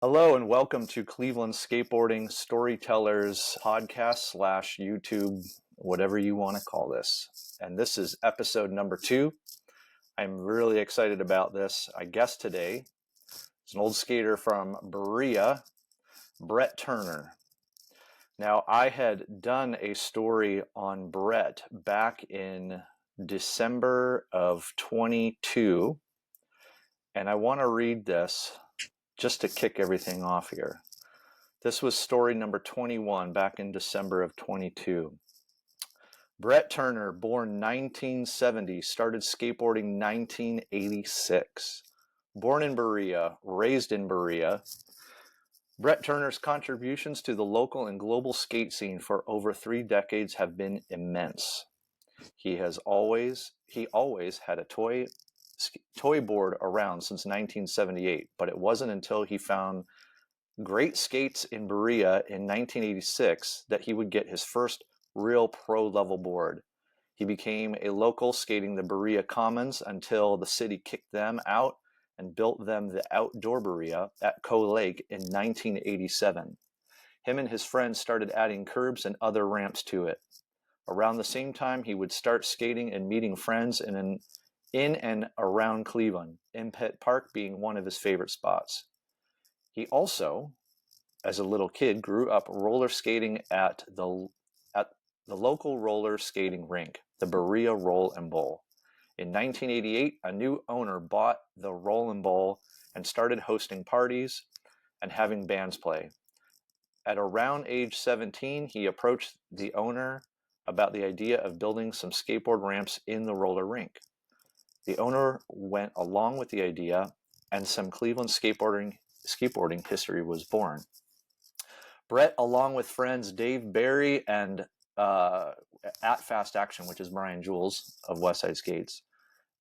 Hello and welcome to Cleveland Skateboarding Storytellers podcast slash YouTube, whatever you want to call this. And this is episode number 2. I'm really excited about this. Our guest today is an old skater from Berea, Brett Turner. Now, I had done a story on Brett back in December of 22, and I want to read this just to kick everything off here. This was story number 21 back in December of 22. Brett Turner, born 1970, started skateboarding 1986. Born in Berea, raised in Berea, Brett Turner's contributions to the local and global skate scene for over 3 decades have been immense. He always had a toy board around since 1978, but it wasn't until he found great skates in Berea in 1986 that he would get his first real pro level board. He became a local skating the Berea Commons until the city kicked them out and built them the outdoor Berea at Coe Lake in 1987. Him and his friends started adding curbs and other ramps to it. Around the same time, he would start skating and meeting friends in and around Cleveland, Impett Park being one of his favorite spots. He also, as a little kid, grew up roller skating at the local roller skating rink, the Berea Roll and Bowl. In 1988, a new owner bought the Roll and Bowl and started hosting parties and having bands play. At around age 17, he approached the owner about the idea of building some skateboard ramps in the roller rink. The owner went along with the idea, and some Cleveland skateboarding history was born. Brett, along with friends Dave Berry and at Fast Action, which is Brian Jules of Westside Skates,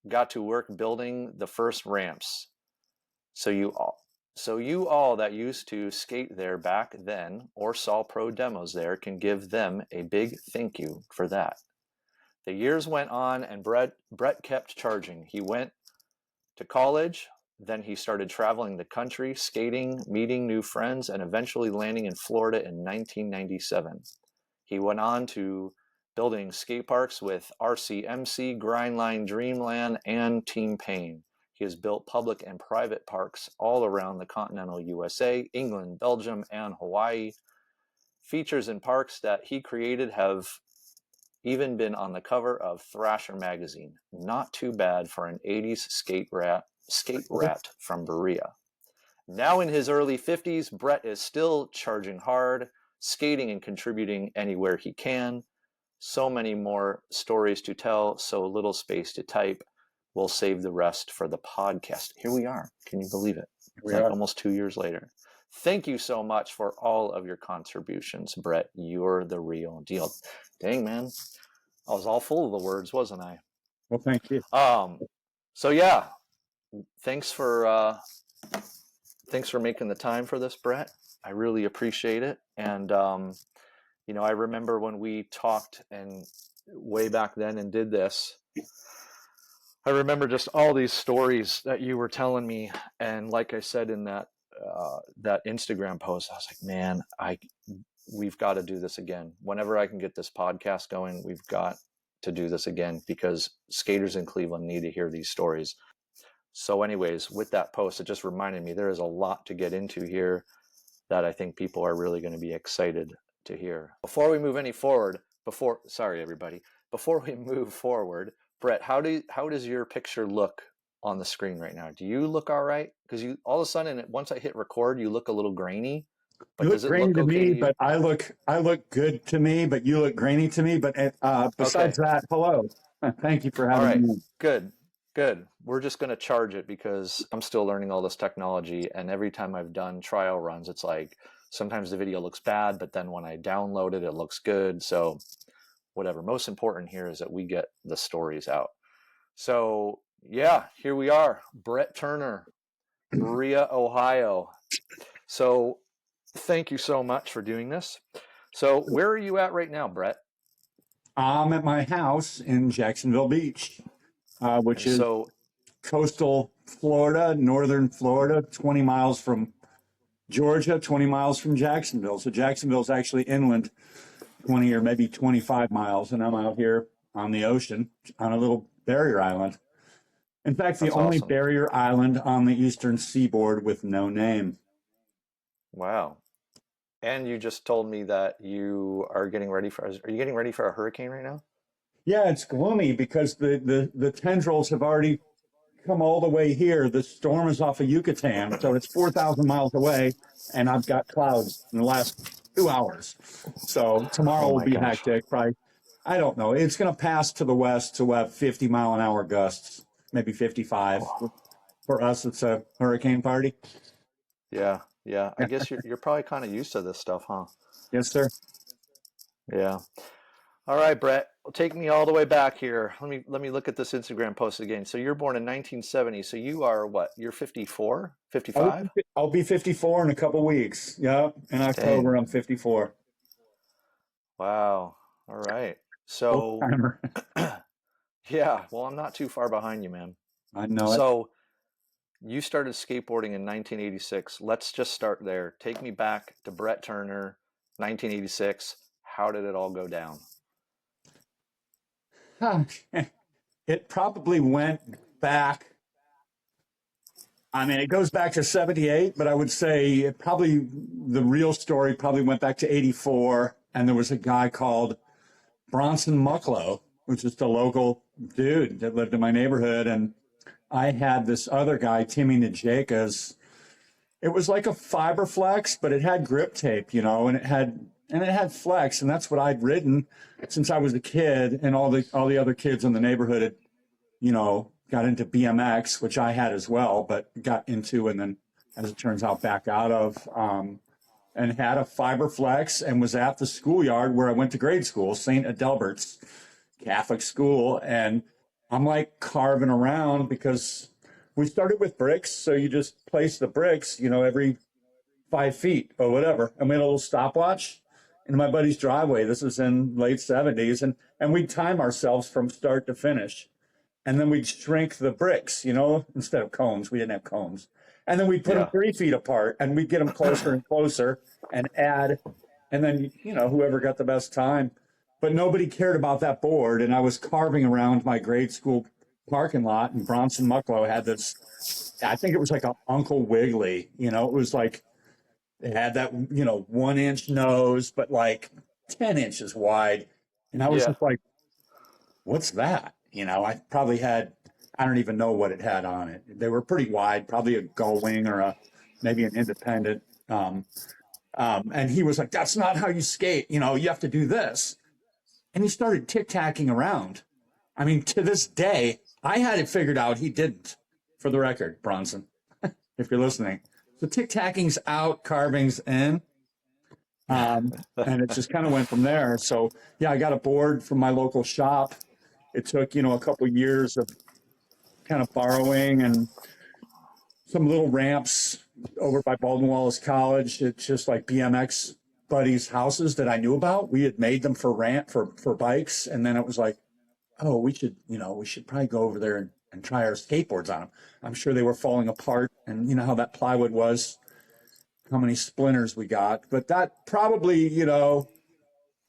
got to work building the first ramps. So you all that used to skate there back then or saw pro demos there can give them a big thank you for that. The years went on and Brett kept charging. He went to college, then he started traveling the country, skating, meeting new friends, and eventually landing in Florida in 1997. He went on to building skate parks with RCMC, Grindline, Dreamland, and Team Pain. He has built public and private parks all around the continental USA, England, Belgium, and Hawaii. Features in parks that he created have even been on the cover of Thrasher magazine. Not too bad for an 80s skate rat from Berea. Now in his early 50s, Brett is still charging hard, skating and contributing anywhere he can. So many more stories to tell, so little space to type. We'll save the rest for the podcast. Here we are. Can you believe it? It's like almost 2 years later. Thank you so much for all of your contributions, Brett. You're the real deal. Dang, man. I was all full of the words, wasn't I? Well, thank you. So yeah, thanks for making the time for this, Brett. I really appreciate it. And I remember when we talked and way back then and did this, I remember just all these stories that you were telling me. And like I said in that Instagram post, I was like, man, we've got to do this again. Whenever I can get this podcast going, we've got to do this again because skaters in Cleveland need to hear these stories. So anyways, with that post, it just reminded me there is a lot to get into here that I think people are really going to be excited to hear. Before we move forward, Brett, how does your picture look on the screen right now? Do you look all right? Because you all of a sudden, once I hit record, you look a little grainy. But does it grainy look okay to me? But I look good to me. But you look grainy to me. But besides that, hello. Thank you for having me. Good. We're just going to charge it because I'm still learning all this technology. And every time I've done trial runs, it's like sometimes the video looks bad, but then when I download it, it looks good. So whatever. Most important here is that we get the stories out. So yeah, here we are. Brett Turner, Berea, Ohio. So thank you so much for doing this. So where are you at right now, Brett? I'm at my house in Jacksonville Beach, which is coastal Florida, northern Florida, 20 miles from Georgia, 20 miles from Jacksonville. So Jacksonville's actually inland 20 or maybe 25 miles, and I'm out here on the ocean on a little barrier island. In fact, the That's only awesome. barrier island on the eastern seaboard with no name. Wow. And you just told me that you are getting ready for, are you getting ready for a hurricane right now? Yeah, it's gloomy because the tendrils have already come all the way here. The storm is off of Yucatan, so it's 4,000 miles away, and I've got clouds in the last 2 hours. So tomorrow Oh will my be gosh. hectic. Probably, I don't know. It's going to pass to the west to have 50-mile-an-hour gusts, maybe 55. Oh, For us, it's a hurricane party. yeah. Yeah. I guess you're probably kind of used to this stuff, huh? Yes, sir. Yeah. All right, Brett. Well, take me all the way back here. Let me look at this Instagram post again. So you're born in 1970. So you are what? You're 54, I'll, 55? I'll be 54 in a couple weeks. Yeah, in October, Dang. I'm 54. Wow. All right. Old So timer. yeah, well, I'm not too far behind you, man. I know it. So you started skateboarding in 1986. Let's just start there. Take me back to Brett Turner, 1986. How did it all go down? It probably went back. I mean, it goes back to 78, but I would say the real story probably went back to 84. And there was a guy called Bronson Mucklow, who's just a local dude that lived in my neighborhood. And I had this other guy, Timmy Najakas. It was like a fiber flex, but it had grip tape, and it had flex, and that's what I'd ridden since I was a kid. And all the other kids in the neighborhood had, got into BMX, which I had as well, but got into and then, as it turns out, back out of. And had a fiber flex and was at the schoolyard where I went to grade school, St. Adelbert's Catholic school. And I'm like carving around because we started with bricks. So you just place the bricks, every 5 feet or whatever. And we had a little stopwatch in my buddy's driveway. This was in late 70s. And we'd time ourselves from start to finish. And then we'd shrink the bricks, instead of cones. We didn't have cones. And then we'd put them Yeah. 3 feet apart and we'd get them closer and closer and add. And then, whoever got the best time. But nobody cared about that board. And I was carving around my grade school parking lot, and Bronson Mucklow had this, I think it was like a Uncle Wiggly, it was like, it had that, 1-inch nose, but like 10 inches wide. And I was Yeah. just like, what's that? I probably had, I don't even know what it had on it. They were pretty wide, probably a gull wing or maybe an independent. And he was like, that's not how you skate. You have to do this. And he started tic-tacking around. I mean, to this day, I had it figured out. He didn't, for the record, Bronson, if you're listening. So tic-tacking's out, carving's in. And it just kind of went from there. So, yeah, I got a board from my local shop. It took, a couple of years of kind of borrowing and some little ramps over by Baldwin Wallace College. It's just like BMX buddies' houses that I knew about. We had made them for bikes. And then it was like, oh, we should probably go over there and try our skateboards on them. I'm sure they were falling apart. And you know how that plywood was, how many splinters we got. But that probably,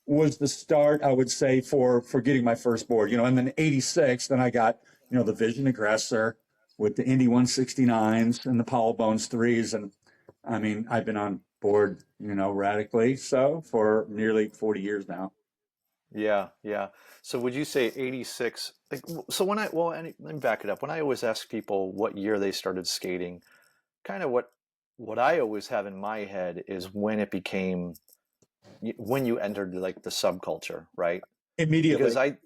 was the start, I would say, for getting my first board. And then 86, then I got, the Vision Aggressor with the Indy 169s and the Powell Bones 3s. And I mean, I've been on board, radically so for nearly 40 years now. Yeah, yeah. So would you say 86? Like, so let me back it up. When I always ask people what year they started skating, kind of what I always have in my head is when it became, when you entered like the subculture, right? Immediately.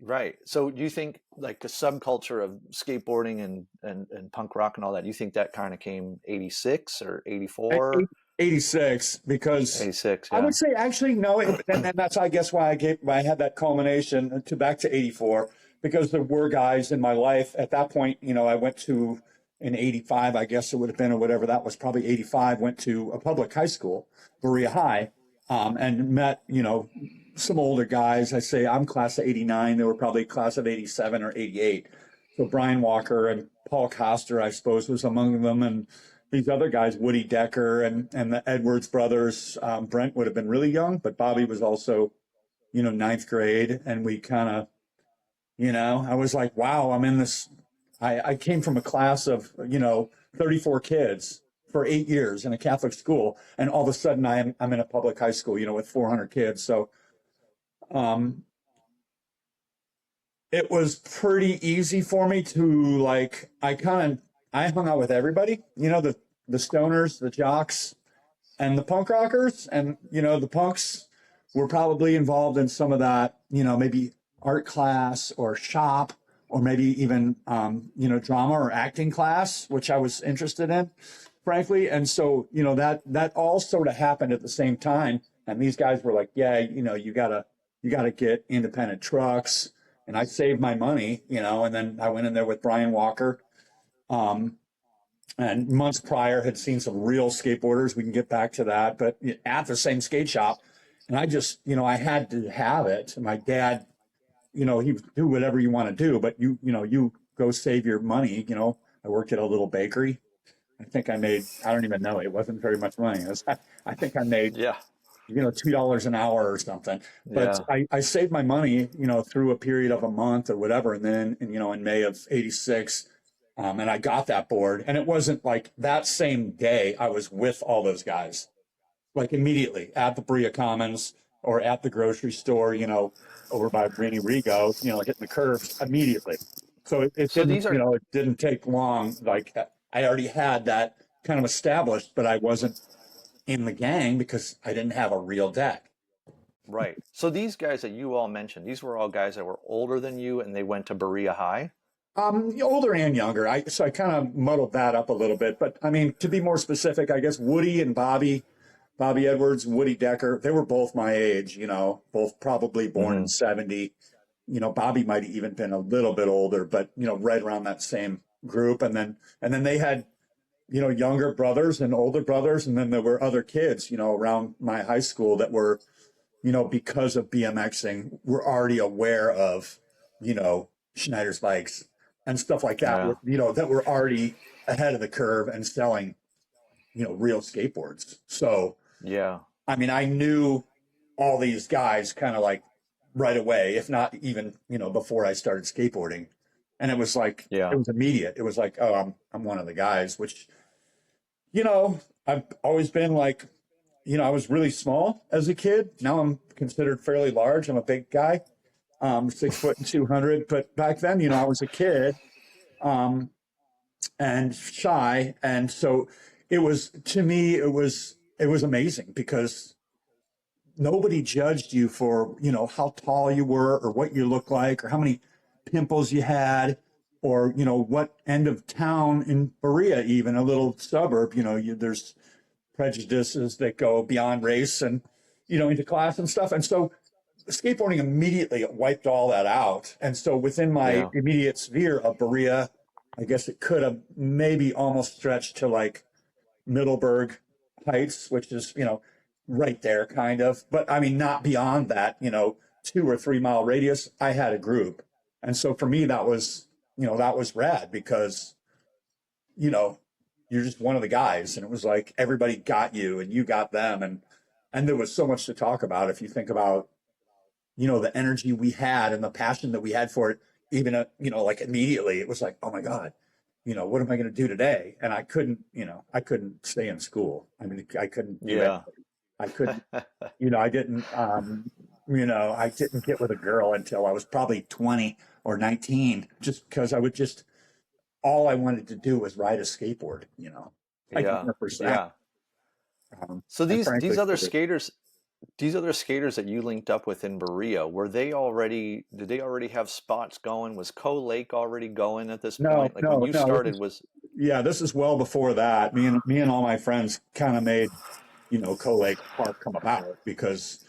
Right. So do you think like the subculture of skateboarding and punk rock and all that, do you think that kind of came 86 or 84? 86, because 86, I yeah. would say actually no, and that's I guess why I had that culmination to back to 84, because there were guys in my life at that point. I went to in 85, I guess it would have been, or whatever that was, probably 85. Went to a public high school, Berea High, and met some older guys. I say I'm class of 89. They were probably class of 87 or 88. So Brian Walker and Paul Coster, I suppose, was among them, and these other guys, Woody Decker and the Edwards brothers. Brent would have been really young, but Bobby was also, ninth grade. And we kind of, I was like, wow, I'm in this. I came from a class of, 34 kids for 8 years in a Catholic school. And all of a sudden I'm in a public high school, with 400 kids. So, it was pretty easy for me to I hung out with everybody, the stoners, the jocks, and the punk rockers. And, the punks were probably involved in some of that, maybe art class or shop, or maybe even, drama or acting class, which I was interested in, frankly. And so, that all sort of happened at the same time. And these guys were like, yeah, you gotta get independent trucks. And I saved my money, and then I went in there with Brian Walker. And months prior had seen some real skateboarders. We can get back to that, but at the same skate shop. And I just, I had to have it. My dad, he would do whatever you want to do, but you go save your money. I worked at a little bakery. I think I made, I don't even know. It wasn't very much money. I think I made, $2 an hour or something. But I saved my money, through a period of a month or whatever. And then, in May of '86, and I got that board. And it wasn't like that same day I was with all those guys, like immediately at the Berea Commons or at the grocery store, over by Rainy Rigo, hitting the curves immediately. So it didn't take long. Like I already had that kind of established, but I wasn't in the gang because I didn't have a real deck. Right. So these guys that you all mentioned, these were all guys that were older than you, and they went to Berea High? Older and younger. So I kind of muddled that up a little bit. But I mean, to be more specific, I guess Woody and Bobby Edwards, Woody Decker, they were both my age, both probably born in 70. Bobby might have even been a little bit older, but, right around that same group. And then they had, younger brothers and older brothers. And then there were other kids, around my high school that were, because of BMXing, were already aware of, Schneider's bikes and stuff like that, that were already ahead of the curve and selling, real skateboards. So, I mean, I knew all these guys kind of like right away, if not even, before I started skateboarding. And it was like, it was immediate. It was like, oh, I'm one of the guys, which, I've always been like, I was really small as a kid. Now I'm considered fairly large. I'm a big guy, 6 foot and 200. But back then, I was a kid, and shy. And so it was, to me, it was amazing because nobody judged you for, how tall you were or what you looked like or how many pimples you had, or, what end of town in Berea, even a little suburb, there's prejudices that go beyond race and, into class and stuff. And so skateboarding immediately wiped all that out. And so within my immediate sphere of Berea, I guess it could have maybe almost stretched to like Middleburg Heights, which is, right there kind of, but I mean, not beyond that, 2 or 3 mile radius, I had a group. And so for me, that was rad because, you're just one of the guys, and it was like everybody got you and you got them. And there was so much to talk about. If you think about, the energy we had and the passion that we had for it, even, like immediately it was like, oh my God, what am I going to do today? And I couldn't stay in school. I mean, I couldn't do it. I couldn't, I didn't, I didn't get with a girl until I was probably 20 or 19, just because all I wanted to do was ride a skateboard, like 100%. So these other skaters that you linked up with in Berea, did they already have spots going? Was Coe Lake already going at this point? Like when you started this is well before that. Me and all my friends kind of made, Coe Lake Park come about because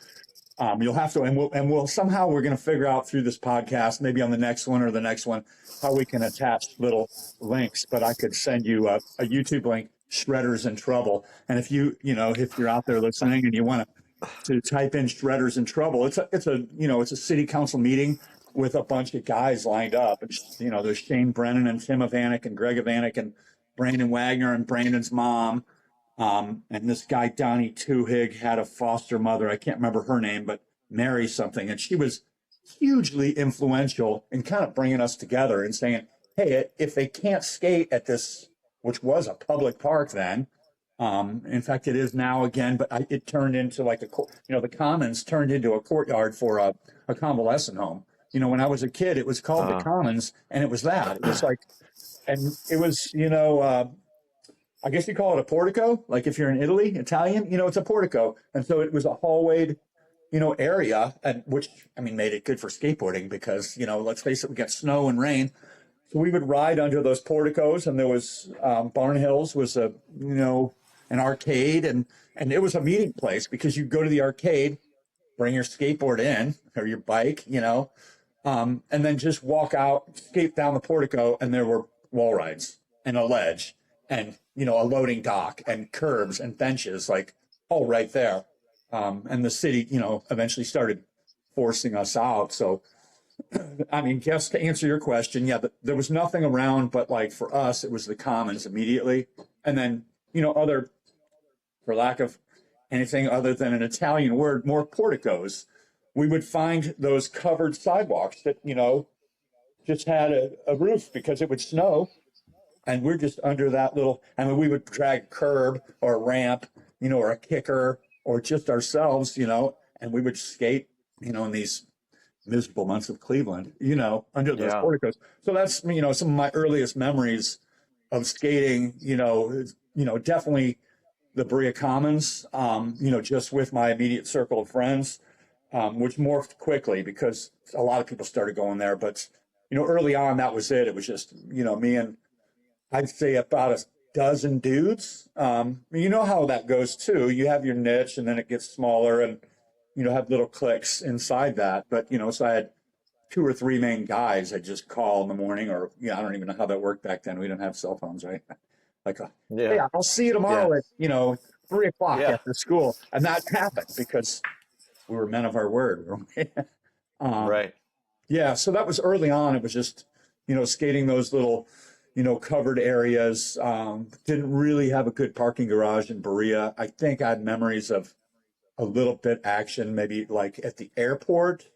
you'll have to, and we'll somehow we're going to figure out through this podcast, maybe on the next one or the next one, how we can attach little links. But I could send you a YouTube link, Shredders in Trouble. And if if you're out there listening and you want to type in Shredders in Trouble, it's a city council meeting with a bunch of guys lined up. And, there's Shane Brennan and Tim Avanek and Greg Avanek and Brandon Wagner and Brandon's mom. And this guy, Donnie Tuhig, had a foster mother. I can't remember her name, but Mary something. And she was hugely influential in kind of bringing us together and saying, hey, if they can't skate at this, which was a public park then, in fact, it is now again, but it turned into like the Commons turned into a courtyard for a convalescent home. When I was a kid, it was called the Commons, and it was that. It was like, and it was, I guess you call it a portico. Like if you're in Italy, Italian, it's a portico. And so it was a hallwayed, area, and which, made it good for skateboarding because, let's face it, we got snow and rain. So we would ride under those porticos, and there was Barn Hills was an arcade, and it was a meeting place because you go to the arcade, bring your skateboard in or your bike, and then just walk out, skate down the portico, and there were wall rides and a ledge and, a loading dock and curbs and benches, like all right there. And the city, eventually started forcing us out. So, guess to answer your question, yeah, there was nothing around, but like for us, it was the Commons immediately. And then, other, for lack of anything other than an Italian word, more porticos. We would find those covered sidewalks that, just had a roof because it would snow. And we're just under that little, we would drag a curb or a ramp, or a kicker or just ourselves, and we would skate, in these miserable months of Cleveland, under those porticos. So that's, some of my earliest memories of skating, definitely the Berea Commons, just with my immediate circle of friends, which morphed quickly because a lot of people started going there. But, early on, that was it. It was just, me and I'd say about a dozen dudes. You know how that goes too. You have your niche and then it gets smaller and, have little cliques inside that. But, so I had 2 or 3 main guys I'd just call in the morning or, I don't even know how that worked back then. We didn't have cell phones, right? Like, hey, I'll see you tomorrow at, 3 o'clock after school. And that happened because we were men of our word. Right. Yeah. So that was early on. It was just, skating those little, covered areas. Didn't really have a good parking garage in Berea. I think I had memories of a little bit action, maybe like at the airport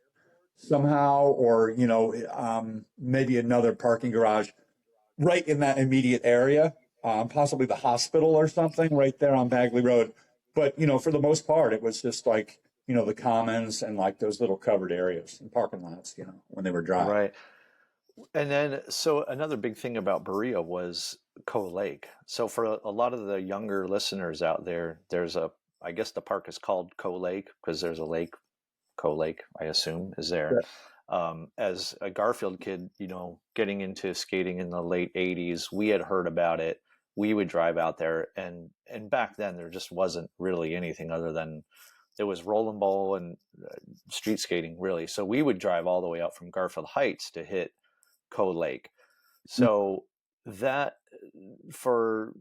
somehow, or, maybe another parking garage right in that immediate area, possibly the hospital or something right there on Bagley Road. But, for the most part, it was just like, the Commons and like those little covered areas and parking lots, when they were dry. Right. And then, so another big thing about Berea was Coe Lake. So for a lot of the younger listeners out there, I guess the park is called Coe Lake because there's a lake, Coe Lake, I assume, is there. As a Garfield kid, getting into skating in the late 80s, we had heard about it. We would drive out there, and back then there just wasn't really anything other than there was roll and bowl and street skating, really. So we would drive all the way out from Garfield Heights to hit Coe Lake. So that, for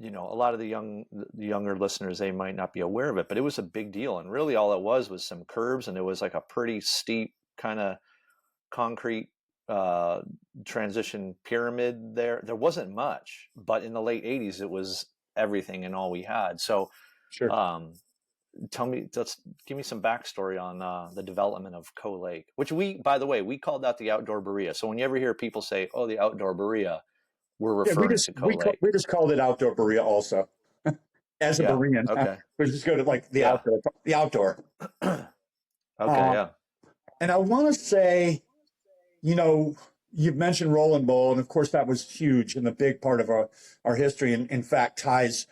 a lot of the younger listeners, they might not be aware of it, but it was a big deal. And really all it was some curbs, and it was like a pretty steep kind of concrete transition pyramid there. There wasn't much, but in the late 80s it was everything and all we had. So Sure. give me some backstory on the development of Coe Lake, which by the way, we called that the outdoor Berea. So when you ever hear people say, "Oh, the outdoor Berea," we're referring to Coe Lake. We just called it outdoor Berea also. As a Berean, okay. We just go to like the outdoor. The outdoor. Okay, yeah. And I want to say, you've mentioned Roll and Bowl, and of course that was huge and a big part of our history, and in fact ties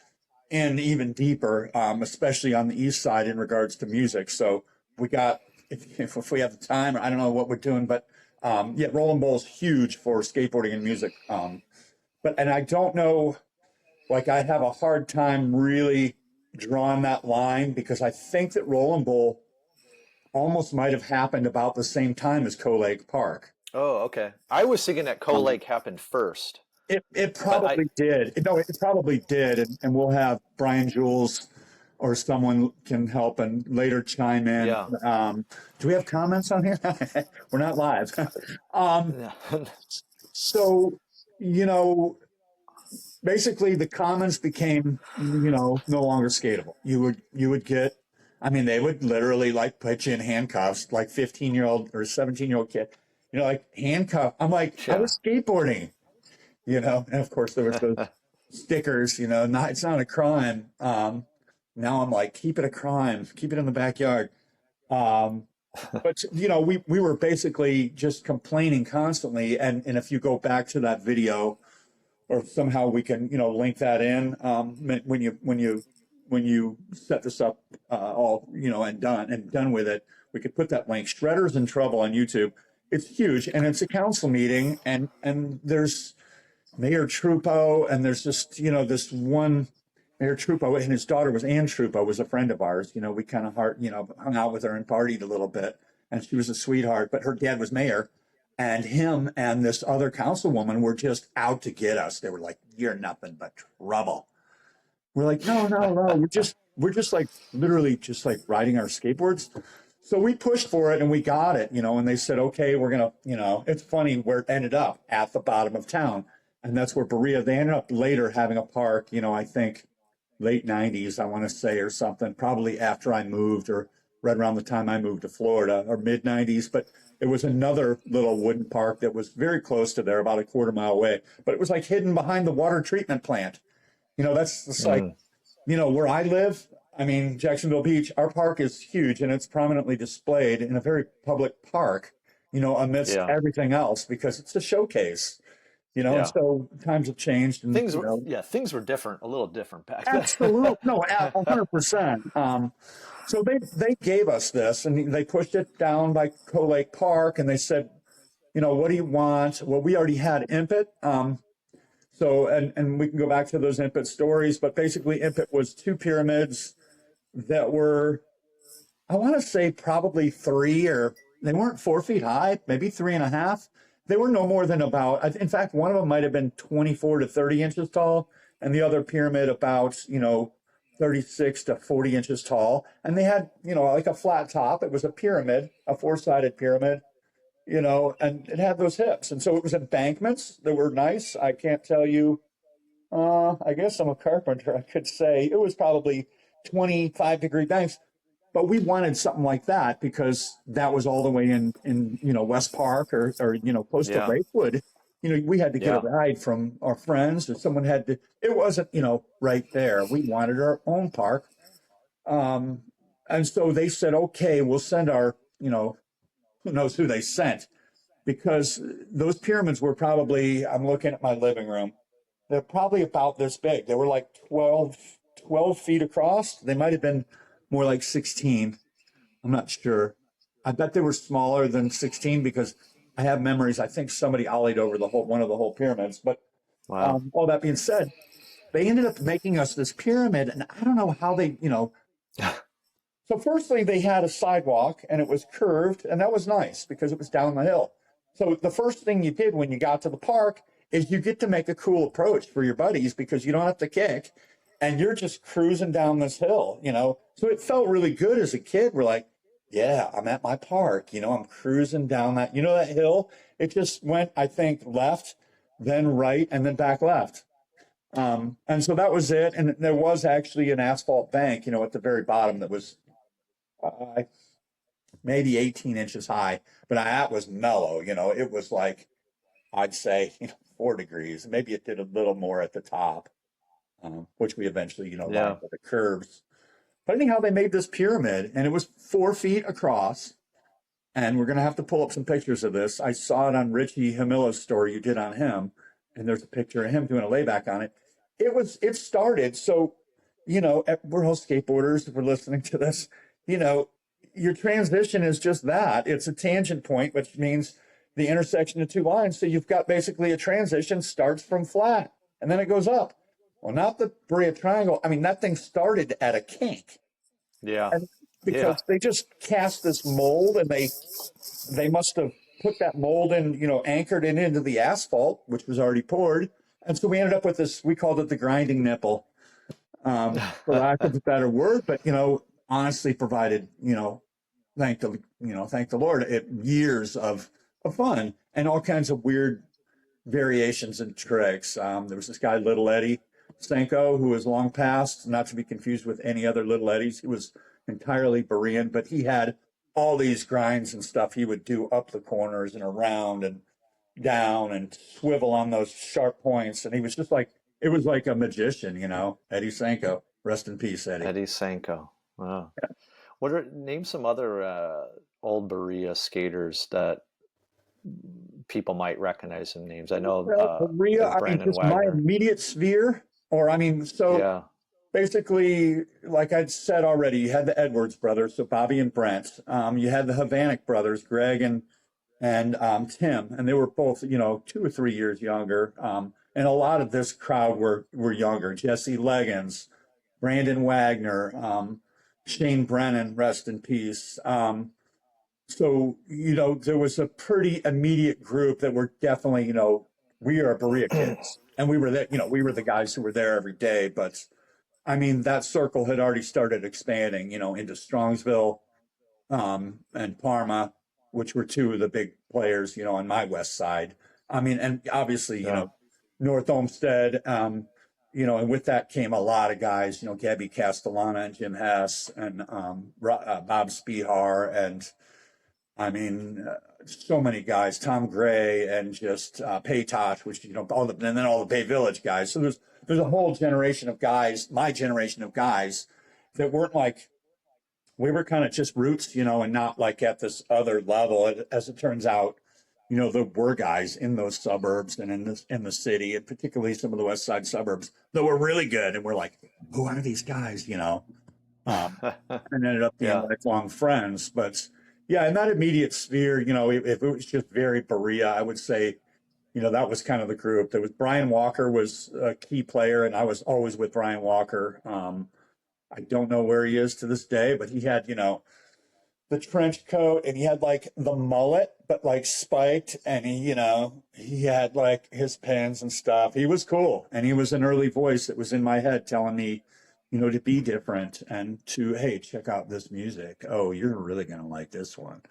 in even deeper, especially on the east side in regards to music. So we got, if we have the time, I don't know what we're doing, but Roll and Bowl is huge for skateboarding and music. And I don't know, like I have a hard time really drawing that line because I think that Roll and Bowl almost might have happened about the same time as Coe Lake Park. Oh, okay. I was thinking that Coe Lake happened first. It probably did. No, it probably did. And we'll have Brian Jules or someone can help and later chime in. Yeah. Do we have comments on here? We're not live. So, basically the commons became, no longer skatable. You would get, I mean, they would literally like put you in handcuffs, like 15-year-old or 17-year-old kid, like handcuff. I'm like, I Yeah. was skateboarding, and of course there was those stickers, not, it's not a crime. Now I'm like, keep it a crime, keep it in the backyard. Um, but we were basically just complaining constantly. And if you go back to that video, or somehow we can, link that in, when you set this up, all, and done with it, we could put that link. Shredder's in Trouble on YouTube. It's huge, and it's a council meeting, and there's Mayor Trupo, and there's just, this one Mayor Trupo, and his daughter was Ann Trupo, was a friend of ours. We kind of hung out with her and partied a little bit, and she was a sweetheart. But her dad was mayor, and him and this other councilwoman were just out to get us. They were like, "You're nothing but trouble." We're like, "No, no, no. We're just like literally just like riding our skateboards." So we pushed for it and we got it, and they said, "Okay, we're gonna," it's funny where it ended up at the bottom of town, and that's where Berea. They ended up later having a park. I think late 90s, I want to say, or something, probably after I moved or right around the time I moved to Florida, or mid 90s. But it was another little wooden park that was very close to there, about a quarter mile away. But it was like hidden behind the water treatment plant. That's just like, where I live. I mean, Jacksonville Beach, our park is huge and it's prominently displayed in a very public park, amidst Yeah. everything else, because it's a showcase. Yeah. And so times have changed, and Things were different, a little different back then. absolutely, no, 100%. So they gave us this, and they pushed it down by Coe Lake Park, and they said, what do you want? Well, we already had Impit. So, and we can go back to those Impit stories, but basically Impit was two pyramids that were, I want to say probably they weren't 4 feet high, maybe 3.5. They were no more than about, in fact, one of them might have been 24 to 30 inches tall, and the other pyramid about, 36 to 40 inches tall. And they had, like a flat top. It was a pyramid, a four-sided pyramid, and it had those hips. And so it was embankments that were nice. I can't tell you, I guess I'm a carpenter. I could say it was probably 25-degree banks. But we wanted something like that because that was all the way in West Park or close to Lakewood. We had to get a ride from our friends, or someone had to. It wasn't right there. We wanted our own park, and so they said, "Okay, we'll send our who knows who they sent," because those pyramids were probably. I'm looking at my living room. They're probably about this big. They were like 12 feet across. They might have been more like 16. I'm not sure. I bet they were smaller than 16 because I have memories. I think somebody ollied over one of the whole pyramids. But Wow. all that being said, they ended up making us this pyramid, and I don't know how they, So firstly, they had a sidewalk, and it was curved, and that was nice because it was down the hill. So the first thing you did when you got to the park is you get to make a cool approach for your buddies because you don't have to kick. And you're just cruising down this hill, So it felt really good as a kid. We're like, yeah, I'm at my park, I'm cruising down that, that hill. It just went, I think, left, then right, and then back left. And so that was it. And there was actually an asphalt bank, at the very bottom that was maybe 18 inches high, but that was mellow. It was like, I'd say, 4 degrees. Maybe it did a little more at the top. Which we eventually, lined with the curves. But anyhow, they made this pyramid, and it was 4 feet across. And we're going to have to pull up some pictures of this. I saw it on Richie Hamilla's story you did on him, and there's a picture of him doing a layback on it. It started, so, we're all skateboarders if we're listening to this. Your transition is just that. It's a tangent point, which means the intersection of two lines. So you've got basically a transition starts from flat, and then it goes up. Well, not the Berea Triangle. I mean, that thing started at a kink. Yeah. And because they just cast this mold, and they must have put that mold in, anchored it into the asphalt, which was already poured. And so we ended up with this, we called it the grinding nipple, for lack of a better word, but, honestly provided, thank the Lord, years of fun and all kinds of weird variations and tricks. There was this guy, Little Eddie Sanko, who was long past, not to be confused with any other Little Eddies. He was entirely Berean, but he had all these grinds and stuff he would do up the corners and around and down and swivel on those sharp points. And he was just like, it was like a magician, you know, Eddie Sanko. Rest in peace, Eddie. Eddie Sanko. Wow. Name some other old Berea skaters that people might recognize some names. I know Berea, I mean, Brandon just my Wagner. immediate sphere, or I mean, so Yeah. basically, like I'd said already, you had the Edwards brothers, so Bobby and Brent. You had the Havanic brothers, Greg and Tim, and they were both, you know, 2 or 3 years younger. And a lot of this crowd were younger. Jesse Leggins, Brandon Wagner, Shane Brennan, rest in peace. So, you know, there was a pretty immediate group that were definitely, you know, we are Berea kids. And we were there, you know, we were the guys who were there every day. But I mean, that circle had already started expanding, you know, into Strongsville, and Parma, which were 2 of the big players, you know, on my west side. I mean, and obviously, you Yeah. know, North Olmsted, you know, and with that came a lot of guys, you know, Gabby Castellana and Jim Hess and Bob Spihar and I mean, so many guys, Tom Gray and just Paytot, which, you know, and then all the Bay Village guys. So there's a whole generation of guys, my generation of guys that weren't like, we were kind of just roots, you know, and not like at this other level. As it turns out, you know, there were guys in those suburbs and in the city, and particularly some of the West Side suburbs that were really good. And we're like, who are these guys, you know? And ended up being Yeah. lifelong friends. But yeah, in that immediate sphere, you know, if it was just very Berea, I would say, you know, that was kind of the group. There was Brian Walker was a key player, and I was always with Brian Walker. I don't know where he is to this day, but he had, you know, the trench coat and he had like the mullet, but like spiked. And he, you know, he had like his pins and stuff. He was cool. And he was an early voice that was in my head telling me, you know, to be different and to, hey, check out this music. Oh, you're really going to like this one,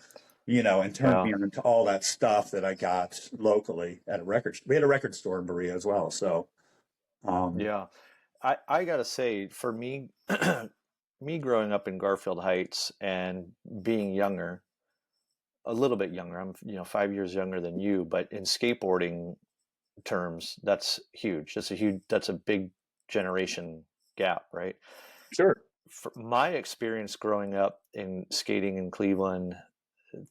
you know, and turned me on to all that stuff that I got locally at a record. We had a record store in Berea as well. So, Yeah. I gotta say, for me, me growing up in Garfield Heights and being younger, a little bit younger, I'm, you know, 5 years younger than you, but in skateboarding terms, that's huge. That's a big generation gap, right? sure. For my experience growing up in skating in Cleveland,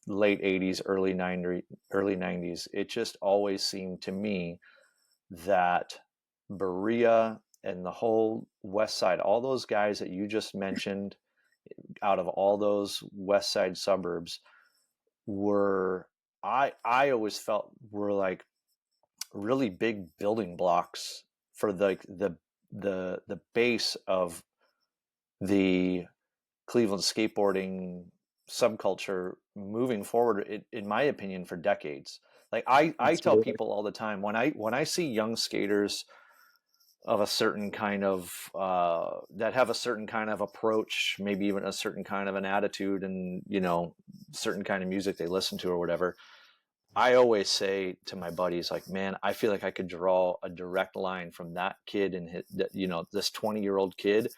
late 80s, early 90s, it just always seemed to me that Berea and the whole west side, all those guys that you just mentioned out of all those west side suburbs were, I always felt were like really big building blocks for the base of the Cleveland skateboarding subculture moving forward, in my opinion, for decades. Like I tell Absolutely. people all the time, when I see young skaters of a certain kind of that have a certain kind of approach, maybe even a certain kind of an attitude, and, you know, certain kind of music they listen to or whatever, I always say to my buddies, like, man, I feel like I could draw a direct line from that kid and you know, this 20-year-old kid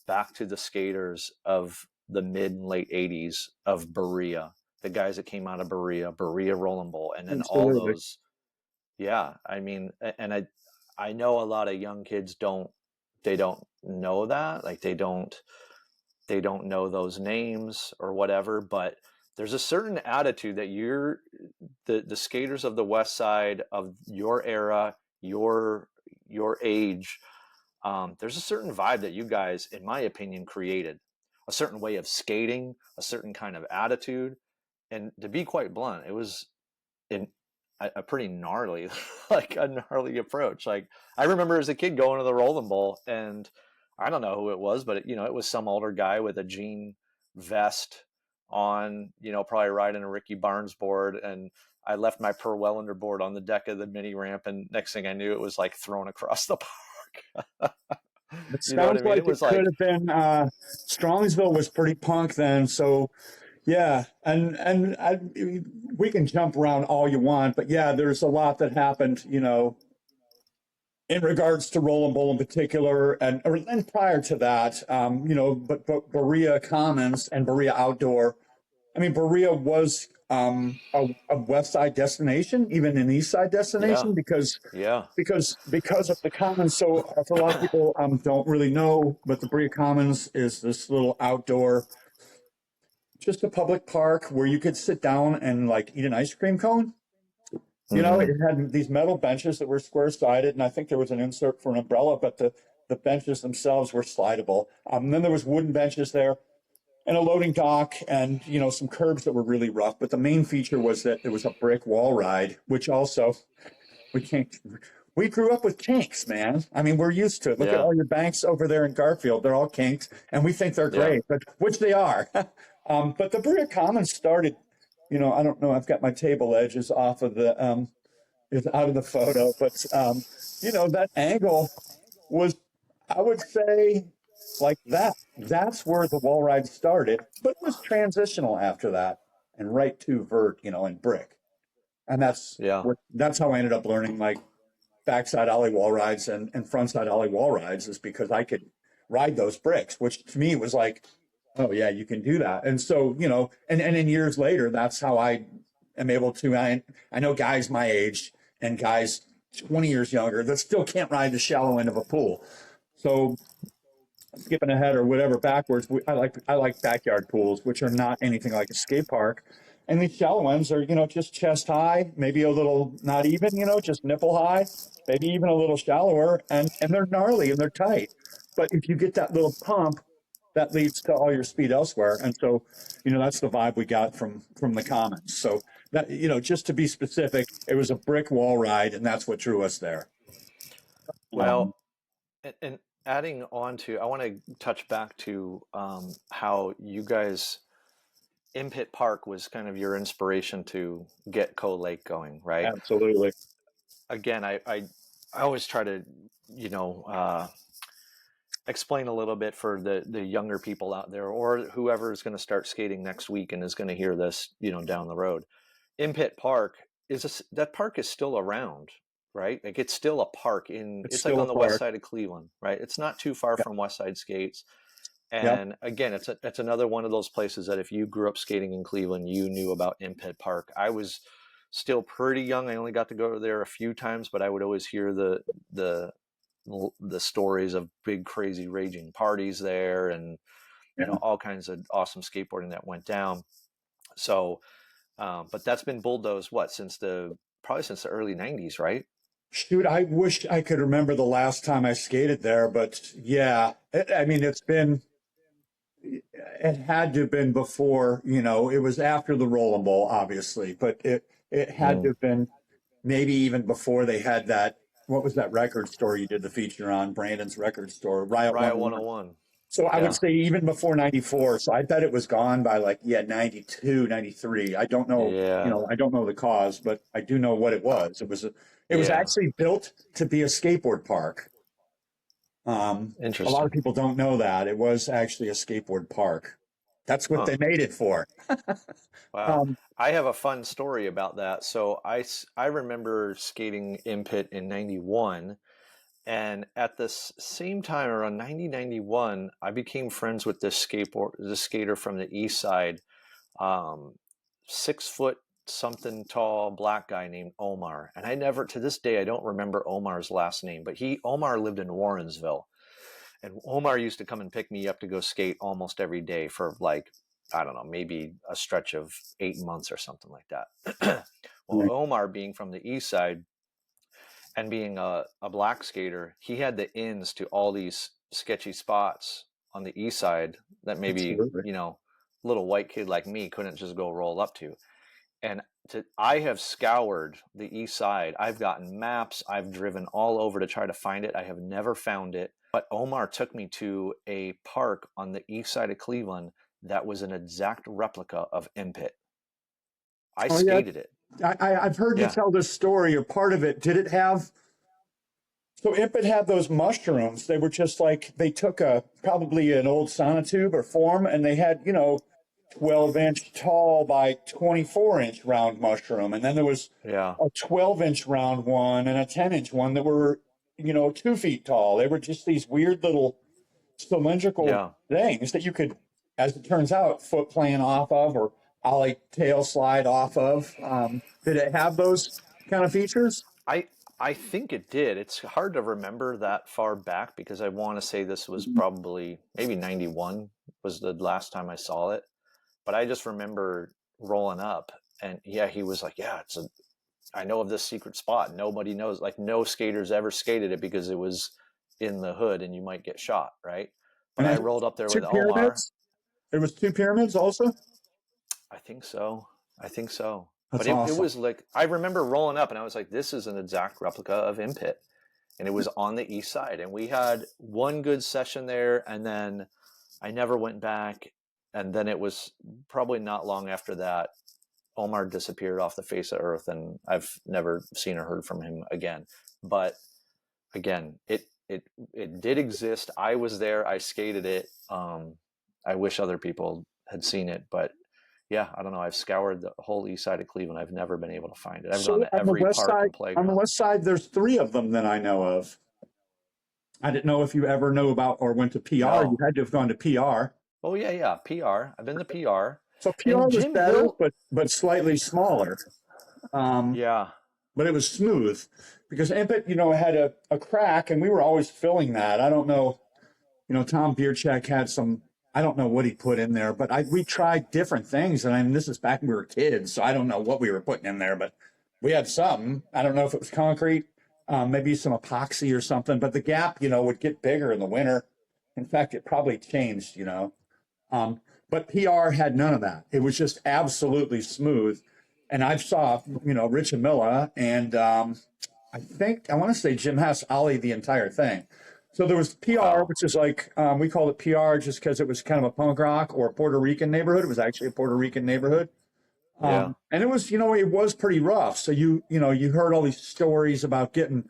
back to the skaters of the mid and late 80s of Berea, the guys that came out of Berea Roll and Bowl, and then all Absolutely. those. Yeah, I mean, and I know a lot of young kids they don't know that, like they don't know those names or whatever, but there's a certain attitude that the skaters of the west side of your era, your age, there's a certain vibe that you guys, in my opinion, created. A certain way of skating, a certain kind of attitude. And to be quite blunt, it was in a pretty gnarly, like a gnarly approach. Like, I remember as a kid going to the Rolling Bowl, and I don't know who it was, but you know, it was some older guy with a jean vest on, you know, probably riding a Ricky Barnes board. And I left my Per Wellender board on the deck of the mini ramp, and next thing I knew, it was like thrown across the park. It You know what I sounds mean? like It it was could like, have been Strongsville was pretty punk then. So, Yeah, we can jump around all you want, but yeah, there's a lot that happened, in regards to Roll and Bowl in particular, and prior to that, but Berea Commons and Berea Outdoor. I mean, Berea was a West Side destination, even an East Side Yeah. destination, because Yeah. because of the Commons. So for a lot of people, don't really know, but the Berea Commons is this little outdoor, just a public park where you could sit down and like eat an ice cream cone. Hmm. It had these metal benches that were square sided, and I think there was an insert for an umbrella, but the benches themselves were slidable. Then there was wooden benches there and a loading dock and, some curbs that were really rough. But the main feature was that there was a brick wall ride, which also we can't. We grew up with kinks, man. I mean, we're used to it. Look at Yeah. all your banks over there in Garfield. They're all kinks, and we think they're Yeah. great, but which they are. But the Berea Commons started, I don't know. I've got my table edges off of is out of the photo, but that angle was, I would say, like that. That's where the wall ride started, but it was transitional after that, and right to vert, and brick, and Yeah. that's how I ended up learning like backside ollie wall rides and frontside ollie wall rides, is because I could ride those bricks, which to me was like, oh yeah, you can do that. And so, and then years later, that's how I am able to, I know guys my age and guys 20 years younger that still can't ride the shallow end of a pool. So skipping ahead or whatever backwards, I like backyard pools, which are not anything like a skate park. And these shallow ends are, just chest high, maybe a little not even, just nipple high, maybe even a little shallower, and they're gnarly and they're tight. But if you get that little pump, that leads to all your speed elsewhere. And so, that's the vibe we got from the Commons. So that, just to be specific, it was a brick wall ride, and that's what drew us there. Um, Well, and adding on to, I want to touch back to how you guys, Impit Park was kind of your inspiration to get Coe Lake going, right? Absolutely. Again, I always try to, you know, uh, explain a little bit for the younger people out there, or whoever is going to start skating next week and is going to hear this, down the road. Impit Park that park is still around, right? Like it's still a park It's it's like still a on the west park. side of Cleveland, right? It's not too far Yeah. from West Side Skates. Yep. And again, it's another one of those places that if you grew up skating in Cleveland, you knew about Impett Park. I was still pretty young. I only got to go there a few times, but I would always hear the the stories of big, crazy, raging parties there, and Yeah. all kinds of awesome skateboarding that went down. So, but that's been bulldozed since probably since the early '90s, right? Shoot, I wish I could remember the last time I skated there, but yeah, I mean, it had to have been before, it was after the Roll and Bowl, obviously, but it had to Mm. have been maybe even before they had that. What was that record store you did the feature on? Brandon's record store, Riot Riot 101. 101. So I would Yeah, say even before 94. So I bet it was gone by like, yeah, 92, 93. I don't know, yeah, I don't know the cause, but I do know what it was. It was yeah. actually built to be a skateboard park. A lot of Interesting. people don't know that it was actually a skateboard park. That's what Huh. they made it for. Wow. Um, I have a fun story about that. So I remember skating in Pit in 91. And at this same time, around 1991, I became friends with this skater from the east side, um, 6 foot something tall black guy named Omar. And I never, to this day, I don't remember Omar's last name, but Omar lived in Warrensville. And Omar used to come and pick me up to go skate almost every day for like, I don't know, maybe a stretch of 8 months or something like that. Well, Omar, being from the east side and being a black skater, he had the ins to all these sketchy spots on the east side that maybe, absolutely. little white kid like me couldn't just go roll up to. And I have scoured the east side. I've gotten maps. I've driven all over to try to find it. I have never found it. But Omar took me to a park on the east side of Cleveland that was an exact replica of Impit. I Oh yeah, skated it. I've heard you Yeah. tell this story or part of it. Did it have? So Impet had those mushrooms. They were just like they took probably an old sonotube or form, and they had 12-inch tall by 24-inch round mushroom. And then there was Yeah. a 12-inch round one and a 10-inch one that were, 2 feet tall. They were just these weird little cylindrical Yeah. things that you could, as it turns out, foot plan off of or ollie tail slide off of. Did it have those kind of features? I I think it did. It's hard to remember that far back because I want to say this was Mhm. probably maybe 91 was the last time I saw it. But I just remember rolling up and yeah, he was like, yeah, I know of this secret spot. Nobody knows, like no skaters ever skated it because it was in the hood and you might get shot, right? But And I it rolled up there two with Omar. pyramids. There was 2 pyramids also. I think so. I think so. But That's it awesome. was like, I remember rolling up and I was like, this is an exact replica of Impit. And it was on the east side. And we had one good session there. And then I never went back. And then it was probably not long after that, Omar disappeared off the face of earth. And I've never seen or heard from him again. But again, it did exist. I was there. I skated it. I wish other people had seen it, but yeah, I don't know. I've scoured the whole east side of Cleveland. I've never been able to find it. I've gone So to every park and on the playground. west side, there's 3 of them that I know of. I didn't know if you ever knew about or went to PR. You No. had to have gone to PR. Oh yeah, yeah. PR. I've been to PR. So And PR was Jim better, Hill. but slightly smaller. Um, Yeah. but it was smooth because Impet, had a crack, and we were always filling that. I don't know, Tom Biercheck had some. I don't know what he put in there, but we tried different things, and I mean, this is back when we were kids, so I don't know what we were putting in there, but we had something. I don't know if it was concrete, maybe some epoxy or something, but the gap, would get bigger in the winter. In fact, it probably changed. Um, but PR had none of that. It was just absolutely smooth. And I saw, Rich Amilla and I want to say Jim Hess ollie the entire thing. So there was PR, Wow. which is like, we called it PR just because it was kind of a punk rock or a Puerto Rican neighborhood. It was actually a Puerto Rican neighborhood. Yeah. And it was pretty rough. So you heard all these stories about getting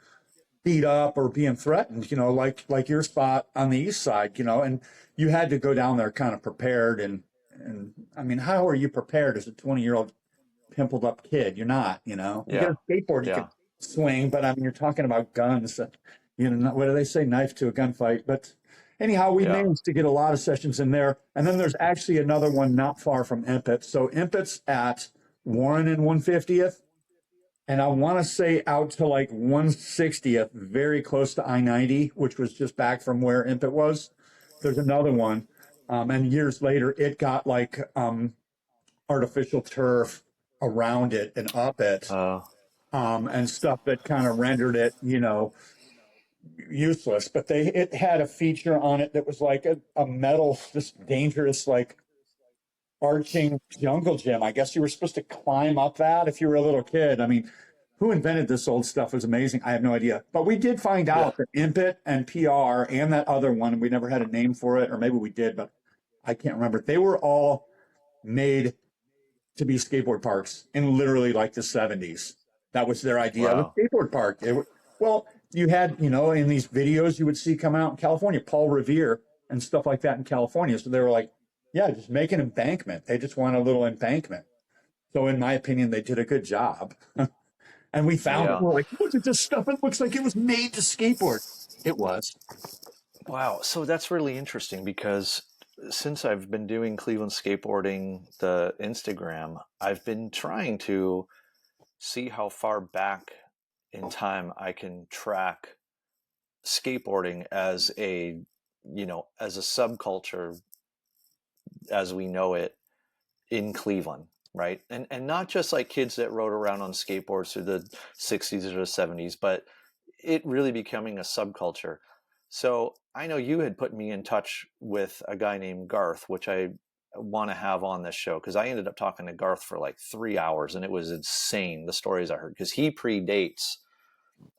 beat up or being threatened, like your spot on the east side, and you had to go down there kind of prepared. And I mean, how are you prepared as a 20-year-old pimpled up kid? You're not, you get Yeah. a skateboard, you Yeah. could swing, but I mean, you're talking about guns, what do they say? Knife to a gunfight. But anyhow, we Yeah. managed to get a lot of sessions in there. And then there's actually another one not far from Impet. So Impet's at Warren and 150th. And I want to say out to like 160th, very close to I-90, which was just back from where Impet was. There's another one. And years later, it got like artificial turf around it and up it, Uh, and stuff that kind of rendered it, useless. But it had a feature on it that was like a metal, this dangerous, like arching jungle gym. I guess you were supposed to climb up that if you were a little kid. I mean, who invented this old stuff was amazing. I have no idea. But we did find yeah. out that Impet and PR and that other one, we never had a name for it, or maybe we did, but I can't remember. They were all made to be skateboard parks in literally like the 70s. That was their idea of a Wow. skateboard park. Well, you had, in these videos you would see come out in California, Paul Revere and stuff like that in California. So they were like, yeah, just make an embankment. They just want a little embankment. So in my opinion, they did a good job. And we found it. Yeah. We're like, look at this stuff. It looks like it was made to skateboard. It was. Wow. So that's really interesting because since I've been doing Cleveland skateboarding, the Instagram, I've been trying to see how far back in time I can track skateboarding as as a subculture as we know it in Cleveland, right? And not just like kids that rode around on skateboards through the 60s or the 70s, but it really becoming a subculture. So I know you had put me in touch with a guy named Garth, which I want to have on this show because I ended up talking to Garth for like 3 hours and it was insane the stories I heard because he predates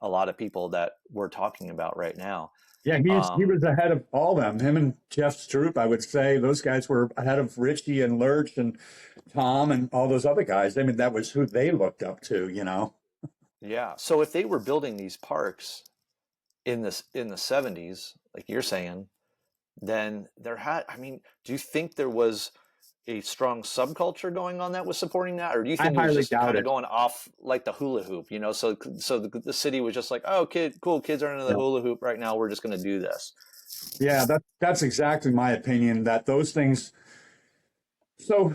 a lot of people that we're talking about right now. Yeah, he Um, was ahead of all them. Him and Jeff Stroop, I would say, those guys were ahead of Richie and Lurch and Tom and all those other guys. I mean, that was who they looked up to. yeah. So if they were building these parks in the 70s, like you're saying, then there had, I mean, do you think there was a strong subculture going on that was supporting that, or do you I think it was highly just doubt kind of it. going off like the hula hoop? So the city was just like, oh, cool, kids are into the Yeah, hula hoop right now. We're just going to do this. yeah, that's exactly my opinion. That those things. So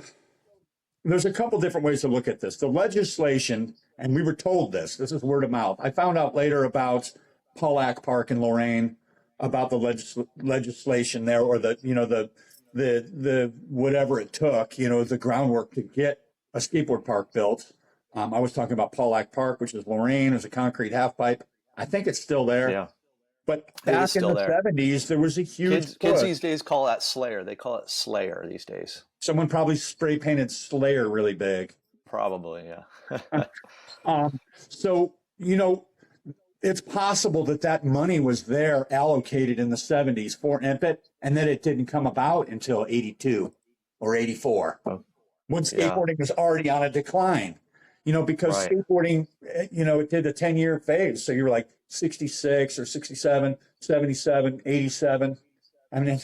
there's a couple different ways to look at this. The legislation, and we were told this. This is word of mouth. I found out later about Pollack Park in Lorraine, about the legislation there, or the whatever it took, the groundwork to get a skateboard park built. I was talking about Pollack Park, which is Lorraine. It was a concrete half pipe. I think it's still there. Yeah, But it is back in still the there. 70s, there was a huge Kids push. these days call that Slayer. They call it Slayer these days. Someone probably spray painted Slayer really big. Probably, yeah. So, it's possible that that money was there allocated in the 70s for Impit, and that it didn't come about until 82 or 84 when Yeah, skateboarding was already on a decline. Because right. skateboarding, it did a 10-year phase. So you were like 66 or 67, 77, 87. I mean,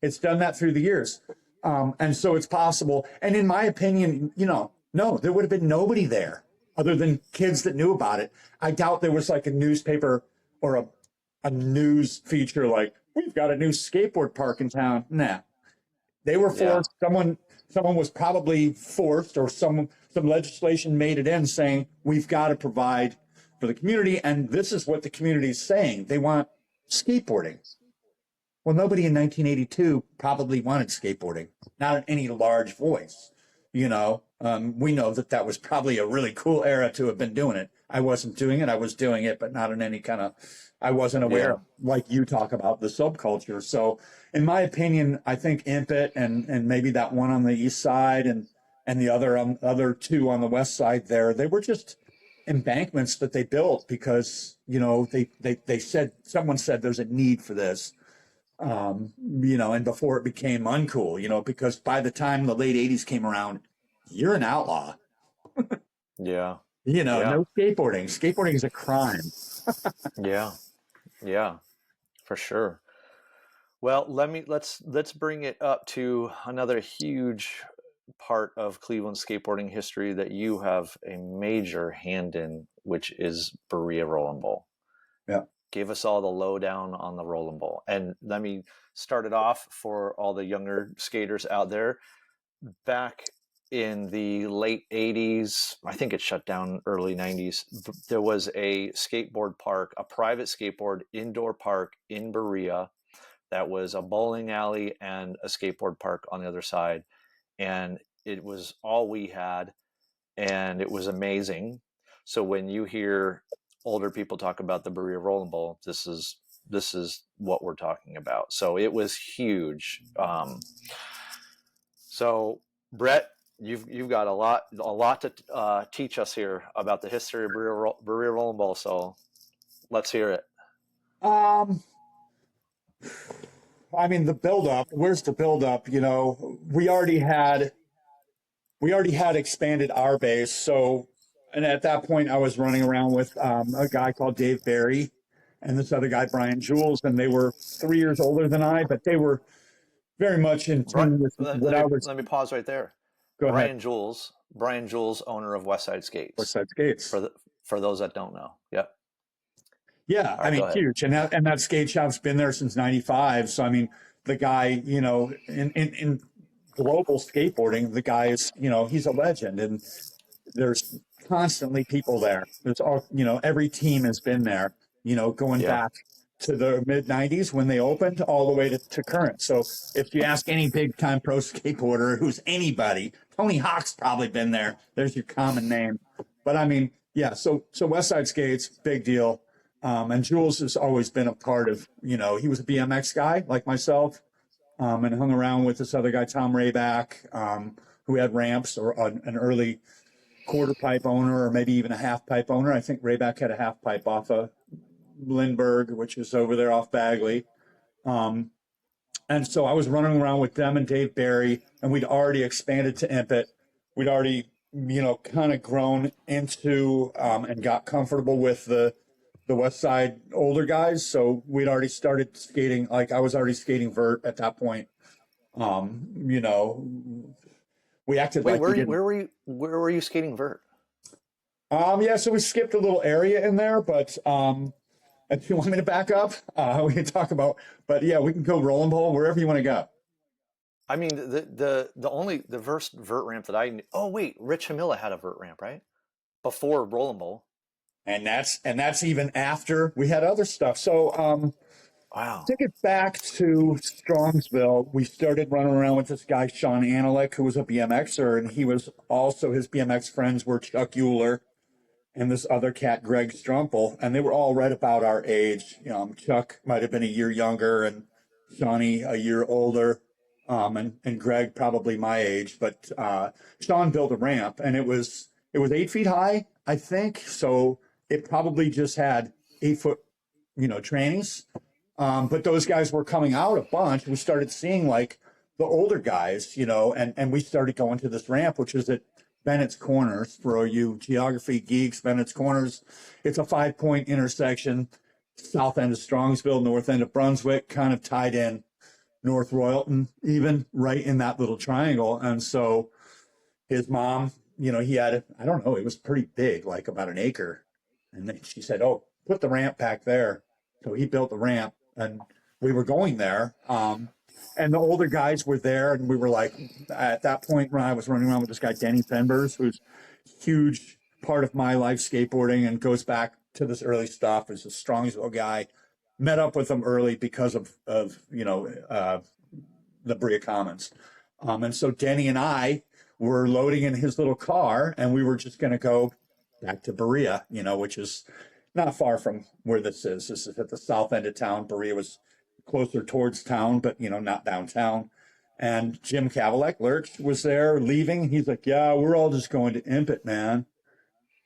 it's done that through the years. And so it's possible. And in my opinion, no, there would have been nobody there other than kids that knew about it. I doubt there was like a newspaper or a news feature like, we've got a new skateboard park in town. Nah, they were Yeah, forced. Someone was probably forced, or some legislation made it in saying, we've got to provide for the community. And this is what the community is saying. They want skateboarding. Well, nobody in 1982 probably wanted skateboarding, not in any large voice. We know that was probably a really cool era to have been doing it. I wasn't doing it. I was doing it, but not in any kind of, I wasn't aware yeah, of, like you talk about, the subculture. So in my opinion, I think Impit and maybe that one on the east side and the other two on the west side there, they were just embankments that they built because, they said, someone said there's a need for this. And before it became uncool, because by the time the late 80s came around, you're an outlaw. yeah, yeah, No skateboarding. Skateboarding is a crime. yeah, yeah, for sure. Well, let's bring it up to another huge part of Cleveland skateboarding history that you have a major hand in, which is Berea Roll and Bowl. Yeah. Give us all the lowdown on the Roll and Bowl. And let me start it off for all the younger skaters out there. Back in the late 80s, I think it shut down early 90s, there was a skateboard park, a private skateboard indoor park in Berea that was a bowling alley and a skateboard park on the other side. And it was all we had, and it was amazing. So when you hear older people talk about the Berea Roll and Bowl, this is what we're talking about. So it was huge. So Brett, you've got a lot to teach us here about the history of Berea Roll and Bowl. So let's hear it. Um, I mean, the buildup. Where's the buildup? We already had expanded our base. So, and at that point, I was running around with a guy called Dave Barry and this other guy, Brian Jules, and they were 3 years older than I, but they were very much in tune with what I was. Let me pause right there. Go ahead. Brian Jules, owner of Westside Skates. Westside Skates. For those that don't know. Yep. Yeah, All I right, go mean, ahead. huge. And that skate shop's been there since 95. So, I mean, the guy, in global skateboarding, the guy is, he's a legend. And there's constantly people there. There's all, every team has been there, going Yeah. back to the mid 90s when they opened all the way to current. So if you ask any big time pro skateboarder who's anybody, Tony Hawk's probably been there. There's your common name. But I mean, yeah, so Westside Skates, big deal. And Jules has always been a part of, he was a BMX guy like myself, and hung around with this other guy, Tom Rayback, who had ramps, or an early quarter pipe owner, or maybe even a half pipe owner. I think Rayback had a half pipe off of Lindbergh, which is over there off Bagley. And so I was running around with them and Dave Barry, and we'd already expanded to Impit. We'd already, kind of grown into and got comfortable with the West Side older guys. So we'd already started skating. Like I was already skating vert at that point. You know, we acted Wait, like we didn't. where were you skating vert? Yeah, so we skipped a little area in there, but if you want me to back up, we can talk about. But yeah, we can go roll and bowl wherever you want to go. I mean, the only the first vert ramp that I knew. Oh wait, Rich Hamilla had a vert ramp, right? Before Roll and Bowl. And that's even after we had other stuff. So Wow. to get back to Strongsville, we started running around with this guy Sean Analik, who was a BMXer, and he was also his BMX friends were Chuck Euler and this other cat, Greg Strumpel, and they were all right about our age. Chuck might have been a year younger, and Shawnee a year older, and Greg probably my age. But Sean built a ramp, and it was 8 feet high, I think. So it probably just had 8 foot, trannies. But those guys were coming out a bunch. We started seeing like the older guys, and we started going to this ramp, which is at Bennett's Corners. For you geography geeks, Bennett's Corners. It's a 5-point intersection, south end of Strongsville, north end of Brunswick, kind of tied in North Royalton, even right in that little triangle. And so his mom, he had, I don't know, it was pretty big, like about an acre. And then she said, "Oh, put the ramp back there." So he built the ramp, and we were going there. And the older guys were there, and we were like, at that point, when I was running around with this guy, Denny Fenbers, who's a huge part of my life skateboarding and goes back to this early stuff, is a Strongsville guy. Met up with him early because of the Berea Commons. And so Denny and I were loading in his little car, and we were just going to go back to Berea, which is not far from where this is. This is at the south end of town. Berea was closer towards town, but, not downtown. And Jim Kavalek Lurch was there leaving. He's like, "Yeah, we're all just going to Impit, man."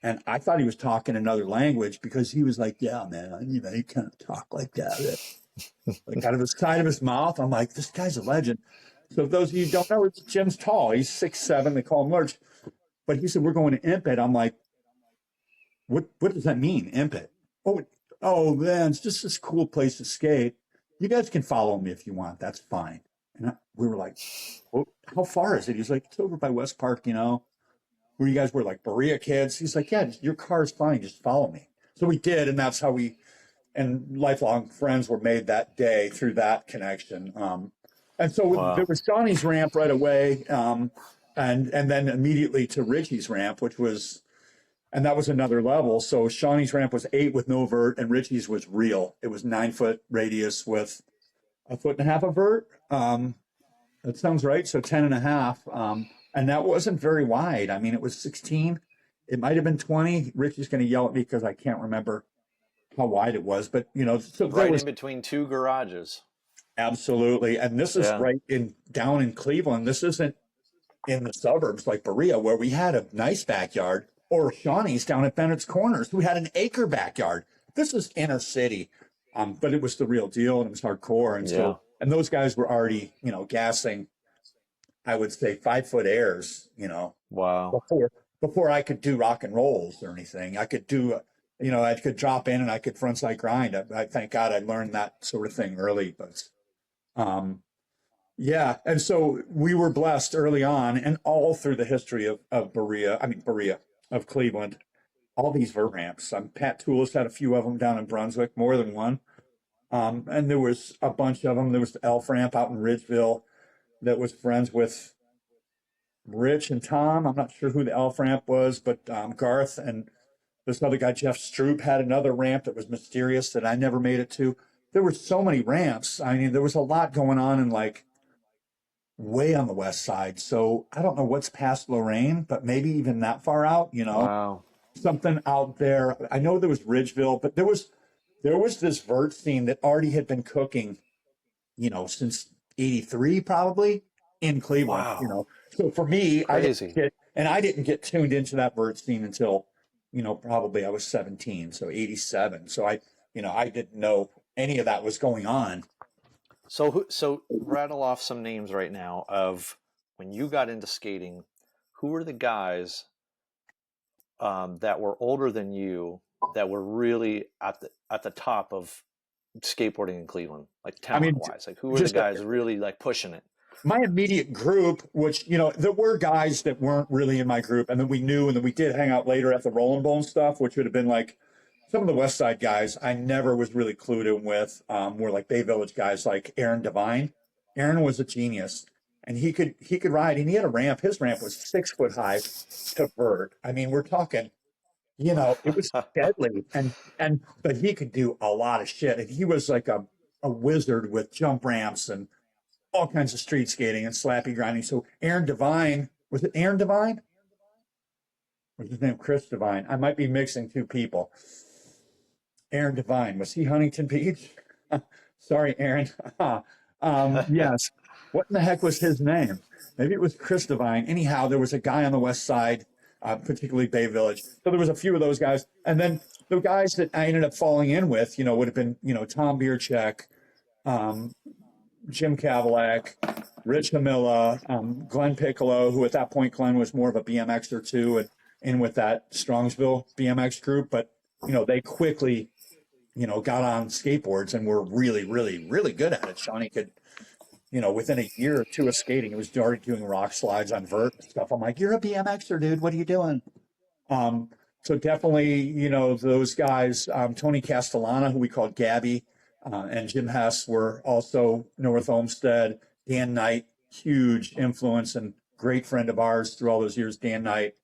And I thought he was talking another language because he was like, "Yeah, man, he kind of talk like that." Like out of the side of his mouth. I'm like, this guy's a legend. So if those of you who don't know, it's Jim's tall. He's 6'7". They call him Lurch. But he said, "We're going to Impit." I'm like, what does that mean, Impit? Oh, man, it's just this cool place to skate. You guys can follow me if you want. That's fine. And we were like, "Well, how far is it?" He's like, "It's over by West Park, where you guys were like Berea kids." He's like, "Yeah, your car's fine. Just follow me." So we did. And that's how we, and lifelong friends were made that day through that connection. And so there Wow. was Johnny's ramp right away. And then immediately to Richie's ramp, and that was another level. So Shawnee's ramp was 8 with no vert, and Richie's was real. It was 9-foot radius with 1.5 foot of vert. That sounds right. So 10.5. And that wasn't very wide. I mean, it was 16. It might have been 20. Richie's going to yell at me because I can't remember how wide it was. But, so there Right was in between two garages. absolutely. And this is Yeah. right down in Cleveland. This isn't in the suburbs like Berea, where we had a nice backyard, or Shawnee's down at Bennett's Corners, who had an acre backyard. This is inner city, but it was the real deal, and it was hardcore. And Yeah. and those guys were already, gassing, I would say 5-foot airs, Wow. before I could do rock and rolls or anything. I could do, I could drop in and I could frontside grind. I thank God I learned that sort of thing early, but um, yeah, and so we were blessed early on, and all through the history of Berea, of Cleveland, all these vert ramps. Pat Toulis had a few of them down in Brunswick, more than one. And there was a bunch of them. There was the Elf ramp out in Ridgeville that was friends with Rich and Tom. I'm not sure who the Elf ramp was, but Garth and this other guy, Jeff Stroop, had another ramp that was mysterious that I never made it to. There were so many ramps. I mean, there was a lot going on in like way on the west side. So I don't know what's past Lorraine, but maybe even that far out, Wow. something out there. I know there was Ridgeville, but there was this vert scene that already had been cooking, since 83 probably in Cleveland, Wow. So for me, Crazy. I didn't get tuned into that vert scene until, probably I was 17. So 87. So I didn't know any of that was going on. So rattle off some names right now of when you got into skating. Who were the guys that were older than you that were really at the top of skateboarding in Cleveland, like I talent mean, wise? Like who were the just guys really like pushing it? my immediate group, which, you know, there were guys that weren't really in my group, and then we knew, and then we did hang out later at the Roll and Bowl and stuff, which would have been like some of the West Side guys I never was really clued in with, were like Bay Village guys like Aaron Devine. Aaron was a genius, and he could ride, and he had a ramp. His ramp was 6 foot high to vert. I mean, we're talking, you know, it was deadly, and but he could do a lot of shit, and he was like a wizard with jump ramps and all kinds of street skating and slappy grinding. So Aaron Devine, was it Aaron Devine? Or was his name Chris Devine? I might be mixing two people. Aaron Devine, was he Huntington Beach? Sorry, Aaron. Yes. What in the heck was his name? Maybe it was Chris Devine. Anyhow, there was a guy on the West Side, particularly Bay Village. So there was a few of those guys. And then the guys that I ended up falling in with, you know, would have been, you know, Tom Biercheck, Jim Kavalak, Rich Hamilla, Glenn Piccolo, who at that point, Glenn was more of a BMXer too, and in with that Strongsville BMX group. But, you know, they quickly, you know, got on skateboards and were really, really, really good at it. Shawnee could, you know, within a year or two of skating, he was already doing rock slides on vert and stuff. I'm like, you're a BMXer, dude. What are you doing? So definitely, you know, those guys, Tony Castellana, who we called Gabby, and Jim Hess were also North Olmsted. Dan Knight, huge influence and great friend of ours through all those years. Dan Knight,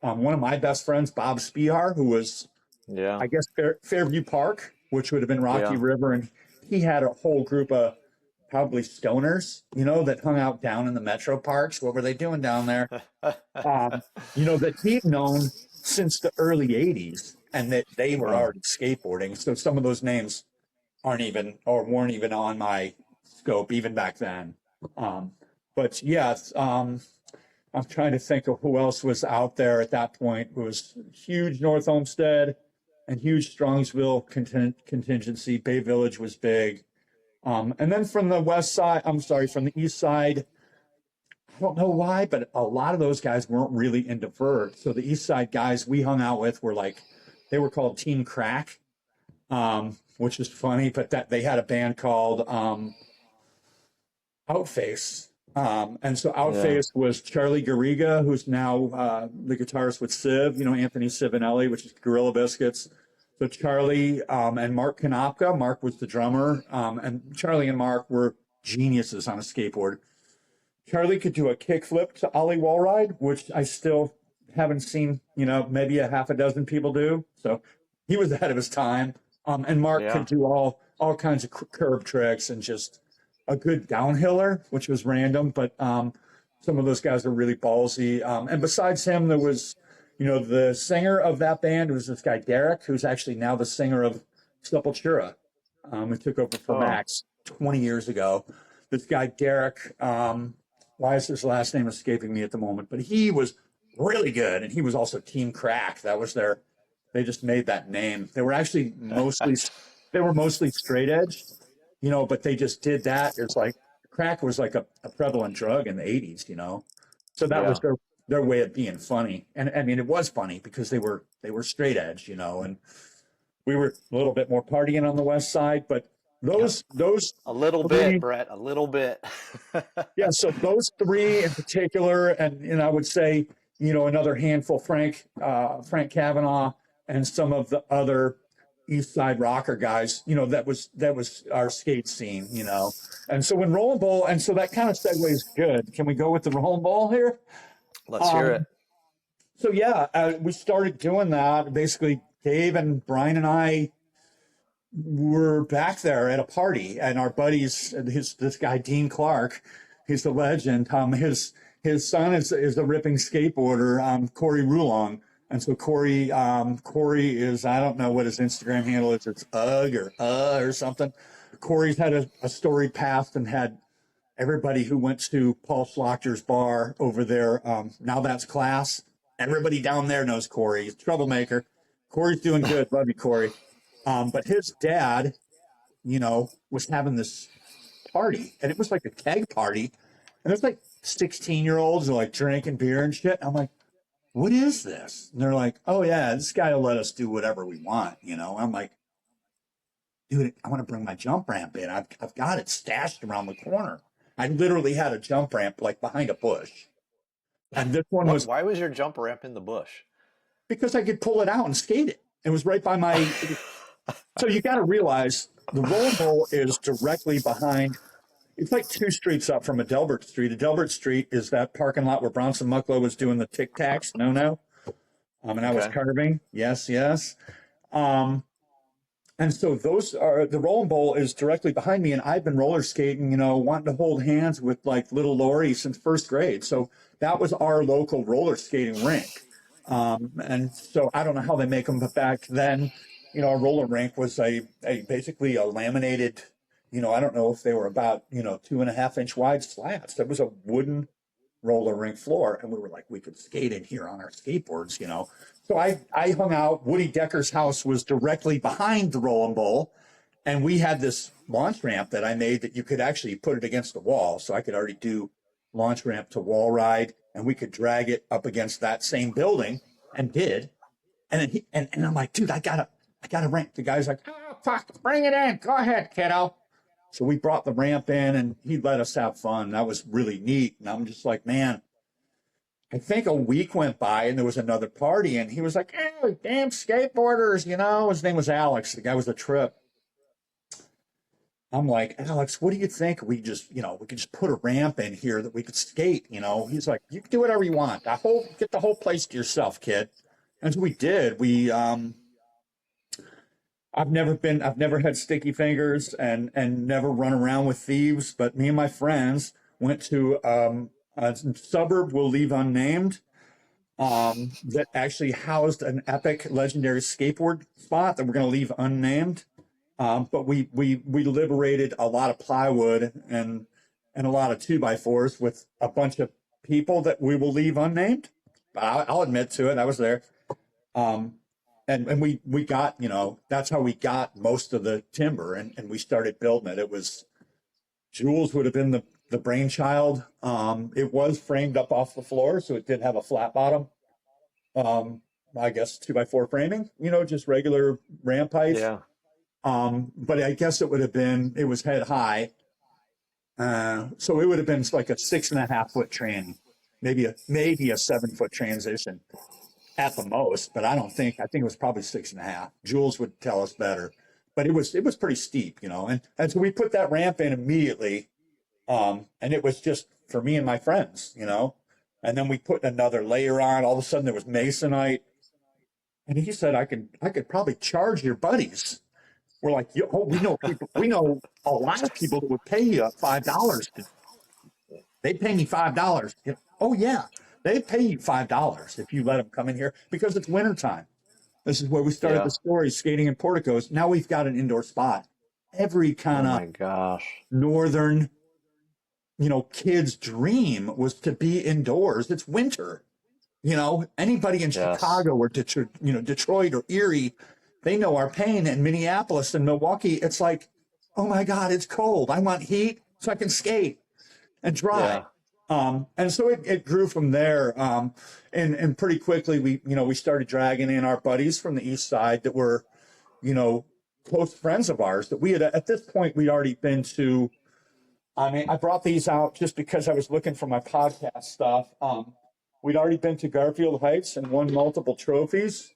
one of my best friends, Bob Spihar, who was, I guess, Fairview Park, which would have been Rocky River. And he had a whole group of probably stoners, you know, that hung out down in the metro parks. What were they doing down there? You know, that he'd known since the early 80s and that they were already skateboarding. So some of those names aren't even or weren't even on my scope even back then. But yes, I'm trying to think of who else was out there at that point. It was huge North Olmsted and huge Strongsville contingency. Bay Village was big. And then from the west side, from the east side, I don't know why, but a lot of those guys weren't really into vert. So the east side guys we hung out with were like, they were called Team Crack, which is funny, but that they had a band called Outface. And so Outface was Charlie Garriga, who's now the guitarist with Civ, you know, Anthony Civinelli, which is Gorilla Biscuits. So Charlie and Mark Konopka. Mark was the drummer, and Charlie and Mark were geniuses on a skateboard. Charlie could do a kickflip to Ollie Wallride, which I still haven't seen, you know, maybe a half a dozen people do. So he was ahead of his time. And Mark could do all kinds of curb tricks and just a good downhiller, which was random. But some of those guys are really ballsy. And besides him, there was, you know, the singer of that band was this guy, Derek, who's actually now the singer of Sepultura. He took over for Max 20 years ago. This guy, Derek, why is his last name escaping me at the moment? But he was really good. And he was also Team Crack. That was they just made that name. They were actually mostly straight edge, you know, but they just did that. It's like crack was like a prevalent drug in the 80s, you know? So that was their way of being funny. And I mean, it was funny because they were straight edge, you know, and we were a little bit more partying on the west side, but those a little bit, Brett, a little bit. Yeah, so those three in particular, and I would say, you know, another handful, Frank Kavanaugh and some of the other East Side rocker guys, you know, that was our skate scene, you know. And so when Roll and Bowl, and so that kind of segues good. Can we go with the Roll and Bowl here? Let's hear it. So yeah, we started doing that. Basically, Dave and Brian and I were back there at a party, and our buddies, this guy Dean Clark, he's a legend. His son is a ripping skateboarder, Corey Rulong. And so Corey is, I don't know what his Instagram handle is. It's UG or something. Corey's had a storied past and had everybody who went to Paul Schlachter's bar over there. Now that's Class. Everybody down there knows Corey. He's a troublemaker. Corey's doing good. Love you, Corey. But his dad, you know, was having this party, and it was like a keg party. And there's like 16-year-olds who are like drinking beer and shit. I'm like, what is this? And they're like, oh yeah, this guy will let us do whatever we want, you know. I'm like, dude, I want to bring my jump ramp in. I've got it stashed around the corner. I literally had a jump ramp like behind a bush. And this one was Why was your jump ramp in the bush? because I could pull it out and skate it. It was right by my. So you got to realize the Roll and Bowl is directly behind. It's like 2 streets up from Adelbert Street. Adelbert Street is that parking lot where Bronson Mucklow was doing the Tic Tacs. No. And I was Okay. carving. Yes. And so the Roll and Bowl is directly behind me, and I've been roller skating, wanting to hold hands with like little Lori since 1st grade. So that was our local roller skating rink. And so I don't know how they make them, but back then, a roller rink was a basically a laminated, I don't know if they were about, 2.5-inch wide slats. That was a wooden roller rink floor. And we were like, we could skate in here on our skateboards, So I hung out. Woody Decker's house was directly behind the Roll and Bowl. And we had this launch ramp that I made that you could actually put it against the wall. So I could already do launch ramp to wall ride, and we could drag it up against that same building, and did. And then and I'm like, dude, I gotta ramp. The guy's like, oh, fuck, bring it in. Go ahead, kiddo. So we brought the ramp in, and he let us have fun. That was really neat. And I'm just like, man, I think a week went by and there was another party, and he was like, oh, damn skateboarders, His name was Alex. The guy was a trip. I'm like, Alex, what do you think? We just, we could just put a ramp in here that we could skate, He's like, you can do whatever you want. Get the whole place to yourself, kid. And so we did. I've never had sticky fingers and never run around with thieves, but me and my friends went to a suburb we'll leave unnamed that actually housed an epic legendary skateboard spot that we're going to leave unnamed. But we liberated a lot of plywood and a lot of 2x4s with a bunch of people that we will leave unnamed. But I'll admit to it, I was there. And we got, that's how we got most of the timber, and we started building it. It was, Jules would have been the brainchild. It was framed up off the floor, so it did have a flat bottom. I guess 2x4 framing, just regular ramp height. Yeah. But I guess it was head high. So it would have been like a 6.5-foot tranny, maybe a 7-foot transition at the most, but I think it was probably 6.5. Jules would tell us better, but it was pretty steep, and so we put that ramp in immediately. And it was just for me and my friends, and then we put another layer on. All of a sudden there was masonite, and he said, I could probably charge your buddies. We're like, we know a lot of people that would pay you $5. They'd pay me $5. Oh yeah, they'd pay you $5 if you let them come in here because it's wintertime. This is where we started the story, skating in porticos. Now we've got an indoor spot. Every kind of oh my gosh, northern, kid's dream was to be indoors. It's winter. Anybody in Chicago or Detroit or Erie, they know our pain. In Minneapolis and Milwaukee, it's like, oh my God, it's cold. I want heat so I can skate and dry. And so it grew from there. And pretty quickly we started dragging in our buddies from the east side that were, close friends of ours that we had, at this point, we'd already been to. I brought these out just because I was looking for my podcast stuff. We'd already been to Garfield Heights and won multiple trophies.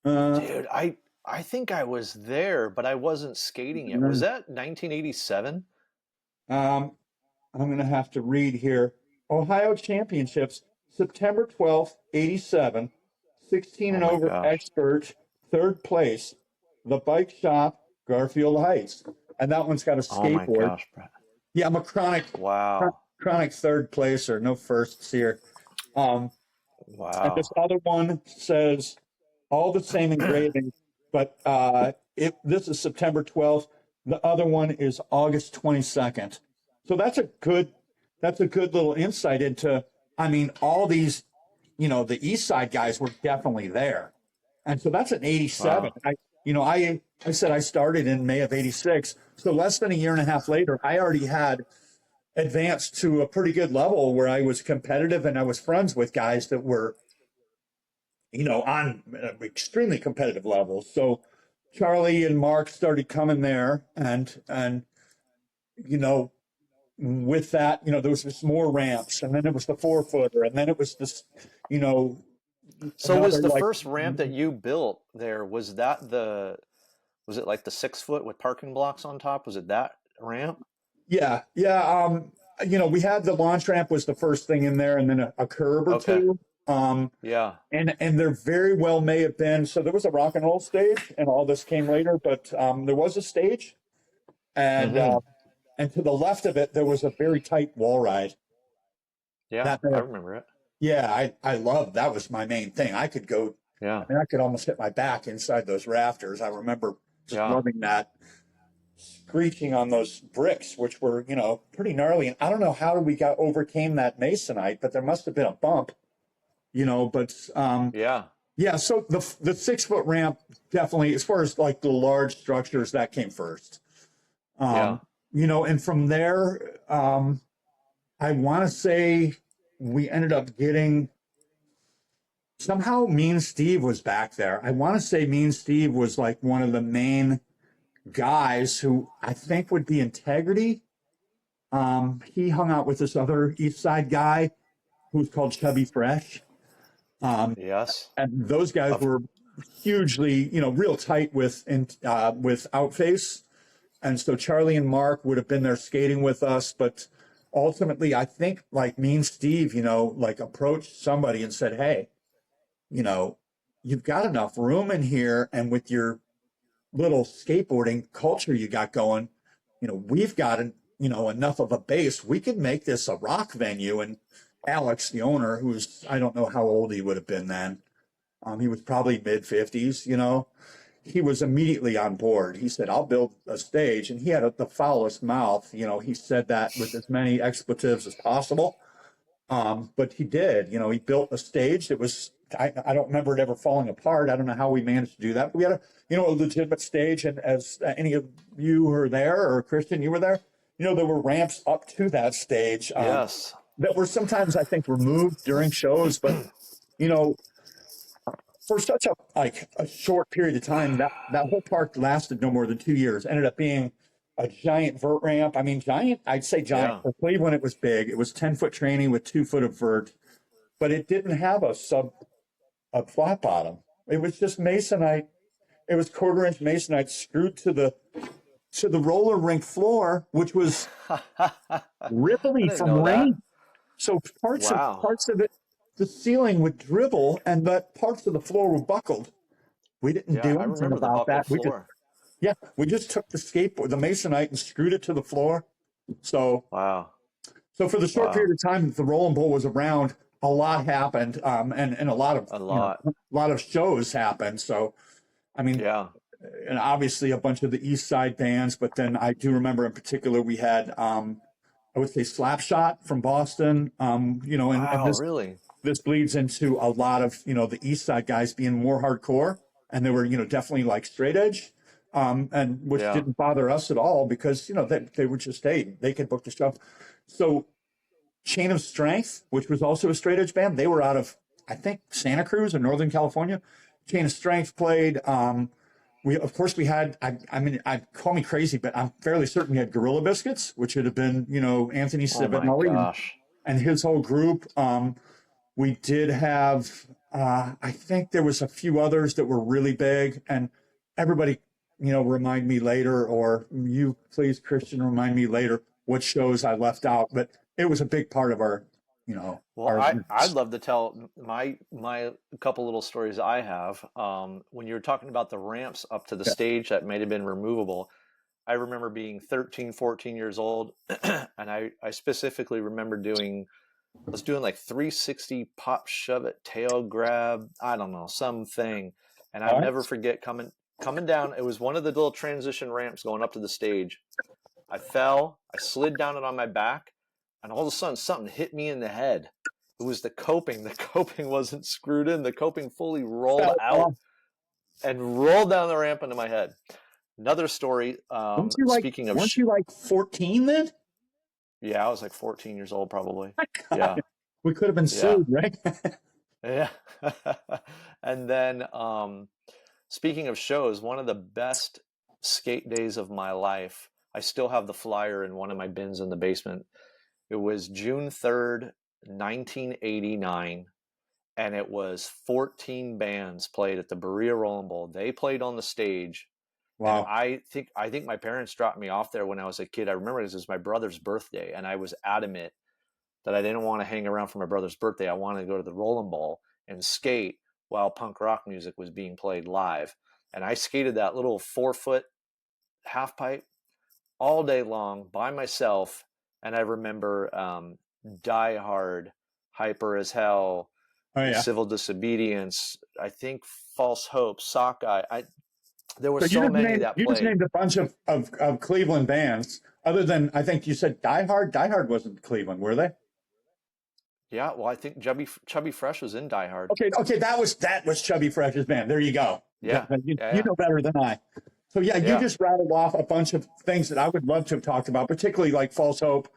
Dude, I think I was there, but I wasn't skating yet. Was that 1987? I'm going to have to read here. Ohio Championships, September 12th, 87, 16 and over expert, 3rd place, the bike shop, Garfield Heights. And that one's got a skateboard. Oh my gosh, Brett. Yeah, I'm a chronic 3rd placer, no firsts here. Wow. And this other one says all the same engraving, but this is September 12th. The other one is August 22nd. So that's a good little insight into, all these, the East Side guys were definitely there. And so that's an 87. Wow. I said I started in May of 86. So less than a year and a half later, I already had advanced to a pretty good level where I was competitive and I was friends with guys that were, on extremely competitive levels. So Charlie and Mark started coming there and with that, there was just more ramps, and then it was the 4-footer, and then it was this, you know, So another was the like, first ramp that you built there, was it like the 6 foot with parking blocks on top? Was it that ramp? yeah, yeah. We had the launch ramp was the first thing in there, and then a curb or Okay. two. Yeah. And there very well may have been. So there was a rock and roll stage, and all this came later. But there was a stage, and Mm-hmm. to the left of it there was a very tight wall ride. Yeah, That may I have, remember it. yeah, I loved. That was my main thing. I could go. I Yeah. mean, I could almost hit my back inside those rafters. I remember just Yeah. loving that screeching on those bricks, which were pretty gnarly. And I don't know how we overcame that masonite, but there must have been a bump. But Yeah. yeah, so the 6-foot ramp definitely, as far as like the large structures, that came first. Yeah. And from there, I want to say we ended up getting somehow Mean Steve was back there. I want to say Mean Steve was like one of the main guys who I think would be Integrity. He hung out with this other East Side guy who's called Chubby Fresh. Yes. And those guys Of were hugely, real tight with Outface. And so Charlie and Mark would have been there skating with us, but ultimately I think like Mean Steve, like approached somebody and said, "Hey, you've got enough room in here, and with your little skateboarding culture you got going, we've got enough of a base. We could make this a rock venue." And Alex, the owner, who's I don't know how old he would have been then, he was probably mid-50s, he was immediately on board. He said, "I'll build a stage." And he had the foulest mouth. He said that with as many expletives as possible. But he did. He built a stage that was, I don't remember it ever falling apart. I don't know how we managed to do that. But we had a legitimate stage. And as any of you were there, or Christian, you were there, there were ramps up to that stage yes. that were sometimes, I think, removed during shows. But, you know, for such a short period of time, that whole park lasted no more than 2 years. Ended up being a giant vert ramp. I mean, giant. I'd say giant. Yeah. For Cleveland, it was big. It was 10-foot training with 2 foot of vert, but it didn't have a flat bottom. It was just masonite. It was 1/4 inch masonite screwed to the roller rink floor, which was I ripply didn't from know that. rain. So Wow. parts of it, the ceiling would dribble, and that parts of the floor were buckled. We didn't Yeah, do I anything remember the about buckled that. floor. We just took the masonite, and screwed it to the floor. So, Wow. so for the short Wow. period of time that the Roll and Bowl was around, a lot happened, and a lot of A lot. a lot of shows happened. So, I mean, Yeah. and obviously a bunch of the East Side bands, but then I do remember in particular we had I would say Slapshot from Boston, and Wow, really? this bleeds into a lot of the East Side guys being more hardcore, and they were definitely like straight edge, and which Yeah. didn't bother us at all because they were just they could book the show. So Chain of Strength, which was also a straight edge band, they were out of I think Santa Cruz or Northern California. Chain of Strength played. We had. I mean, I call me crazy, but I'm fairly certain we had Gorilla Biscuits, which would have been Anthony Oh my Civinelli gosh. and his whole group. We did have, I think there was a few others that were really big, and everybody, remind me later, or you please, Christian, remind me later what shows I left out. But it was a big part of our, Well, our I'd love to tell my couple little stories I have. When you were talking about the ramps up to the yeah. stage that may have been removable, I remember being 13, 14 years old, and I specifically remember I was doing like 360 pop shove it tail grab, I don't know, something. And I All right. never forget coming down. It was one of the little transition ramps going up to the stage. I fell, I slid down it on my back, and all of a sudden something hit me in the head. It was the coping. The coping wasn't screwed in. The coping fully rolled Fell out off. and rolled down the ramp into my head. Another story. Speaking of, Weren't you like 14 then? yeah, I was like 14 years old probably. God, Yeah, we could have been yeah, sued, right? yeah. And then, speaking of shows, one of the best skate days of my life I still have the flyer in one of my bins in the basement. It was June 3rd, 1989, and it was 14 bands played at the Berea Roll and Bowl. They played on the stage, and Wow. I think my parents dropped me off there when I was a kid. I remember this was my brother's birthday, and I was adamant that I didn't want to hang around for my brother's birthday. I wanted to go to the Roll and Bowl and skate while punk rock music was being played live. And I skated that little 4-foot half pipe all day long by myself. And I remember Die Hard, Hyper as Hell, Oh yeah. Civil Disobedience, I think False Hope, Sockeye. There were So so many that you just played. named a bunch of Cleveland bands. Other than I think you said Die Hard. Die Hard wasn't Cleveland, were they? Yeah, well, I think Chubby Fresh was in Die Hard. Okay, that was Chubby Fresh's band. There you go. Yeah, You, yeah, you yeah. know better than I. So yeah, you Yeah. just rattled off a bunch of things that I would love to have talked about, particularly like False Hope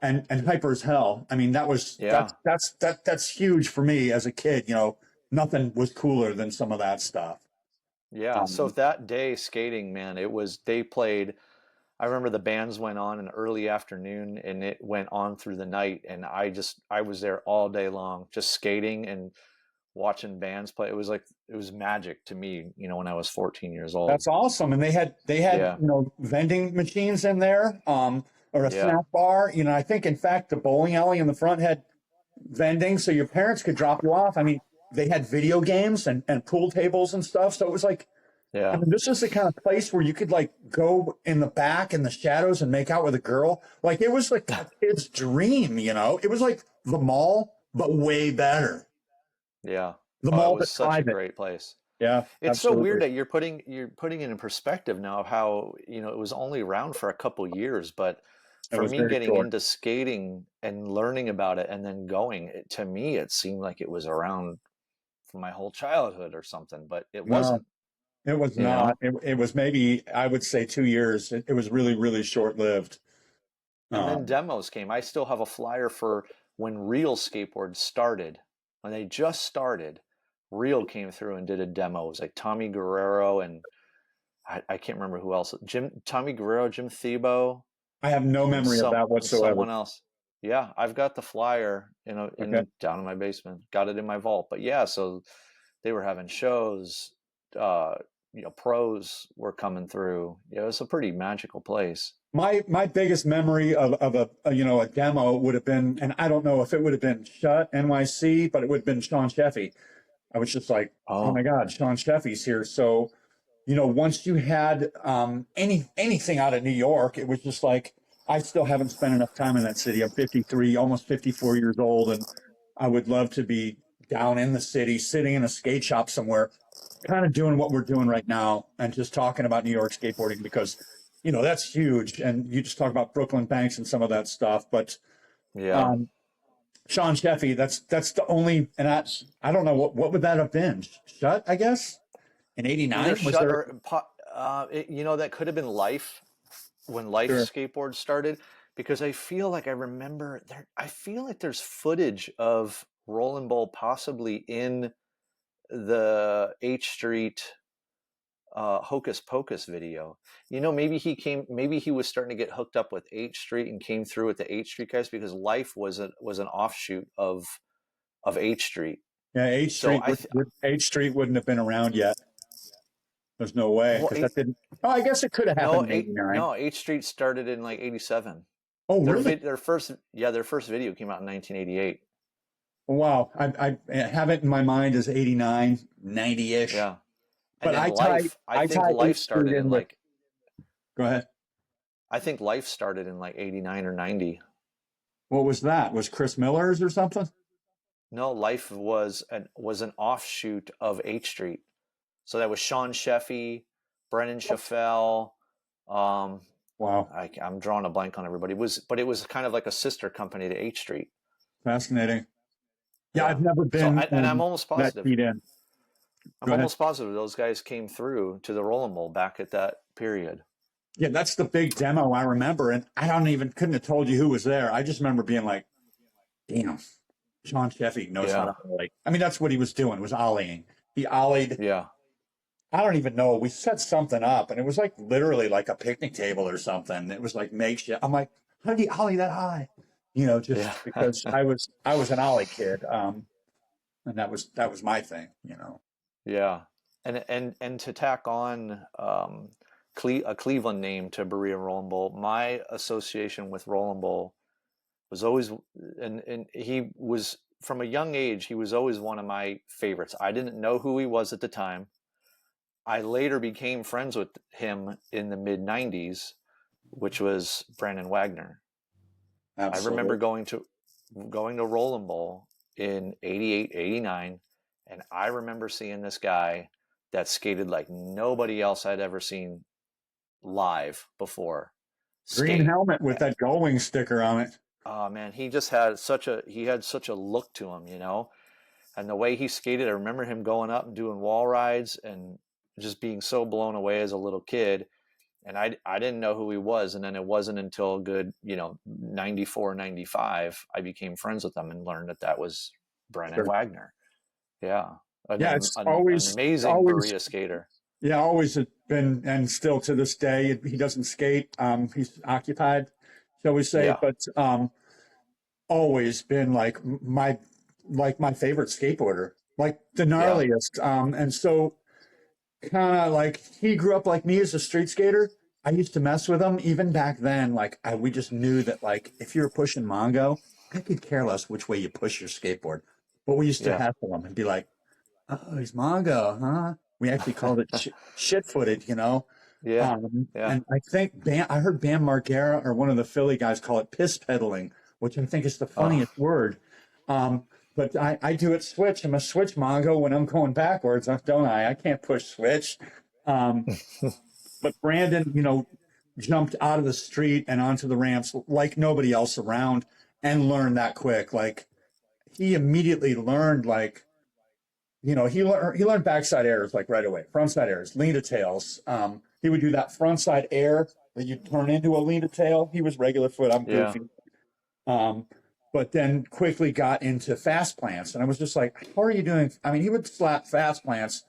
and Hyper as Hell. I mean, Yeah. that's huge for me as a kid. You know, nothing was cooler than some of that stuff. Yeah, so that day skating, man, they played. I remember the bands went on in early afternoon and it went on through the night, and I was there all day long just skating and watching bands play. It was magic to me, when I was 14 years old. That's awesome. And they had Yeah. vending machines in there, or a Yeah. snack bar. I think in fact the bowling alley in the front had vending, so your parents could drop you off. I mean, they had video games and pool tables and stuff. So it was like, I Yeah. mean, this is the kind of place where you could like go in the back in the shadows and make out with a girl. Like it was like a kid's dream, It was like the mall, but way better. Yeah. The Oh, it mall was that's such a private. great place. Yeah, It's so absolutely. weird that you're putting it in perspective now of how, it was only around for a couple years, but It for was me very getting short. into skating and learning about it and then going, to me it seemed like it was around for my whole childhood or something, but it No, wasn't, it was you not. know? It was maybe, I would say 2 years. It was really, really short lived. And then Um, demos came. I still have a flyer for when real skateboards started. When they just started, Real came through and did a demo. It was like Tommy Guerrero and I can't remember who else. Tommy Guerrero, Jim Thiebaud, I have no and memory of that whatsoever. someone else. Yeah, I've got the flyer Okay. in down in my basement. Got it in my vault. But yeah, so they were having shows. Uh, pros were coming through. Yeah, it was a pretty magical place. My biggest memory of a demo would have been, and I don't know if it would have been Shut NYC, but it would have been Sean Sheffy. I was just like, oh my Oh, God, Sean Sheffy's here. So, once you had anything out of New York, it was just like, I still haven't spent enough time in that city. I'm 53, almost 54 years old, and I would love to be down in the city, sitting in a skate shop somewhere, kind of doing what we're doing right now and just talking about New York skateboarding because, that's huge. And you just talk about Brooklyn Banks and some of that stuff. But yeah. um, Sean Sheffy, that's the only, and I don't know what would that have been? Shut, I guess, in Either '89 was Shut there? or that could have been Life when Life Sure. skateboard started, because I feel like I remember there. I feel like there's footage of Roll Bowl possibly in the H Street Hocus Pocus video. Maybe he was starting to get hooked up with H Street and came through with the H Street guys, because Life was an offshoot of H Street. Yeah, So H Street wouldn't have been around yet. There's no way well, because that didn't. Oh, I guess it could have happened in '89. no, H Street started in like 87. Oh, Their really? their first video came out in 1988. Wow. I have it in my mind as '89, '90-ish. Yeah. And But then Life, I tied H Street in with. Go ahead. I think Life started in like 89 or 90. What was that? Was Chris Miller's or something? No, Life was an offshoot of H Street. So that was Sean Sheffy, Brennan Schaffel. Wow. I'm drawing a blank on everybody. But it was kind of like a sister company to H Street. Fascinating. Yeah, Yeah. I've never been And I'm almost that positive. feed in. I'm Go ahead. almost positive those guys came through to the Rolling Bowl back at that period. Yeah, that's the big demo I remember. And I couldn't have told you who was there. I just remember being like, damn, Sean Sheffy knows how to ollie. I mean, that's what he was doing, was ollieing. He ollied Yeah. I don't even know. We set something up, and it was like literally like a picnic table or something. It was like makeshift. I'm like, how do you ollie that high? You know, Yeah. just because I was an ollie kid, and that was my thing. You know, Yeah. And to tack on a Cleveland name to Berea Roll and Bowl, my association with Roll and Bowl was always, and he was from a young age, he was always one of my favorites. I didn't know who he was at the time. I later became friends with him in the mid 90s, which was Brandon Wagner. I remember absolutely. going to Roll and Bowl in 88, 89, and I remember seeing this guy that skated like nobody else I'd ever seen live before Green skate. helmet with that going sticker on it. Oh man, he had such a look to him, you know, and the way he skated. I remember him going up and doing wall rides and just being so blown away as a little kid. And I didn't know who he was, and then it wasn't until a good 94, 95 I became friends with him and learned that was Brennan Sure. Wagner. Yeah, Yeah, it's an amazing always, Berea skater. yeah, always been, and still to this day, he doesn't skate. He's occupied, shall we say? Yeah, But always been like my favorite skateboarder, like the yeah, gnarliest. And so kind of like he grew up like me as a street skater. I used to mess with him even back then. Like we just knew that like if you were pushing Mongo, I could care less which way you push your skateboard. But we used to yeah, hassle him and be like, "Oh, he's Mongo, huh?" We actually called it shit-footed, you know. yeah, yeah, And I think I heard Bam Margera or one of the Philly guys call it piss pedaling, which I think is the oh, funniest word. Um, but I do it switch. I'm a switch Mongo when I'm going backwards, don't I? I can't push switch. Um, but Brandon, jumped out of the street and onto the ramps like nobody else around and learned that quick. Like he immediately learned he learned backside airs like right away, frontside airs, lean to tails. He would do that frontside air that you turn into a lean to tail. He was regular foot. I'm yeah, goofy. Um, but then quickly got into fast plants, and I was just like, "How are you doing?" I mean, he would slap fast plants,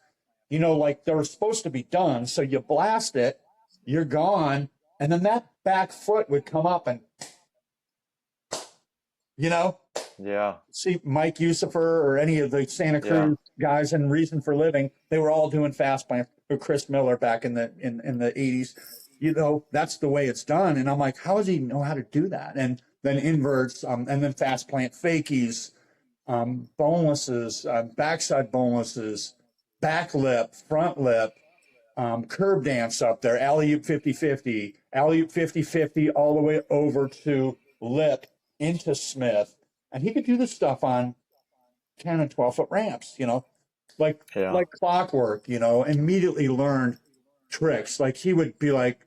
like they were supposed to be done. So you blast it, you're gone, and then that back foot would come up and you know yeah, see Mike Yusufer or any of the Santa yeah, Cruz guys in Reason for Living, they were all doing fast plant. Or Chris Miller back in the 80s. That's the way it's done. And I'm like, how does he know how to do that? And then inverts, and then fast plant fakies, bonelesses, backside bonelesses, back lip, front lip, curb dance up there, alley-oop 50-50, alley-oop 50-50 all the way over to lip into Smith. And he could do this stuff on 10 and 12-foot ramps, like yeah, like clockwork, immediately learned tricks. Like he would be like,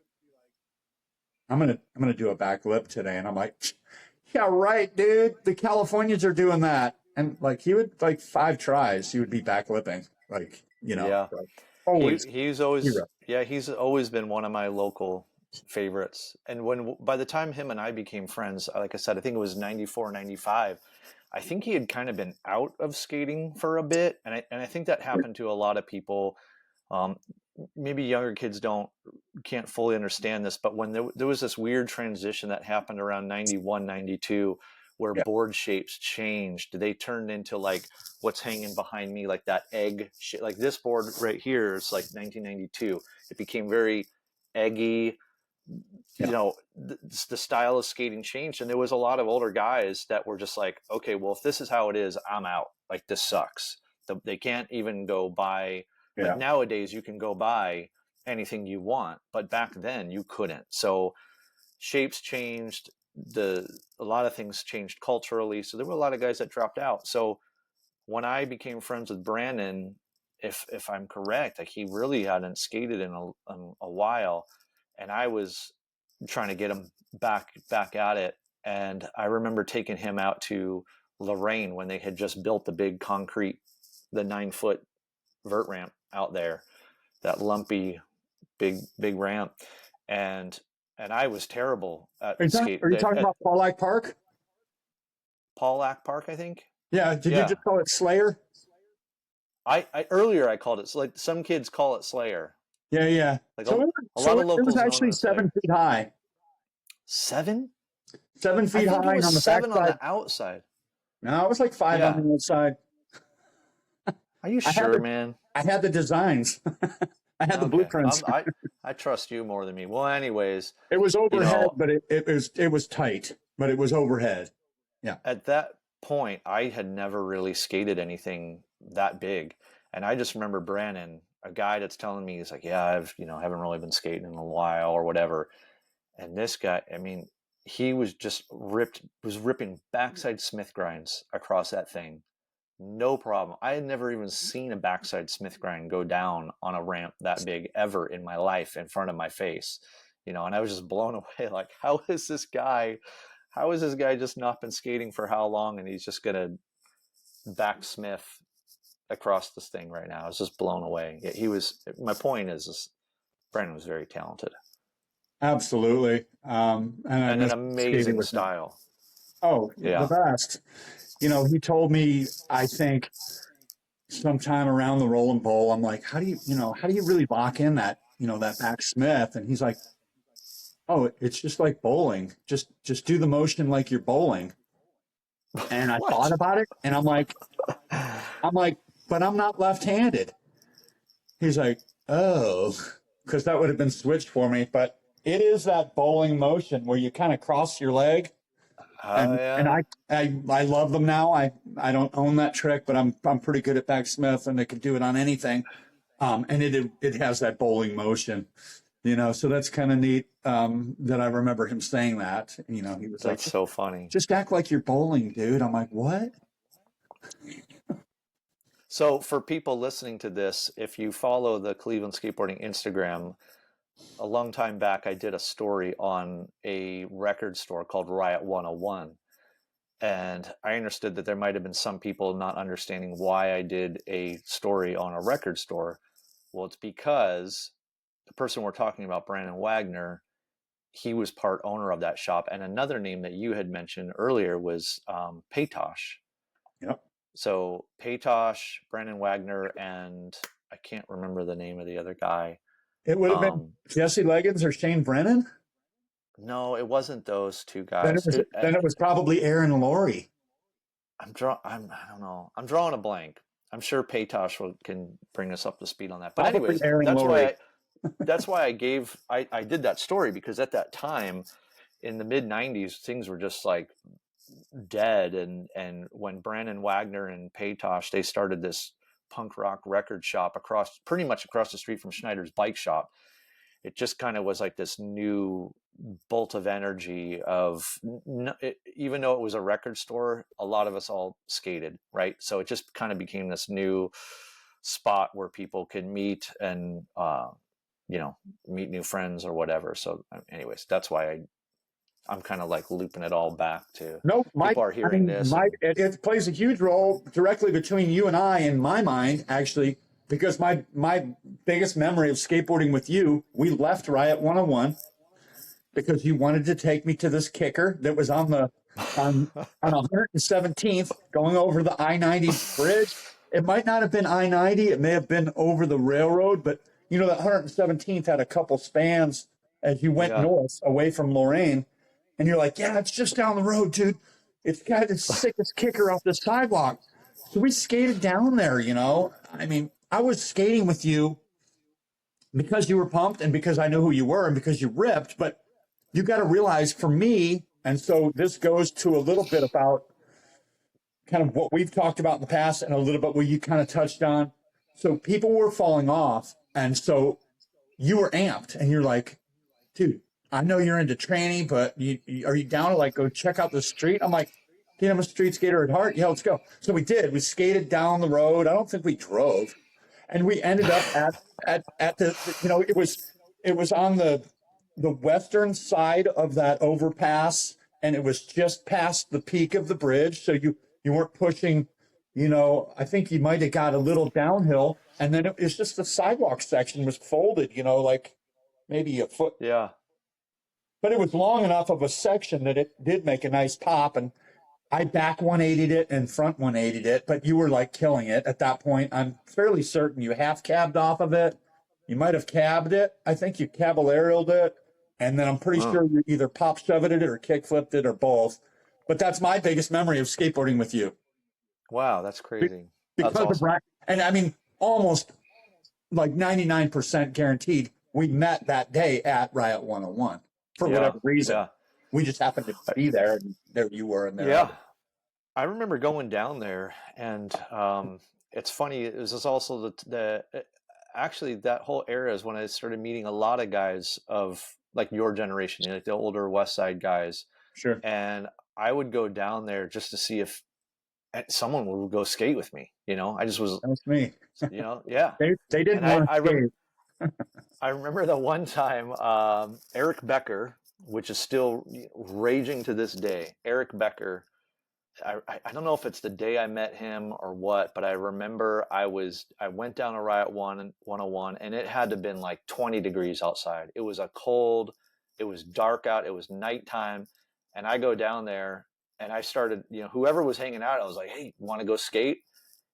I'm gonna do a back lip today. And I'm like, yeah, right, dude. The Californians are doing that. And like he would like 5 tries, he would be back lipping. Like, yeah. like, always He's always hero. yeah he's always been one of my local favorites. And by the time him and I became friends, like I said, I think it was 94, 95. I think he had kind of been out of skating for a bit, and I think that happened to a lot of people. Um, Maybe younger kids can't fully understand this, but when there was this weird transition that happened around 91, 92, where Yeah. board shapes changed. They turned into like what's hanging behind me, like that egg shape. Like this board right here is like 1992. It became very eggy. Yeah. The style of skating changed, and there was a lot of older guys that were just like, okay, well, if this is how it is, I'm out. Like this sucks. They can't even go buy. Like Yeah. nowadays, you can go buy anything you want, but back then you couldn't. So shapes changed. A lot of things changed culturally. So there were a lot of guys that dropped out. So when I became friends with Brandon, if I'm correct, like he really hadn't skated in a while, and I was trying to get him back at it. And I remember taking him out to Lorraine when they had just built the 9-foot vert ramp out there, that lumpy big ramp, and I was terrible Are you at talking, skate are you talking at about Paul Lake Park? Paul Lack Park, I think. Yeah. Did you Yeah. just call it Slayer? I earlier I called it, like some kids call it Slayer. Yeah, yeah. Like So, a lot of it was locals know it actually as Slayer. 7 feet high. 7? 7 feet I think high it and was on the 7 on backside. the outside. No, it was like 5 on Yeah. the outside. Are you I had sure, man? I had the designs. I had the Okay. blueprints. I trust you more than me. Well, anyways, It was you overhead, know, but it was tight, but it was overhead. Yeah. at that point, I had never really skated anything that big. And I just remember Brandon, a guy that's telling me, he's like, yeah, I've, haven't really been skating in a while or whatever. And this guy, I mean, he was just ripping backside Smith grinds across that thing. No problem. I had never even seen a backside Smith grind go down on a ramp that big ever in my life in front of my face. And I was just blown away. Like, how is this guy just not been skating for how long and he's just gonna back Smith across this thing right now? I was just blown away. My point is Brandon was very talented. Absolutely. And I And an miss skating amazing with him. style. Oh, Yeah. the best. He told me, I think sometime around the Roll and Bowl, I'm like, how do you really lock in that, that back Smith? And he's like, oh, it's just like bowling. Just do the motion like you're bowling. And I thought about it and I'm like, but I'm not left-handed. He's like, oh, because that would have been switched for me. But it is that bowling motion where you kind of cross your leg. And Yeah. I love them now. I don't own that trick, but I'm pretty good at backsmith and I can do it on anything. And it has that bowling motion, so that's kind of neat. That I remember him saying that, he was like, That's so funny. just act like you're bowling, dude. I'm like, what? So for people listening to this, if you follow the Cleveland Skateboarding Instagram, a long time back, I did a story on a record store called Riot 101. And I understood that there might have been some people not understanding why I did a story on a record store. Well, it's because the person we're talking about, Brandon Wagner, he was part owner of that shop. And another name that you had mentioned earlier was Paytosh. Yep. So Paytosh, Brandon Wagner, and I can't remember the name of the other guy. It would have been Jesse Leggins or Shane Brennan. No, it wasn't those two guys. Then it was probably Aaron Laurie. I don't know. I'm drawing a blank. I'm sure Paytosh can bring us up to speed on that. But Probably anyways, Aaron Laurie. That's why I did that story, because at that time in the mid 90s, things were just like dead. And when Brandon Wagner and Paytosh, they started this punk rock record shop pretty much across the street from Schneider's bike shop, it just kind of was like this new bolt of energy even though it was a record store, a lot of us all skated, right? So it just kind of became this new spot where people can meet and meet new friends or whatever. So anyways, that's why I'm kind of like looping it all back to people are hearing this. It plays a huge role directly between you and I in my mind, actually, because my biggest memory of skateboarding with you, we left Riot 101 because you wanted to take me to this kicker that was on 117th going over the I-90 bridge. It might not have been I-90. It may have been over the railroad, but that 117th had a couple spans as you went north away from Lorain. And you're like, yeah, it's just down the road, dude. It's got the sickest kicker off the sidewalk. So we skated down there, I mean, I was skating with you because you were pumped and because I knew who you were and because you ripped. But you got to realize for me, and so this goes to a little bit about kind of what we've talked about in the past and a little bit what you kind of touched on. So people were falling off. And so you were amped and you're like, dude, I know you're into training, but are you down to go check out the street? I'm like, dude, I'm a street skater at heart. Yeah, let's go. So we did. We skated down the road. I don't think we drove. And we ended up at the, it was on the western side of that overpass, and it was just past the peak of the bridge. So you weren't pushing, I think you might have got a little downhill, and then it's just the sidewalk section was folded, like maybe a foot. Yeah. But it was long enough of a section that it did make a nice pop. And I back 180'd it and front 180'd it, but you were like killing it at that point. I'm fairly certain you half cabbed off of it. You might have cabbed it. I think you caballeried it. And then I'm pretty Oh, sure you either pop shoved it or kick flipped it or both. But that's my biggest memory of skateboarding with you wow, that's crazy. That's because of awesome. Brian. And I mean, almost like 99% guaranteed we met that day at Riot 101 for Yeah, whatever reason. yeah, We just happened to be there, and there you were, and there I yeah. was. I remember going down there, and it's funny. It was just also actually that whole era is when I started meeting a lot of guys of like your generation, like the older West Side guys, Sure. and I would go down there just to see if someone would go skate with me. I just was, That was me. yeah. They And didn't want to skate. I remember the one time Eric Becker, which is still raging to this day. Eric Becker. I don't know if it's the day I met him or what, but I remember I went down to Riot 101 and it had to have been like 20 degrees outside. It was a cold, it was dark out, it was nighttime, and I go down there and I started, whoever was hanging out, I was like, "Hey, want to go skate?"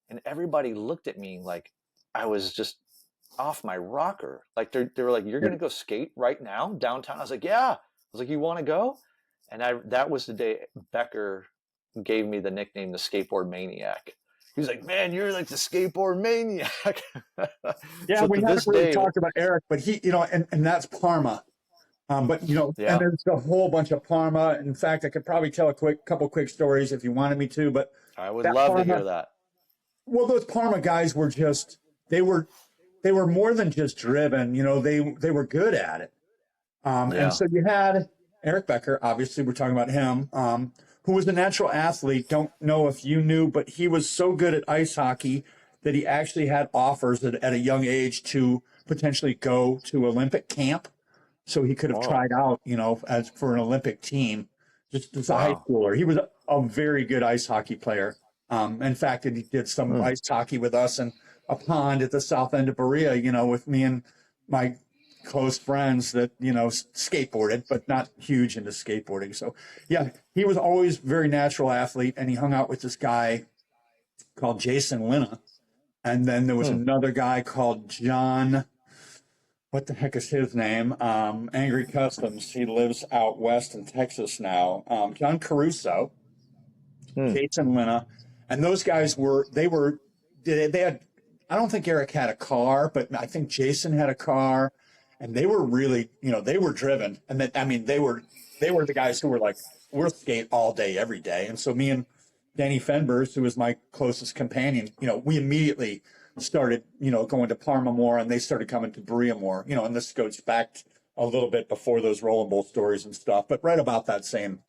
And everybody looked at me like I was just off my rocker. Like they were like, "You're gonna go skate right now downtown?" I was like, "Yeah." I was like, "You want to go?" And that was the day Becker gave me the nickname the skateboard maniac. He was like, "Man, you're like the skateboard maniac." Yeah, So we to haven't this really day, talked about Eric, but he, and that's Parma. But and yeah, there's a whole bunch of Parma. In fact, I could probably tell a couple quick stories if you wanted me to. But I would that love to Parma, hear that. well, those Parma guys were just they were they were more than just driven. They were good at it. And Yeah. so you had Eric Becker, obviously, we're talking about him, who was a natural athlete. Don't know if you knew, but he was so good at ice hockey that he actually had offers at a young age to potentially go to Olympic camp. So he could have Oh, tried out, as for an Olympic team, just as a high wow. schooler. He was a very good ice hockey player. In fact, he did some Hmm. ice hockey with us in a pond at the south end of Berea, with me and my close friends that, skateboarded, but not huge into skateboarding. So, yeah, he was always a very natural athlete, and he hung out with this guy called Jason Linna. And then there was Hmm. another guy called John, what the heck is his name? Angry Customs. He lives out west in Texas now. John Caruso, Hmm. Jason Linna, and those guys they had. I don't think Eric had a car, but I think Jason had a car, and they were really, they were driven, and that I mean, they were the guys who were like, we'll skate all day, every day, and so me and Danny Fenbers, who was my closest companion, we immediately started, going to Parma more, and they started coming to Berea more, and this goes back a little bit before those Roll and Bowl stories and stuff, but right about that same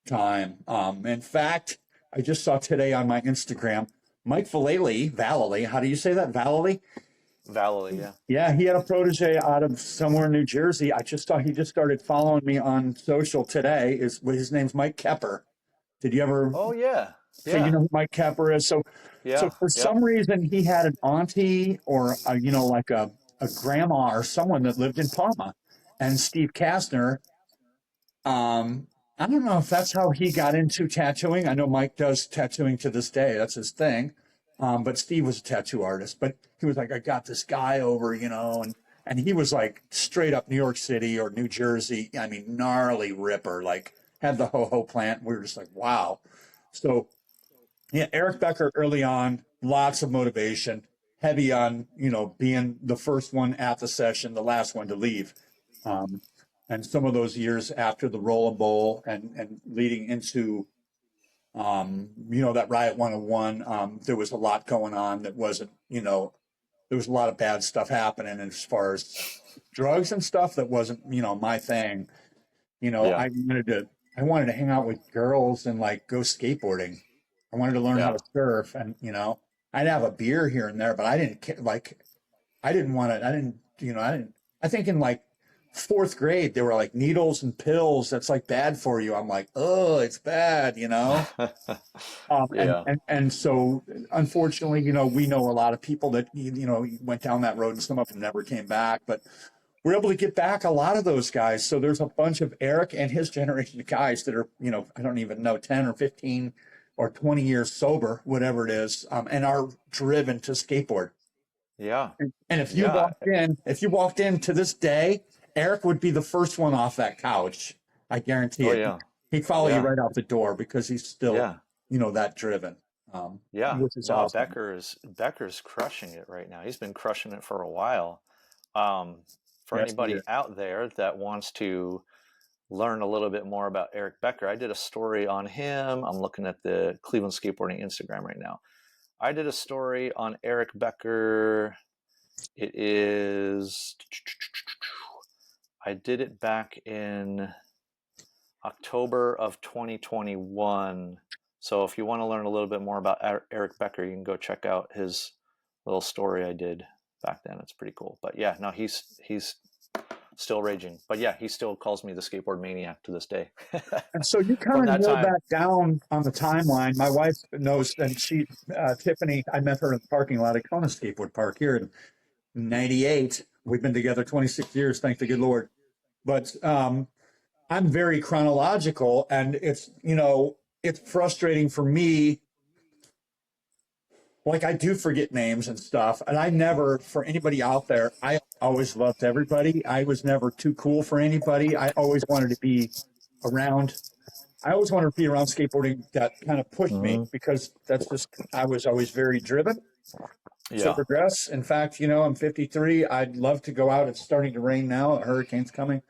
time. In fact, I just saw today on my Instagram, Mike Vallely, how do you say that? Vallely? Valley, yeah. Yeah, he had a protege out of somewhere in New Jersey. I just saw he just started following me on social today. His name's Mike Kepper. Did you ever Oh, yeah. so you Yeah. know who Mike Kepper is? So Yeah. for Yep. some reason he had an auntie or like a grandma or someone that lived in Parma. And Steve Kastner, um, I don't know if that's how he got into tattooing. I know Mike does tattooing to this day. That's his thing. But Steve was a tattoo artist. But he was like, I got this guy over, and he was like straight up New York City or New Jersey. I mean, gnarly ripper, like had the ho-ho plant. We were just like, wow. So yeah, Eric Becker early on, lots of motivation, heavy on, being the first one at the session, the last one to leave. Um, and some of those years after the Roll and Bowl and leading into, that Riot 101, there was a lot going on that wasn't, there was a lot of bad stuff happening as far as drugs and stuff that wasn't, my thing. Yeah. I wanted to hang out with girls and like go skateboarding. I wanted to learn how Yeah. to surf, and I'd have a beer here and there, but I didn't like. I didn't want to. I didn't. I didn't. I think in like fourth grade they were like needles and pills. That's like bad for you. I'm like, oh, it's bad. And Yeah. and and so unfortunately, we know a lot of people that went down that road, and some of them never came back. But we're able to get back a lot of those guys. So there's a bunch of Eric and his generation of guys that are, I don't even know, 10 or 15 or 20 years sober, whatever it is, and are driven to skateboard. Yeah. And if Yeah. you walked in to this day, Eric would be the first one off that couch. I guarantee Oh it. yeah. He'd follow you Yeah. right out the door because he's still, Yeah. that driven. Yeah. Which is No, awesome. Becker's crushing it right now. He's been crushing it for a while. For Yes, anybody out there that wants to learn a little bit more about Eric Becker, I did a story on him. I'm looking at the Cleveland Skateboarding Instagram right now. I did a story on Eric Becker. It is, I did it back in October of 2021. So if you want to learn a little bit more about Eric Becker, you can go check out his little story I did back then. It's pretty cool. But yeah, no, he's still raging. But yeah, he still calls me the skateboard maniac to this day. And so you kind of nailed that down on the timeline. My wife knows, and Tiffany, I met her in the parking lot at Kona Skateboard Park here in 98. We've been together 26 years, thank the good Lord. But I'm very chronological, and it's frustrating for me. Like, I do forget names and stuff, and I never, for anybody out there, I always loved everybody. I was never too cool for anybody. I always wanted to be around. I always wanted to be around skateboarding that kind of pushed me, because I was always very driven to progress. In fact, I'm 53. I'd love to go out. It's starting to rain now. A hurricane's coming.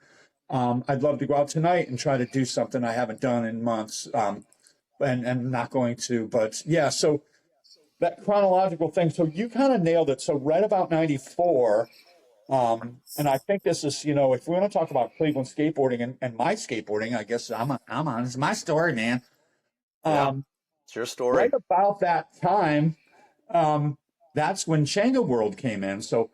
I'd love to go out tonight and try to do something I haven't done in months, and not going to. But yeah, so that chronological thing. So you kind of nailed it. So right about 94. And I think this is, if we want to talk about Cleveland skateboarding and my skateboarding, I guess I'm on. It's my story, man. It's your story. Right about that time, that's when Chango World came in. So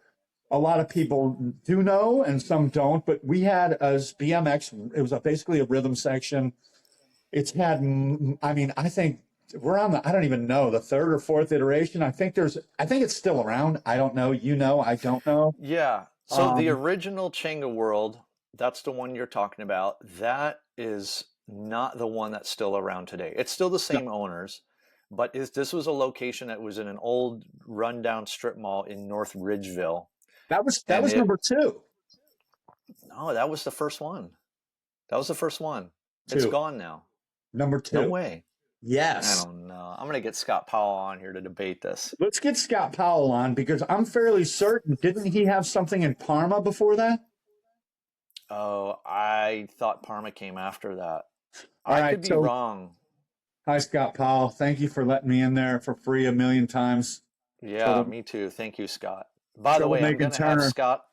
a lot of people do know and some don't, but we had as BMX, it was basically a rhythm section. It's had, I think we're on I don't even know, the third or fourth iteration. I think it's still around. I don't know. I don't know. Yeah. So the original Chango World, that's the one you're talking about. That is not the one that's still around today. It's still the same owners, but this was a location that was in an old rundown strip mall in North Ridgeville. That was number 2. No, that was the first one. It's gone now. Number 2. No way. Yes. I don't know. I'm going to get Scott Powell on here to debate this. Let's get Scott Powell on, because I'm fairly certain, didn't he have something in Parma before that? Oh, I thought Parma came after that. I could be wrong. Hi, Scott Powell. Thank you for letting me in there for free a million times. Yeah, me too. Thank you, Scott. By the way, I'm going to have Scott.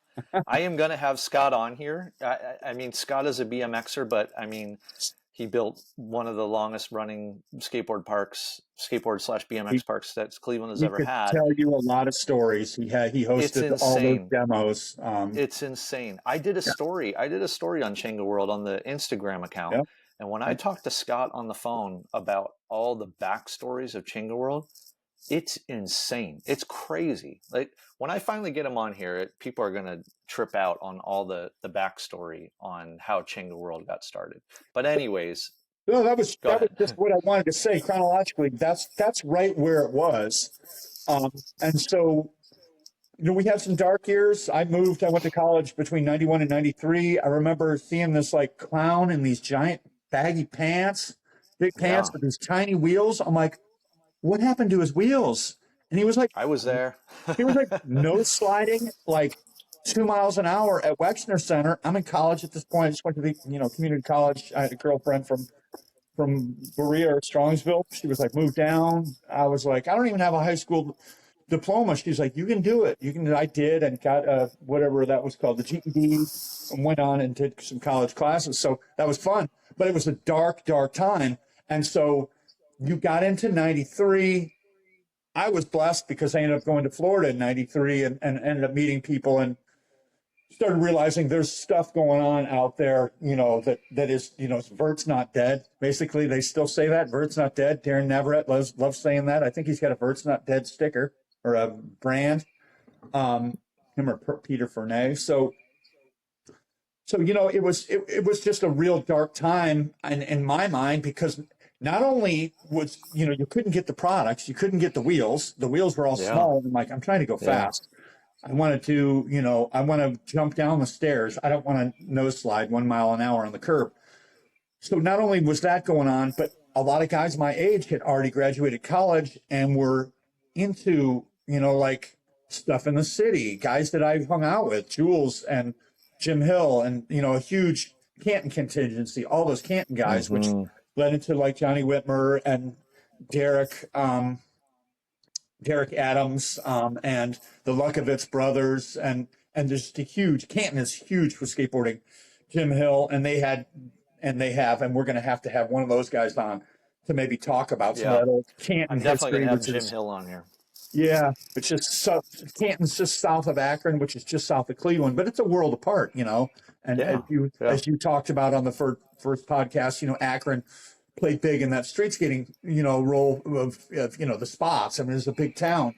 I am going to have Scott on here. I mean, Scott is a BMXer, but he built one of the longest running skateboard/BMX parks that Cleveland has ever had. He could tell you a lot of stories. He hosted all those demos. It's insane. I did a story on Chango World on the Instagram account. Yep. And when I talked to Scott on the phone about all the backstories of Chango World, it's insane. It's crazy. Like, when I finally get him on here, people are going to trip out on all the backstory on how Chango World got started. But anyways. No, that was just what I wanted to say chronologically. That's right where it was. And so, we had some dark years. I went to college between 91 and 93. I remember seeing this clown in these giant baggy pants, big pants with these tiny wheels. I'm like, what happened to his wheels? And he was like, I was there. He was nose sliding 2 miles an hour at Wexner Center. I'm in college at this point. I just went to the community college. I had a girlfriend from Berea or Strongsville. She was moved down. I was I don't even have a high school diploma. She's like, you can do it. I did, and got whatever that was called, the GED, and went on and did some college classes. So that was fun. But it was a dark, dark time. And so you got into 93. I was blessed because I ended up going to Florida in 93 and ended up meeting people and started realizing there's stuff going on out there, that is, Vert's not dead. Basically, they still say that. Vert's not dead. Darren Navarrete loves saying that. I think he's got a Vert's not dead sticker or a brand, him or Peter Fernay. So So, it was just a real dark time in my mind, because not only was, you couldn't get the products, you couldn't get the wheels. The wheels were all Yeah. small. I'm like, I'm trying to go Yeah. fast. I want to jump down the stairs. I don't want to nose slide 1 mile an hour on the curb. So not only was that going on, but a lot of guys my age had already graduated college and were into, like stuff in the city. Guys that I hung out with, Jules and Jim Hill, and, a huge Canton contingency, all those Canton guys, which Mm-hmm. led into like Johnny Whitmer and Derek, Derek Adams, and the Lukovitz brothers, and just a huge Canton is huge for skateboarding. Jim Hill, and they have, and we're going to have one of those guys on to maybe talk about some of Yeah. that old Canton I'm definitely history, gonna have which Jim is, Hill on here. yeah, it's just so Canton's just south of Akron, which is just south of Cleveland, but it's a world apart, And Yeah. Yeah. as you talked about on the first podcast, Akron played big in that street skating, role of the spots. I mean, it's a big town,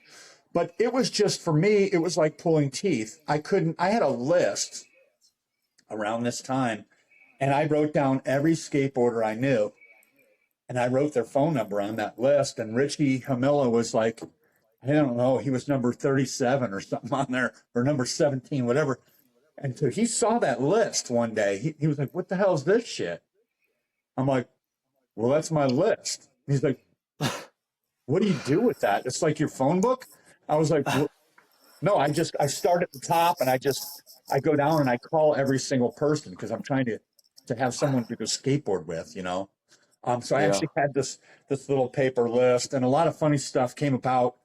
but it was just, for me, it was like pulling teeth. I had a list around this time, and I wrote down every skateboarder I knew, and I wrote their phone number on that list. And Richie Hamilla was like, I don't know, he was number 37 or something on there, or number 17, whatever. And so he saw that list one day. He was like, what the hell is this shit? I'm like, well, that's my list. He's like, what do you do with that? It's like your phone book? I was like, well, no, I start at the top, and I go down and I call every single person, because I'm trying to have someone to go skateboard with, So I Yeah. actually had this little paper list, and a lot of funny stuff came about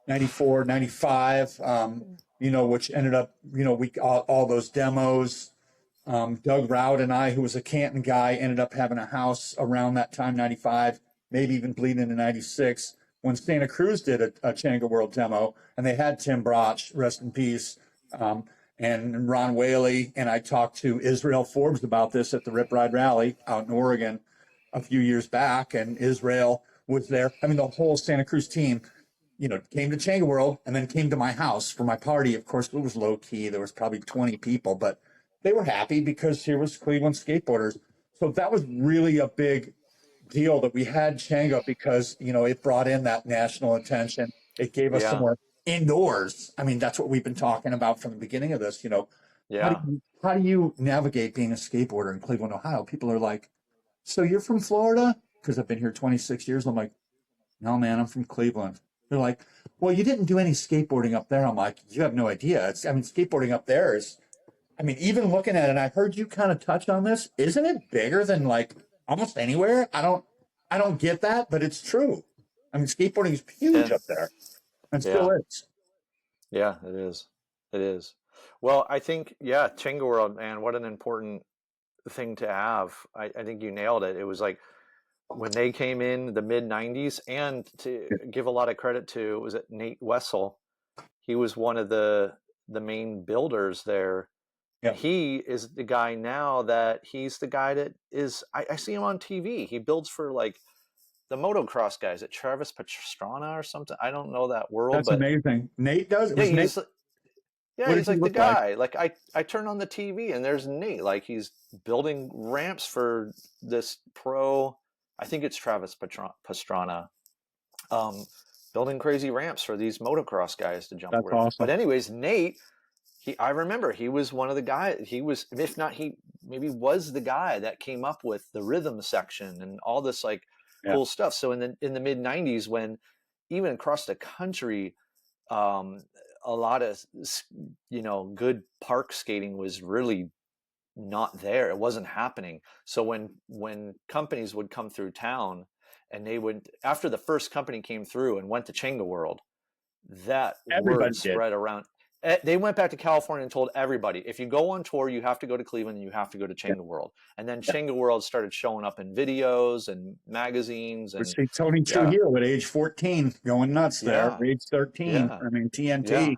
94, 95, which ended up, we all those demos. Doug Rout and I, who was a Canton guy, ended up having a house around that time, 95, maybe even bleeding into 96, when Santa Cruz did a Chango World demo, and they had Tim Broch, rest in peace, and Ron Whaley. And I talked to Israel Forbes about this at the Rip Ride Rally out in Oregon a few years back, and Israel was there. I mean, the whole Santa Cruz team, came to Chango World and then came to my house for my party. Of course, it was low key. There was probably 20 people, but they were happy because here was Cleveland skateboarders. So that was really a big deal that we had Chango, because, it brought in that national attention. It gave us Yeah. somewhere indoors. I mean, that's what we've been talking about from the beginning of this. Yeah. How do you navigate being a skateboarder in Cleveland, Ohio? People are like, so you're from Florida? Because I've been here 26 years. I'm like, no, man, I'm from Cleveland. They're like, well, you didn't do any skateboarding up there. I'm like, you have no idea. Skateboarding up there is, even looking at it, and I heard you kind of touch on this. Isn't it bigger than like almost anywhere? I don't get that, but it's true. Skateboarding is huge Yeah. up there, and still Yeah. is. Yeah. It is. It is. Well, I think, yeah, Chango World, man, what an important thing to have. I think you nailed it. It was like when they came in the mid 90s, and to give a lot of credit to, was it Nate Wessel? He was one of the main builders there. Yeah, He is the guy now he's the guy that is, I see him on TV. He builds for like the motocross guys at Travis Pastrana or something. I don't know that world, that's but amazing. Nate does. It yeah, was Nate. yeah, What did he's he like the look like? guy. Like I turn on the TV and there's Nate. Like he's building ramps for this pro. I think it's Travis Pastrana. Um, building crazy ramps for these motocross guys to jump That's over. But awesome. anyways, Nate, I remember he was one of the guys. He was, if not, he maybe was the guy that came up with the rhythm section and all this like Yeah, cool stuff. So in the mid 90s, when even across the country, um, a lot of good park skating was really not there. It wasn't happening. So when companies would come through town, and they would, after the first company came through and went to Chango World, that everybody word did. spread around. They went back to California and told everybody, if you go on tour, you have to go to Cleveland and you have to go to Yeah, Chango World. And then yeah. Chango World started showing up in videos and magazines, We and see Tony yeah, Trujillo at age 14 going nuts there. yeah, Age 13. yeah, yeah, TNT.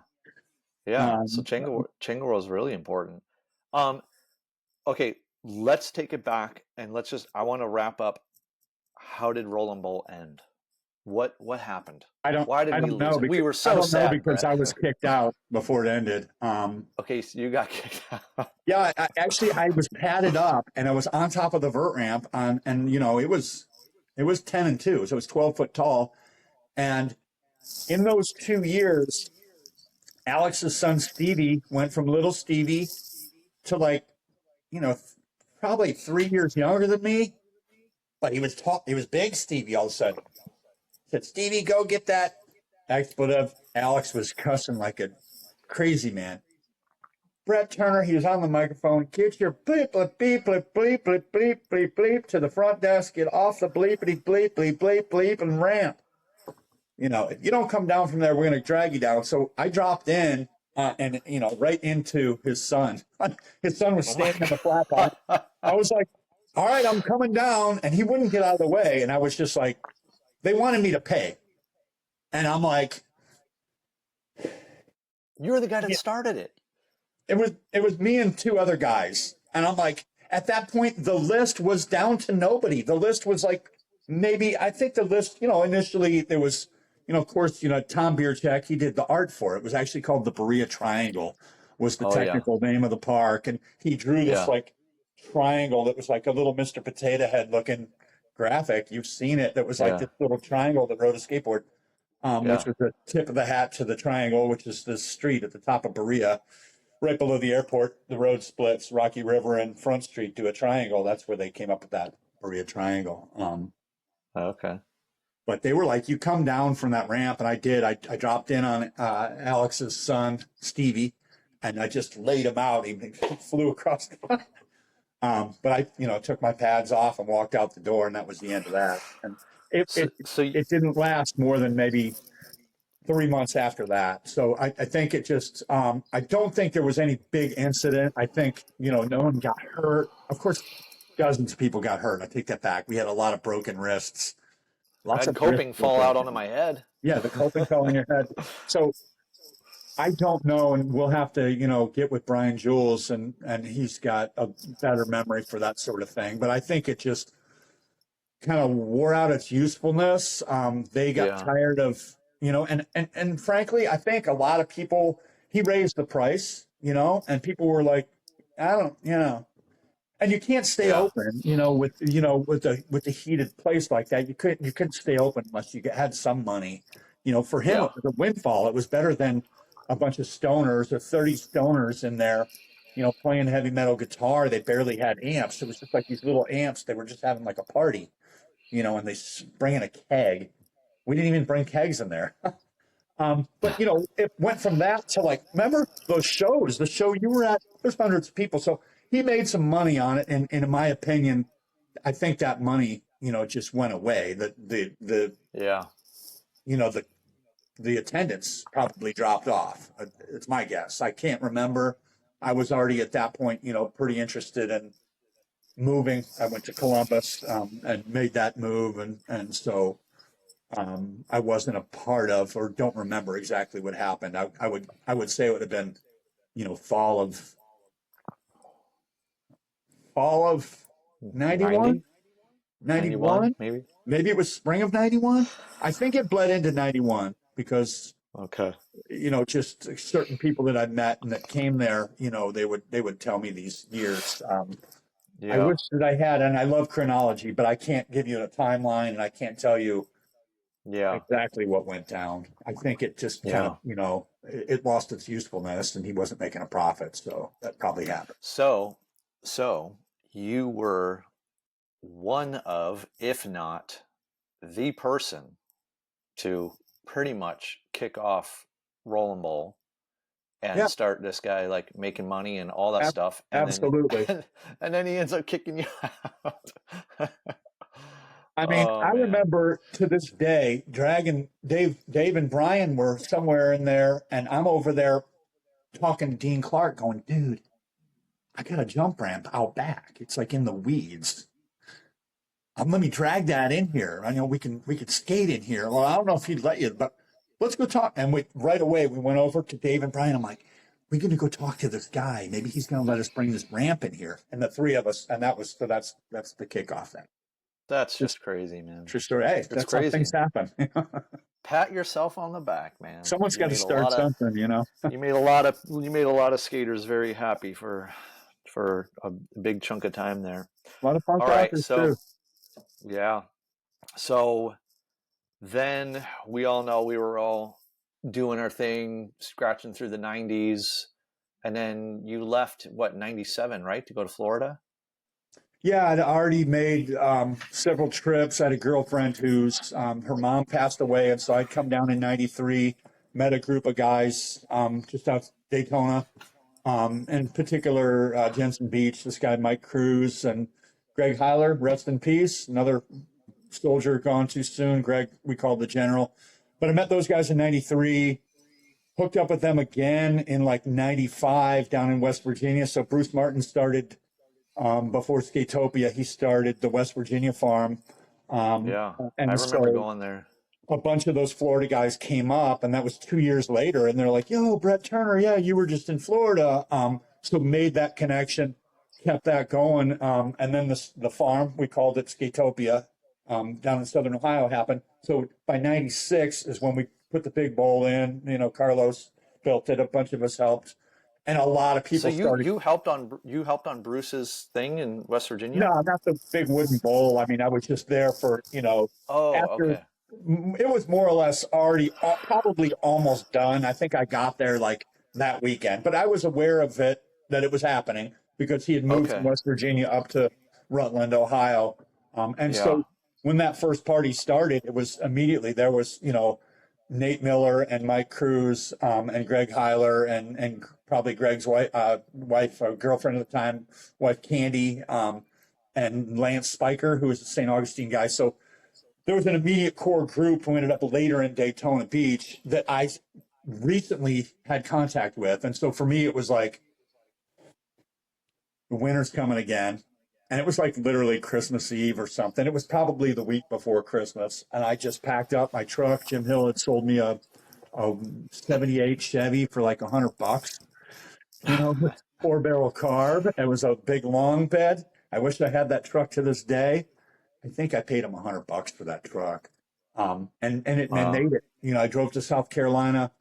yeah. So Um, Chango World is really important. Um, okay, let's take it back and I want to wrap up. How did Roll and Bowl end? What happened? I don't, Why did I we don't know lose it? We because were I so don't know sad, because Brett. I was kicked out before it ended. Okay, so you got kicked out. Yeah, actually, I was padded up and I was on top of the vert ramp and it was 10 and 2, so it was 12 foot tall. And in those 2 years, Alex's son Stevie went from little Stevie to like, you know, probably 3 years younger than me, but he was tall. He was big Stevie all of a sudden. Said, Stevie, go get that expletive. Alex was cussing like a crazy man. Brett Turner, he was on the microphone. Get your bleep, bleep, bleep, bleep, bleep, bleep, bleep, bleep, bleep to the front desk. Get off the bleepity, bleep, bleep, bleep, bleep, and ramp. If you don't come down from there, we're going to drag you down. So I dropped in and, right into his son. His son was standing in the flat part. I was like, all right, I'm coming down. And he wouldn't get out of the way. And I was just like, they wanted me to pay. And I'm like, You're the guy that started it. it was me and two other guys. And I'm like, at that point, the list was down to nobody. The list was like, maybe, I think the list, initially there was, of course, Tom Biercheck, he did the art for it. It was actually called the Berea Triangle was the technical name of the park. And he drew this like triangle that was like a little Mr. Potato Head looking graphic. You've seen it. That was like this little triangle that rode a skateboard, which was the tip of the hat to the triangle, which is this street at the top of Berea. Right below the airport, the road splits, Rocky River and Front Street to a triangle. That's where they came up with that Berea Triangle. Okay. But they were like, you come down from that ramp, and I did. I dropped in on Alex's son, Stevie, and I just laid him out. He flew across the but I, took my pads off and walked out the door, and that was the end of that. And it didn't last more than maybe 3 months after that. So I think it just, I don't think there was any big incident. I think, no one got hurt. Of course, dozens of people got hurt. I take that back. We had a lot of broken wrists. I had coping fall out onto my head. Yeah, the coping fell on your head. So I don't know, and we'll have to, get with Brian Jules, and he's got a better memory for that sort of thing. But I think it just kind of wore out its usefulness. They got tired of, and frankly, I think a lot of people, he raised the price, and people were like, I don't, and you can't stay open, with the heated place like that. You couldn't stay open unless you had some money, for him, it was a windfall. It was better than a bunch of stoners or 30 stoners in there, playing heavy metal guitar. They barely had amps. It was just like these little amps. They were just having like a party, and they bring in a keg. We didn't even bring kegs in there. But, it went from that to like, remember those shows, the show you were at, there's hundreds of people. So he made some money on it. And in my opinion, I think that money, just went away. The attendance probably dropped off. It's my guess. I can't remember. I was already at that point, pretty interested in moving. I went to Columbus and made that move. And so I wasn't a part of, or don't remember exactly what happened. I would say it would have been, fall of 91, 91, maybe it was spring of 91. I think it bled into 91 because, just certain people that I met and that came there, they would tell me these years. I wish that I had, and I love chronology, but I can't give you a timeline and I can't tell you exactly what went down. I think it just kind of, it lost its usefulness and he wasn't making a profit. So that probably happened. So you were one of, if not the person to pretty much kick off Roll and Bowl and start this guy like making money and all that stuff. And absolutely. And then he ends up kicking you out. I mean, I remember to this day, dragging Dave and Brian were somewhere in there, and I'm over there talking to Dean Clark going, dude, I got a jump ramp out back. It's like in the weeds. Let me drag that in here. I know we could skate in here. Well, I don't know if he'd let you, but let's go talk. And right away, we went over to Dave and Brian. I'm like, we're going to go talk to this guy. Maybe he's going to let us bring this ramp in here. And the three of us, and that's the kickoff then. That's Just just crazy, man. true story. Hey, It's that's how crazy. things happen. Pat yourself on the back, man. Someone's got to start something, you know. You made a lot of skaters very happy for a big chunk of time there. A lot of punk All right, rockers so too. yeah. So then we all know we were all doing our thing, scratching through the 90s. And then you left, what, 97, right, to go to Florida? Yeah, I'd already made several trips. I had a girlfriend whose her mom passed away, and so I'd come down in '93, met a group of guys just out Daytona, in particular Jensen Beach. This guy Mike Cruz and Greg Heiler, rest in peace. Another soldier gone too soon. Greg, we called the general. But I met those guys in '93. Hooked up with them again in like '95 down in West Virginia. So Bruce Martin started. Before Skatopia, he started the West Virginia farm. Yeah, I And remember so going there. a bunch of those Florida guys came up, and that was 2 years later. And they're like, yo, Brett Turner, yeah, you were just in Florida. So made that connection, kept that going. And then the farm, we called it Skatopia, down in Southern Ohio happened. So by '96 is when we put the big bowl in. You know, Carlos built it, a bunch of us helped. And a lot of So people started. you helped on Bruce's thing in West No, Virginia? not the big wooden bowl. I mean, I was just there for, Oh, after okay. it was more or less already probably almost done. I think I got there like that weekend, but I was aware of it, that it was happening because he had moved from Okay. West Virginia up to Rutland, Ohio. And Yeah. so when that first party started, it was immediately there was, Nate Miller and Mike Cruz, and Greg Heiler and probably Greg's wife, girlfriend at the time, wife Candy, and Lance Spiker, who was a St. Augustine guy. So there was an immediate core group who ended up later in Daytona Beach that I recently had contact with. And so for me, it was like the winter's coming again. And it was like literally Christmas Eve or something. It was probably the week before Christmas. And I just packed up my truck. Jim Hill had sold me a 78 Chevy for like $100, with 4-barrel carb. It was a big long bed. I wish I had that truck to this day. I think I paid him $100 for that truck. And it Wow. made it. I drove to South Carolina,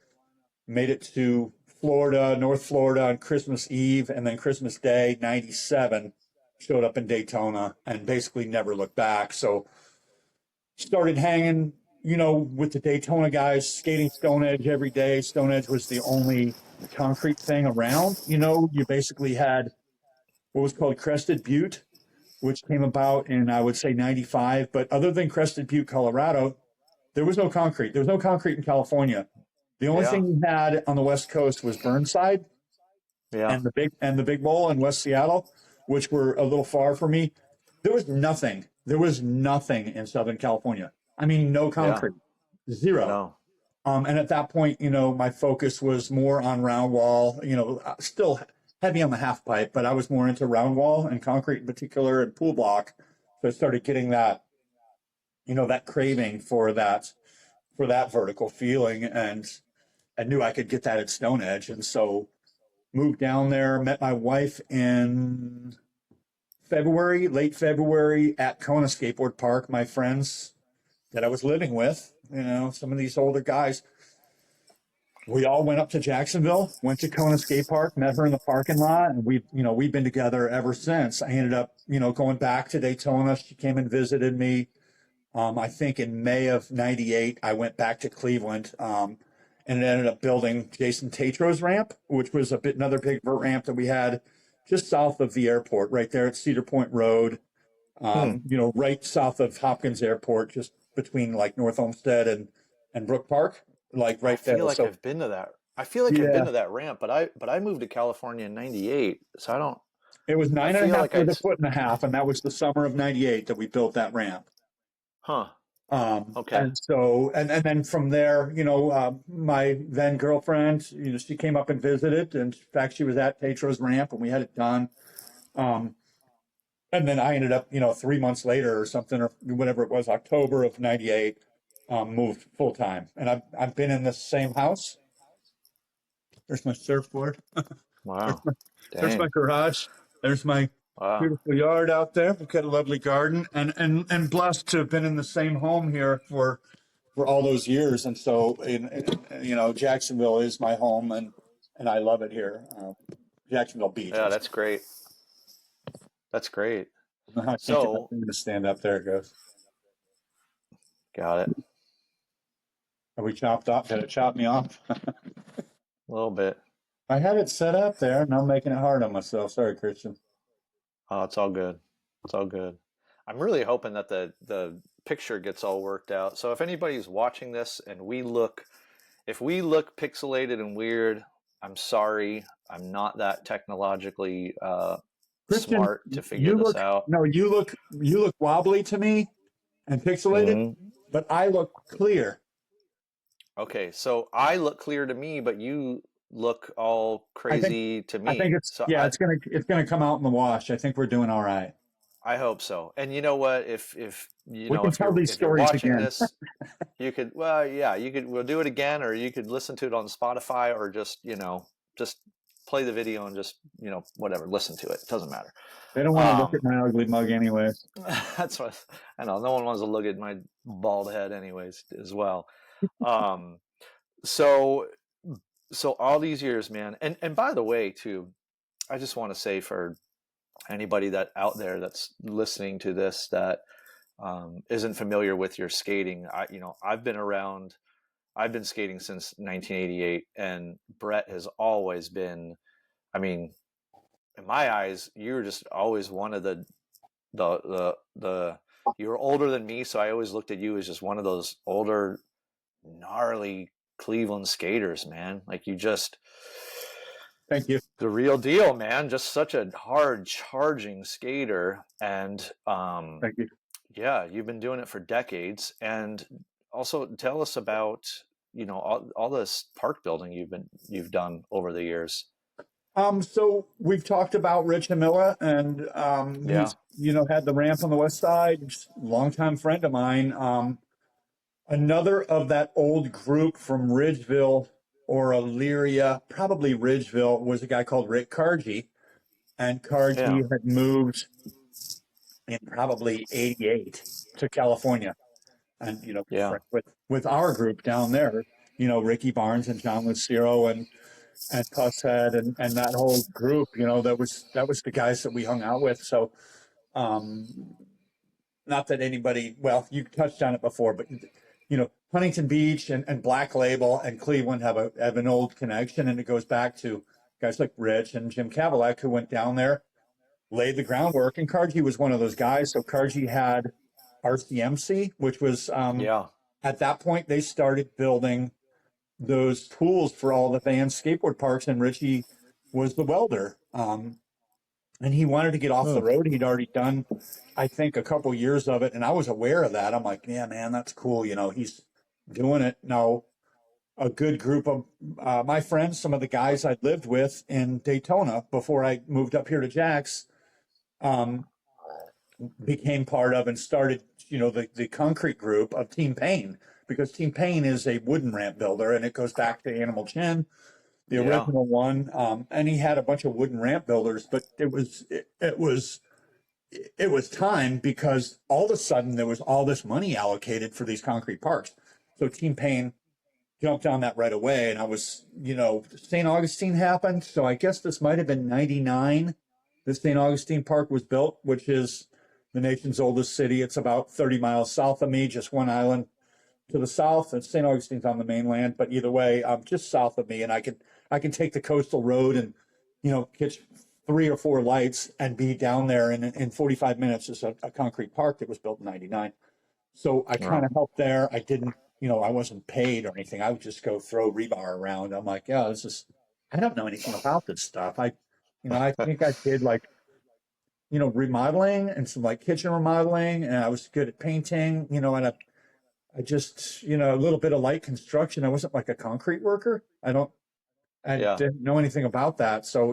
made it to Florida, North Florida on Christmas Eve, and then Christmas Day, '97, showed up in Daytona and basically never looked back. So started hanging, with the Daytona guys, skating Stone Edge every day. Stone Edge was the only concrete thing around. You basically had what was called Crested Butte, which came about in, I would say, '95. But other than Crested Butte, Colorado, there was no concrete. There was no concrete in California. The only Yeah. thing we had on the West Coast was Burnside Yeah. and the Big Bowl in West Seattle, which were a little far for me. There was nothing. There was nothing in Southern California. I mean, no Yeah. concrete, zero. No. And at that point, my focus was more on round wall, still heavy on the half pipe, but I was more into round wall and concrete in particular and pool block. So I started getting that, that craving for that vertical feeling. And I knew I could get that at Stone Edge. And so moved down there, met my wife in February, late February at Kona Skateboard Park. My friends that I was living with, some of these older guys, we all went up to Jacksonville, went to Kona Skate Park, met her in the parking lot, and we've been together ever since. I ended up, going back to Daytona. She came and visited me. I think in May of '98, I went back to Cleveland, and it ended up building Jason Tatro's ramp, which was another big vert ramp that we had just south of the airport, right there at Cedar Point Road, Hmm. right south of Hopkins Airport, just between like North Olmsted and Brook Park, like I right there. feel like So I've been to that. I feel like I've yeah, been to that ramp, but I moved to California in '98, so I don't. it was I nine and a feel half like with a foot and a half, and that was the summer of '98 that we built that ramp. huh. Okay. And so, and then from there, my then girlfriend, she came up and visited. And in fact, she was at Petro's ramp and we had it done. Um, and then I ended up, 3 months later or something, or whatever it was, October of '98, moved full time. And I've been in the same house. There's my surfboard. There's Wow. my, there's my Dang. garage. There's my Wow. Beautiful yard out there. We've got a lovely garden, and blessed to have been in the same home here for all those years. And so, Jacksonville is my home, and I love it here. Jacksonville Beach. Yeah, that's great. That's great. I think I'm So, going to stand up. There it goes. got it. Are we chopped off? Did it chop me off? A little bit. I had it set up there, and I'm making it hard on myself. Sorry, Christian. Oh, it's all good. It's all good. I'm really hoping that the picture gets all worked out. So if anybody's watching this and if we look pixelated and weird, I'm sorry. I'm not that technologically Christian, smart to figure this out. you look wobbly to me and pixelated, Hmm. but I look clear. Okay, so I look clear to me, but you look all crazy to I think me. So it's gonna come out in the wash. I think we're doing all right. I hope so. And you know what? If We can tell these if you're stories watching again. this, we'll do it again, or you could listen to it on Spotify, or just play the video and just whatever, listen to it. It doesn't matter. They don't want to look at my ugly mug anyway. That's what I know. No one wants to look at my bald head, anyways, as well. Um, so all these years, man, and by the way, too, I just want to say for anybody that out there that's listening to this that isn't familiar with your skating, I've been around. I've been skating since 1988, and Brett has always been. I mean, in my eyes, you were just always one of the. You were older than me, so I always looked at you as just one of those older, gnarly Cleveland skaters, man. Like you just. Thank you. The real deal, man. Just such a hard charging skater, and Thank you. yeah, you've been doing it for decades. And also tell us about all this park building you've done over the years. So we've talked about Rich Hamilla, and Yeah, he's had the ramp on the west side. Longtime friend of mine. Another of that old group from Ridgeville or Elyria, probably Ridgeville, was a guy called Rick Kargi. And yeah, Kargi had moved in probably 88 to California. And, yeah, with our group down there, Ricky Barnes and John Lucero and Pusshead and that whole group, that was the guys that we hung out with. So, not that anybody, well, you touched on it before, but Huntington Beach and Black Label and Cleveland have an old connection, and it goes back to guys like Rich and Jim Cavalack who went down there, laid the groundwork, and Kargi was one of those guys. So Kargi had RCMC, which was yeah, at that point they started building those tools for all the van skateboard parks, and Richie was the welder. And he wanted to get off the road. He'd already done, I think, a couple years of it, and I was aware of that. I'm like, yeah, man, that's cool. He's doing it. Now, a good group of my friends, some of the guys I lived with in Daytona before I moved up here to Jax, became part of and started, the concrete group of Team Payne, because Team Payne is a wooden ramp builder, and it goes back to Animal Chin, the yeah, original one. And he had a bunch of wooden ramp builders, but it was time, because all of a sudden there was all this money allocated for these concrete parks. So Team Payne jumped on that right away. And I was, St. Augustine happened. So I guess this might have been 99. The St. Augustine Park was built, which is the nation's oldest city. It's about 30 miles south of me, just one island to the south. And St. Augustine's on the mainland, but either way, just south of me. And I can take the coastal road and, catch 3 or 4 lights and be down there in 45 minutes. It's a concrete park that was built in 99. So I kind of helped there. I didn't, I wasn't paid or anything. I would just go throw rebar around. I'm like, yeah, I don't know anything about this stuff. I think I did like, remodeling and some like kitchen remodeling, and I was good at painting, and I just, a little bit of light construction. I wasn't like a concrete worker. I yeah, didn't know anything about that. So,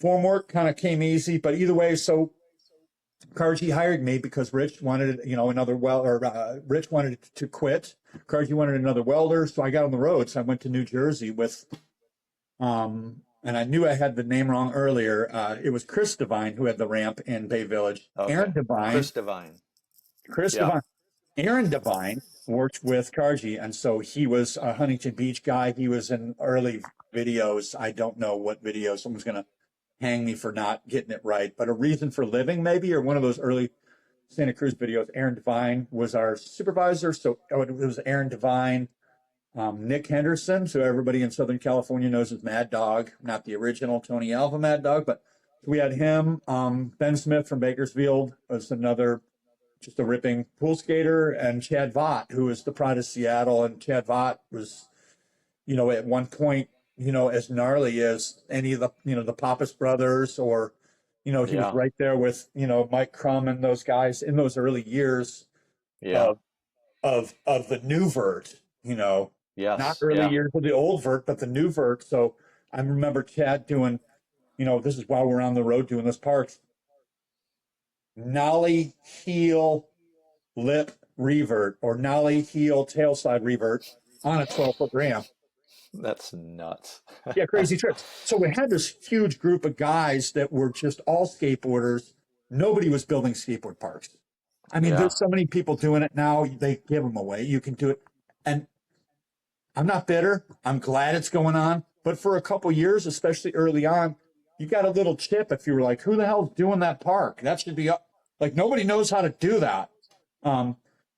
formwork kind of came easy, but either way, so Kargi hired me because Rich wanted, another Rich wanted to quit. Kargi wanted another welder. So I got on the road. So I went to New Jersey with, and I knew I had the name wrong earlier. It was Chris Devine who had the ramp in Bay Village. Okay. Aaron Devine, Chris Devine. Chris Yeah. Devine, Aaron Devine worked with Karji, and so he was a Huntington Beach guy. He was in early videos. I don't know what video. Someone's going to hang me for not getting it right, but A Reason for Living, maybe, or one of those early Santa Cruz videos. Aaron Devine was our supervisor. So it was Aaron Devine, Nick Henderson, so everybody in Southern California knows as Mad Dog, not the original Tony Alva Mad Dog, but we had him. Ben Smith from Bakersfield was another, just a ripping pool skater, and Chad Vaught, who is the pride of Seattle. And Chad Vaught was, at one point, as gnarly as any of the, the Pappas brothers, or, he was right there with, Mike Crum and those guys in those early years of the new vert, Yes. not early years of the old vert, but the new vert. So I remember Chad doing, this is while we're on the road doing this parks, nollie heel lip revert or nollie heel tail slide revert on a 12-foot ramp. That's nuts. Yeah, crazy tricks. So we had this huge group of guys that were just all skateboarders. Nobody was building skateboard parks. I mean, there's so many people doing it now. They give them away. You can do it. And I'm not bitter. I'm glad it's going on. But for a couple years, especially early on, you got a little chip if you were like, who the hell's doing that park? That should be up. Like, nobody knows how to do that.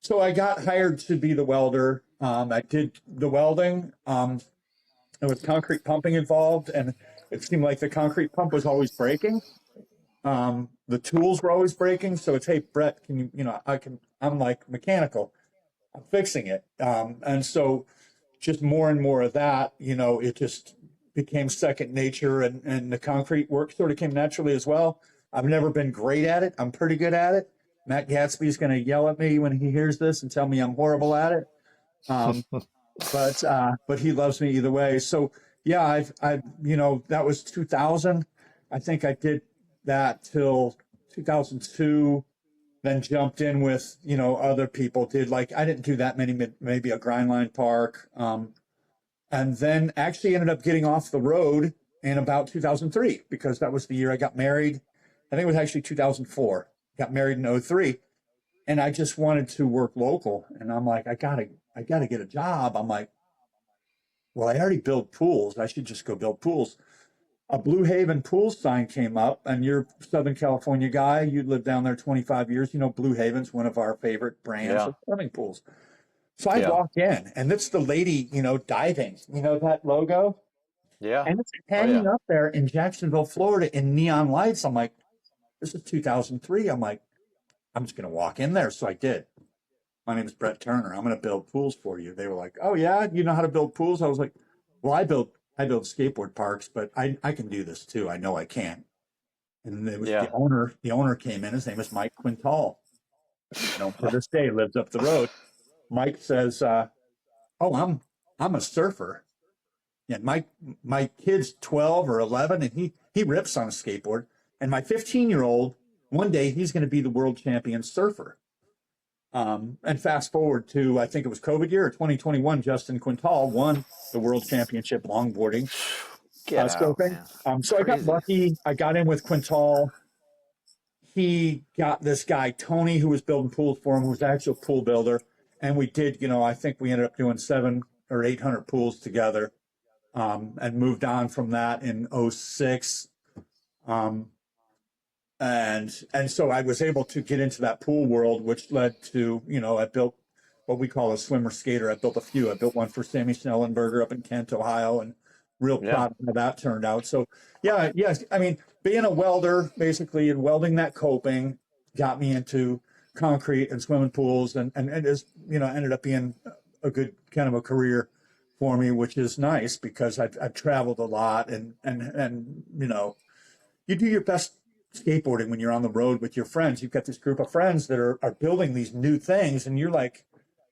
So I got hired to be the welder. I did the welding. There was concrete pumping involved, and it seemed like the concrete pump was always breaking. The tools were always breaking. So it's, hey, Brett, can you, I'm like mechanical. I'm fixing it. And so just more and more of that, it just became second nature, and the concrete work sort of came naturally as well. I've never been great at it. I'm pretty good at it. Matt Gatsby's going to yell at me when he hears this and tell me I'm horrible at it. But he loves me either way. So yeah, that was 2000. I think I did that till 2002, then jumped in with, other people did, like, I didn't do that many, maybe a Grindline Park. And then actually ended up getting off the road in about 2003, because that was the year I got married. I think it was actually 2004. Got married in 03, and I just wanted to work local. And I'm like, I gotta get a job. I'm like, well, I already build pools. I should just go build pools. A Blue Haven pool sign came up, and you're a Southern California guy. You lived down there 25 years. Blue Haven's one of our favorite brands of swimming pools. So I walk in, and it's the lady, diving, that logo? Yeah. And it's hanging up there in Jacksonville, Florida in neon lights. I'm like, this is 2003. I'm like, I'm just going to walk in there. So I did. My name is Brett Turner. I'm going to build pools for you. They were like, oh yeah, you know how to build pools? I was like, well, I build skateboard parks, but I can do this too. I know I can. And it was the owner came in. His name is Mike Quintal. To this day lives up the road. Mike says, oh, I'm a surfer. Yeah, my kid's 12 or 11, and he rips on a skateboard. And my 15-year-old, one day he's going to be the world champion surfer. And fast forward to, I think it was COVID year, 2021, Justin Quintal won the world championship longboarding. So I got lucky. I got in with Quintal. He got this guy, Tony, who was building pools for him, who was the actual pool builder. And we did, I think we ended up doing 700 or 800 pools together, and moved on from that in 06. And so I was able to get into that pool world, which led to, I built what we call a swimmer skater. I built a few. I built one for Sammy Snellenberger up in Kent, Ohio, and real proud of how that turned out. So I mean, being a welder basically and welding that coping got me into concrete and swimming pools, and it is, ended up being a good kind of a career for me, which is nice because I've traveled a lot, and you do your best skateboarding when you're on the road with your friends. You've got this group of friends that are building these new things, and you're like,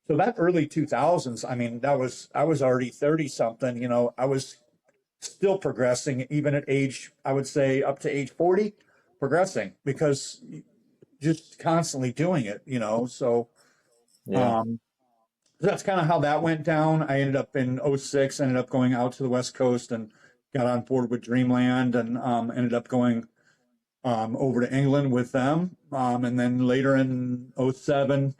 so that early 2000s, I mean, I was already 30 something, I was still progressing even at age, I would say up to age 40, progressing because just constantly doing it, so that's kind of how that went down. I ended up in 06, ended up going out to the West Coast and got on board with Dreamland and ended up going over to England with them. And then later in '07,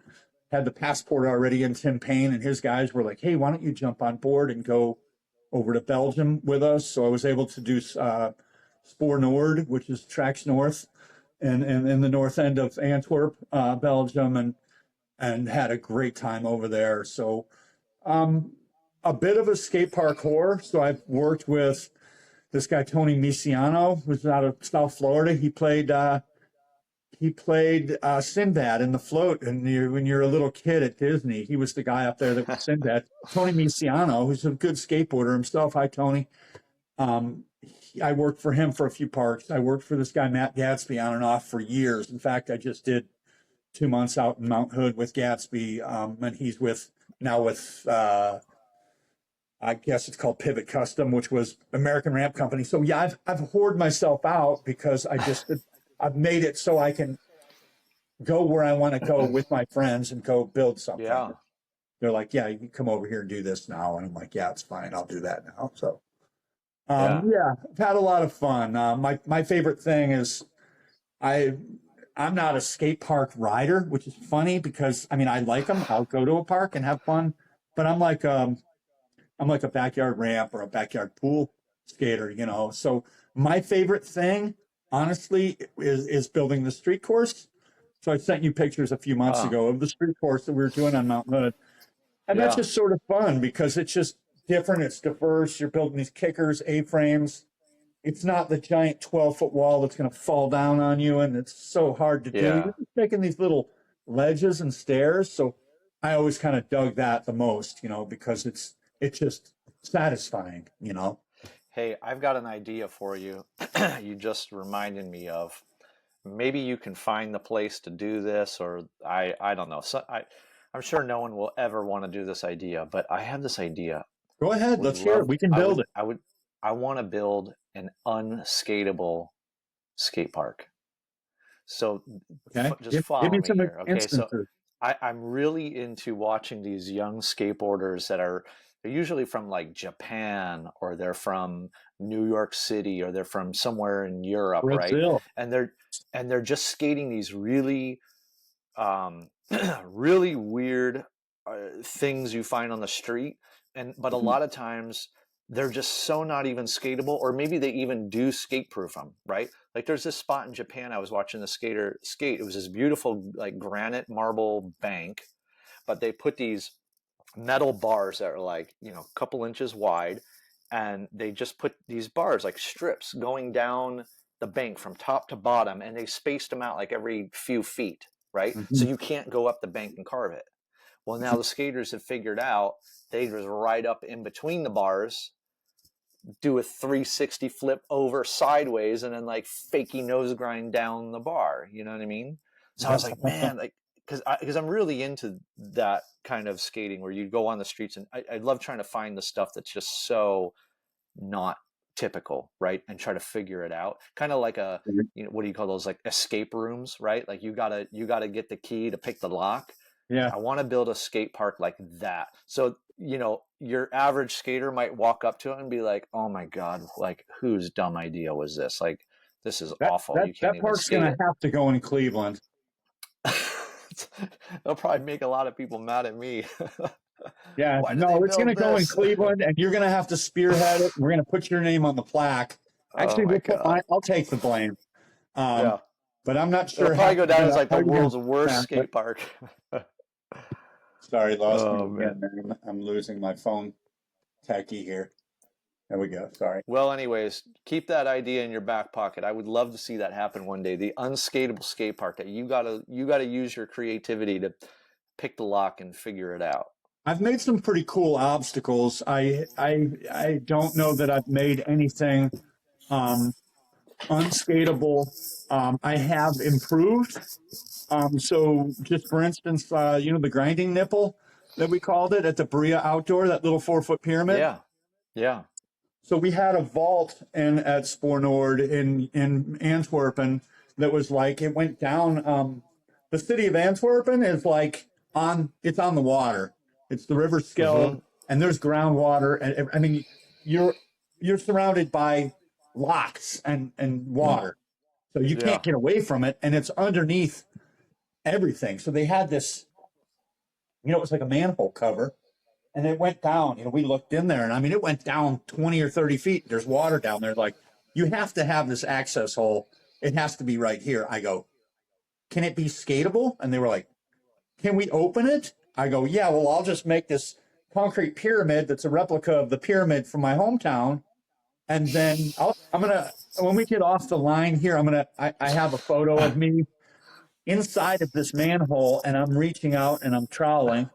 had the passport already, and Tim Payne and his guys were like, hey, why don't you jump on board and go over to Belgium with us? So I was able to do Spoor Noord, which is tracks north and in the north end of Antwerp, Belgium, and had a great time over there. So a bit of a skate park whore. So I've worked with this guy, Tony Misiano, who's out of South Florida. He played Sinbad in the float. And when you're a little kid at Disney, he was the guy up there that was Sinbad. Tony Misiano, who's a good skateboarder himself. Hi, Tony. I worked for him for a few parks. I worked for this guy, Matt Gatsby, on and off for years. In fact, I just did 2 months out in Mount Hood with Gatsby. And he's now with I guess it's called Pivot Custom, which was American Ramp Company. So yeah, I've whored myself out because I've made it so I can go where I want to go with my friends and go build something. Yeah. They're like, yeah, you can come over here and do this now. And I'm like, yeah, it's fine. I'll do that now. So yeah, I've had a lot of fun. My favorite thing is I'm not a skate park rider, which is funny because I mean, I like them. I'll go to a park and have fun, but I'm like a backyard ramp or a backyard pool skater, you know. So my favorite thing, honestly, is building the street course. So I sent you pictures a few months ago of the street course that we were doing on Mount Hood. And that's just sort of fun because it's just different. It's diverse. You're building these kickers, A-frames. It's not the giant 12-foot wall that's going to fall down on you, and it's so hard to do. You're just making these little ledges and stairs. So I always kind of dug that the most, you know, because it's just satisfying, you know. Hey, I've got an idea for you. You just reminded me of. Maybe you can find the place to do this, or I don't know. So I'm sure no one will ever want to do this idea, but I have this idea. Go ahead, let's hear it. We can build it. I want to build an unskatable skate park. So just follow me here. Okay, so I'm really into watching these young skateboarders they're usually from like Japan, or they're from New York City, or they're from somewhere in Europe, Brazil. Right? And they're just skating these really really weird things you find on the street, but a lot of times they're just so not even skatable, or maybe they even do skate proof them, right? Like there's this spot in Japan, I was watching the skater skate. It was this beautiful like granite marble bank, but they put these metal bars that are like, you know, a couple inches wide, and they just put these bars like strips going down the bank from top to bottom, and they spaced them out like every few feet, right? So you can't go up the bank and carve it. Well, now the skaters have figured out they just ride up in between the bars, do a 360 flip over sideways, and then like fakey nose grind down the bar. You know what I mean? So I was like, man, like, because I'm really into that kind of skating where you go on the streets, and I love trying to find the stuff that's just so not typical, right? And try to figure it out. Kind of like you know, what do you call those, like escape rooms, right? Like you gotta get the key to pick the lock. Yeah. I want to build a skate park like that. So, you know, your average skater might walk up to it and be like, oh my God, like whose dumb idea was this? Like, this is awful. You can't that park's going to have to go in Cleveland. They'll probably make a lot of people mad at me. Yeah, no, it's going to go in Cleveland, and you're going to have to spearhead it. We're going to put your name on the plaque. Actually, I'll take the blame. Yeah. But I'm not sure. It'll probably go down as like the world's worst skate park. Sorry, lost me again, man. I'm losing my phone techie here. There we go. Sorry. Well, anyways, keep that idea in your back pocket. I would love to see that happen one day. The unskatable skate park. That you gotta use your creativity to pick the lock and figure it out. I've made some pretty cool obstacles. I don't know that I've made anything unskatable. I have improved. So just for instance, you know, the grinding nipple that we called it at the Berea Outdoor, that little 4-foot pyramid. Yeah. Yeah. So we had a vault at Spoor Noord in Antwerpen that was like, it went down. The city of Antwerpen is like it's on the water. It's the River Skeld, and there's groundwater. And I mean, you're you're surrounded by locks and water. So you Yeah. can't get away from it. And it's underneath everything. So they had this, it was like a manhole cover and it went down. We looked in there and I mean, it went down 20 or 30 feet. There's water down there. Like, you have to have this access hole. It has to be right here. I go, can it be skatable? And they were like, can we open it? I go, yeah, well, I'll just make this concrete pyramid that's a replica of the pyramid from my hometown. And then when we get off the line here, I have a photo of me inside of this manhole and I'm reaching out and I'm troweling.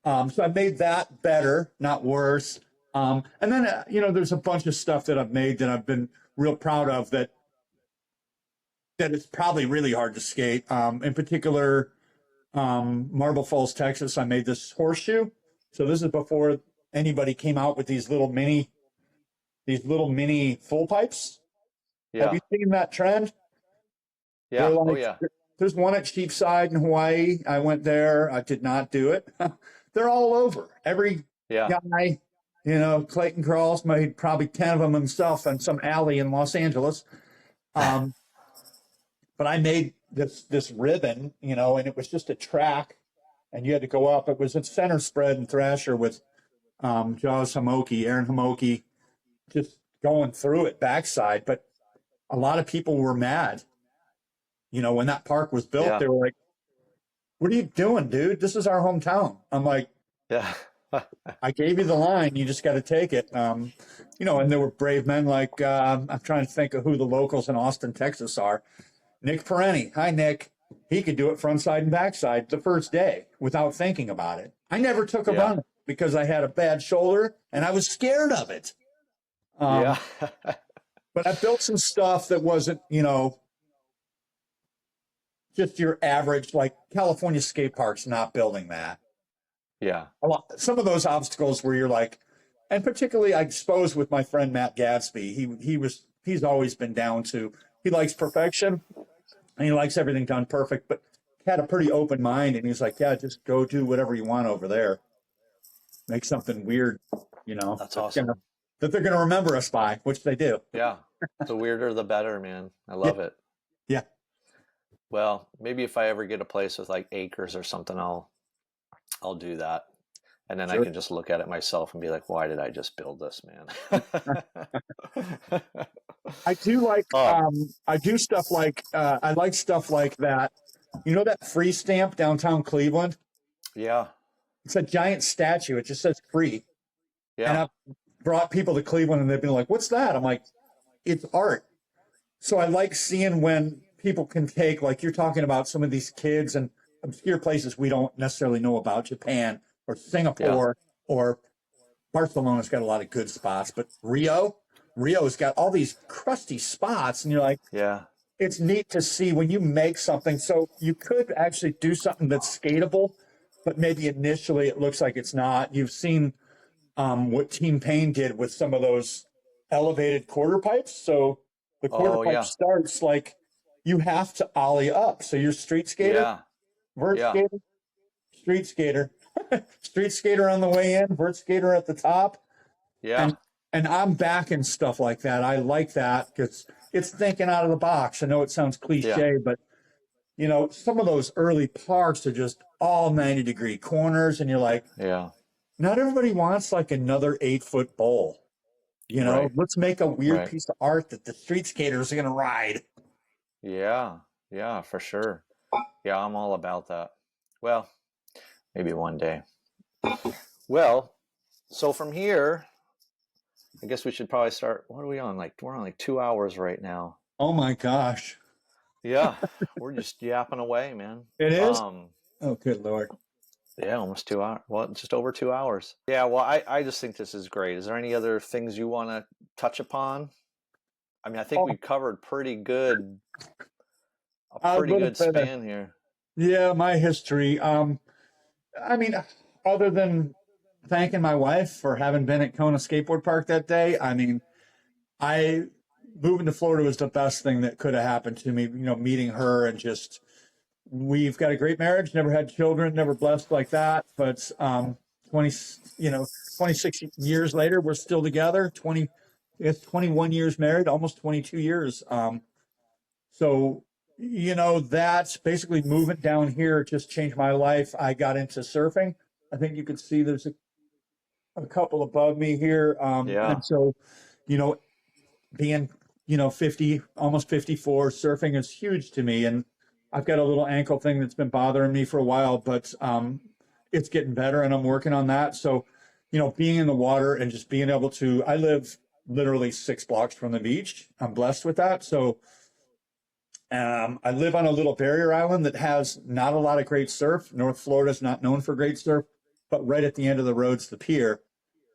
So I made that better, not worse. And then, there's a bunch of stuff that I've made that I've been real proud of that it's probably really hard to skate. In particular, Marble Falls, Texas, I made this horseshoe. So this is before anybody came out with these little mini full pipes. Yeah. Have you seen that trend? Yeah. Like, Oh yeah. There's one at Cheapside in Hawaii. I went there. I did not do it. They're all over. Every guy, Clayton Crawls made probably 10 of them himself in some alley in Los Angeles. But I made this ribbon, and it was just a track and you had to go up. It was a center spread and thrasher with Aaron Hamoki, just going through it backside. But a lot of people were mad. When that park was built, they were like, what are you doing, dude? This is our hometown. I'm like, yeah. I gave you the line. You just got to take it. And there were brave men like, I'm trying to think of who the locals in Austin, Texas are. Nick Perenni. Hi, Nick. He could do it frontside and backside the first day without thinking about it. I never took a run because I had a bad shoulder and I was scared of it. But I built some stuff that wasn't, just your average, like California skate parks, not building that. Yeah. Some of those obstacles where you're like, and particularly I suppose with my friend Matt Gadsby, he's always been down to, he likes perfection and he likes everything done perfect, but had a pretty open mind. And he's like, yeah, just go do whatever you want over there. Make something weird, That's awesome. That they're going to remember us by, which they do. Yeah. The weirder, the better, man. I love it. Yeah. Well, maybe if I ever get a place with like acres or something, I'll do that. And then I can just look at it myself and be like, why did I just build this, man? I do like, I do stuff like, I like stuff like that. That free stamp downtown Cleveland? Yeah. It's a giant statue. It just says free. Yeah. And I've brought people to Cleveland and they've been like, what's that? I'm like, it's art. So I like seeing when people can take, like you're talking about some of these kids and obscure places we don't necessarily know about, Japan or Singapore or Barcelona's got a lot of good spots, but Rio's got all these crusty spots and you're like, it's neat to see when you make something. So you could actually do something that's skatable, but maybe initially it looks like it's not. You've seen what Team Pain did with some of those elevated quarter pipes. So the quarter pipe starts like you have to ollie up. So you're street skater, vert skater, street skater, street skater on the way in, vert skater at the top. Yeah. And I'm backing stuff like that. I like that because it's thinking out of the box. I know it sounds cliche, but some of those early parks are just all 90-degree corners. And you're like, not everybody wants like another 8-foot bowl. Let's make a weird piece of art that the street skaters are going to ride. Yeah. Yeah, for sure. Yeah, I'm all about that. Well, maybe one day. Well, so from here, I guess we should probably start. What are we on? We're on like 2 hours right now. Oh my gosh. Yeah. We're just yapping away, man. It is? Oh, good Lord. Yeah, almost 2 hours. Well, just over 2 hours. Yeah, well, I just think this is great. Is there any other things you want to touch upon? I mean, I think we covered a pretty good span here. Yeah, my history. I mean, other than thanking my wife for having been at Kona Skateboard Park that day, I mean, moving to Florida was the best thing that could have happened to me, meeting her and just, we've got a great marriage, never had children, never blessed like that. But 26 years later, we're still together. it's 21 years married, almost 22 years. So, that's basically moving down here just changed my life. I got into surfing. I think you can see there's a couple above me here. Yeah. And so, you know, being, 50, almost 54, surfing is huge to me. And I've got a little ankle thing that's been bothering me for a while, but it's getting better and I'm working on that. So, being in the water and just being able to, I live literally 6 blocks from the beach. I'm blessed with that. So I live on a little barrier island that has not a lot of great surf. North Florida is not known for great surf, but right at the end of the road's the pier.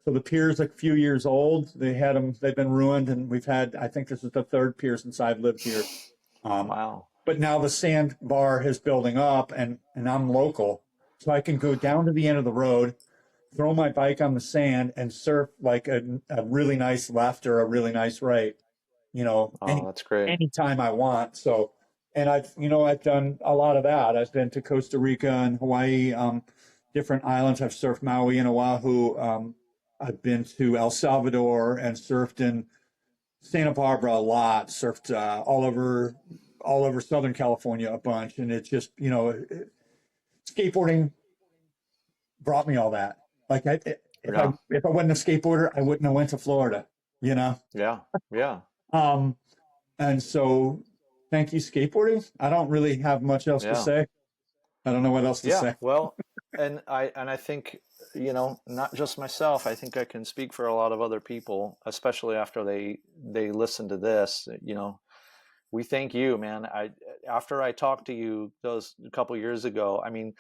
So the pier's a few years old. They've been ruined, and I think this is the third pier since I've lived here. Wow. But now the sandbar is building up, and I'm local. So I can go down to the end of the road, throw my bike on the sand, and surf like a really nice left or a really nice right, Oh, that's great. anytime I want. So, and I've done a lot of that. I've been to Costa Rica and Hawaii, different islands. I've surfed Maui and Oahu. I've been to El Salvador and surfed in Santa Barbara a lot, surfed all over Southern California a bunch. And it's just, skateboarding brought me all that. Like if Yeah. I wasn't a skateboarder, I wouldn't have went to Florida, Yeah. Yeah. And so thank you, skateboarding. I don't really have much else to Yeah. say. I don't know what else to Yeah. say. Well, and I think, not just myself, I think I can speak for a lot of other people, especially after they listen to this. We thank you, man. After I talked to you those a couple years ago, I mean,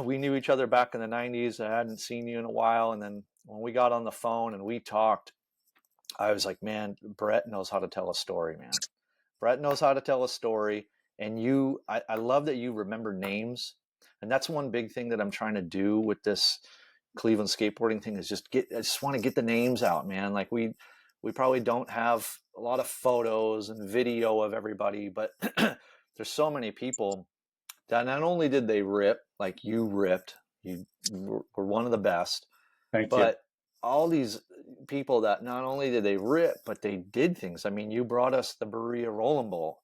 we knew each other back in the 90s. I hadn't seen you in a while. And then when we got on the phone and we talked, I was like, man, Brett knows how to tell a story, man. Brett knows how to tell a story. And I love that you remember names. And that's one big thing that I'm trying to do with this Cleveland skateboarding thing is I just want to get the names out, man. Like we probably don't have a lot of photos and video of everybody, but there's so many people that not only did they rip, like you ripped, you were one of the best, Thank you. but all these people that not only did they rip, but they did things. I mean, you brought us the Berea Roll and Bowl.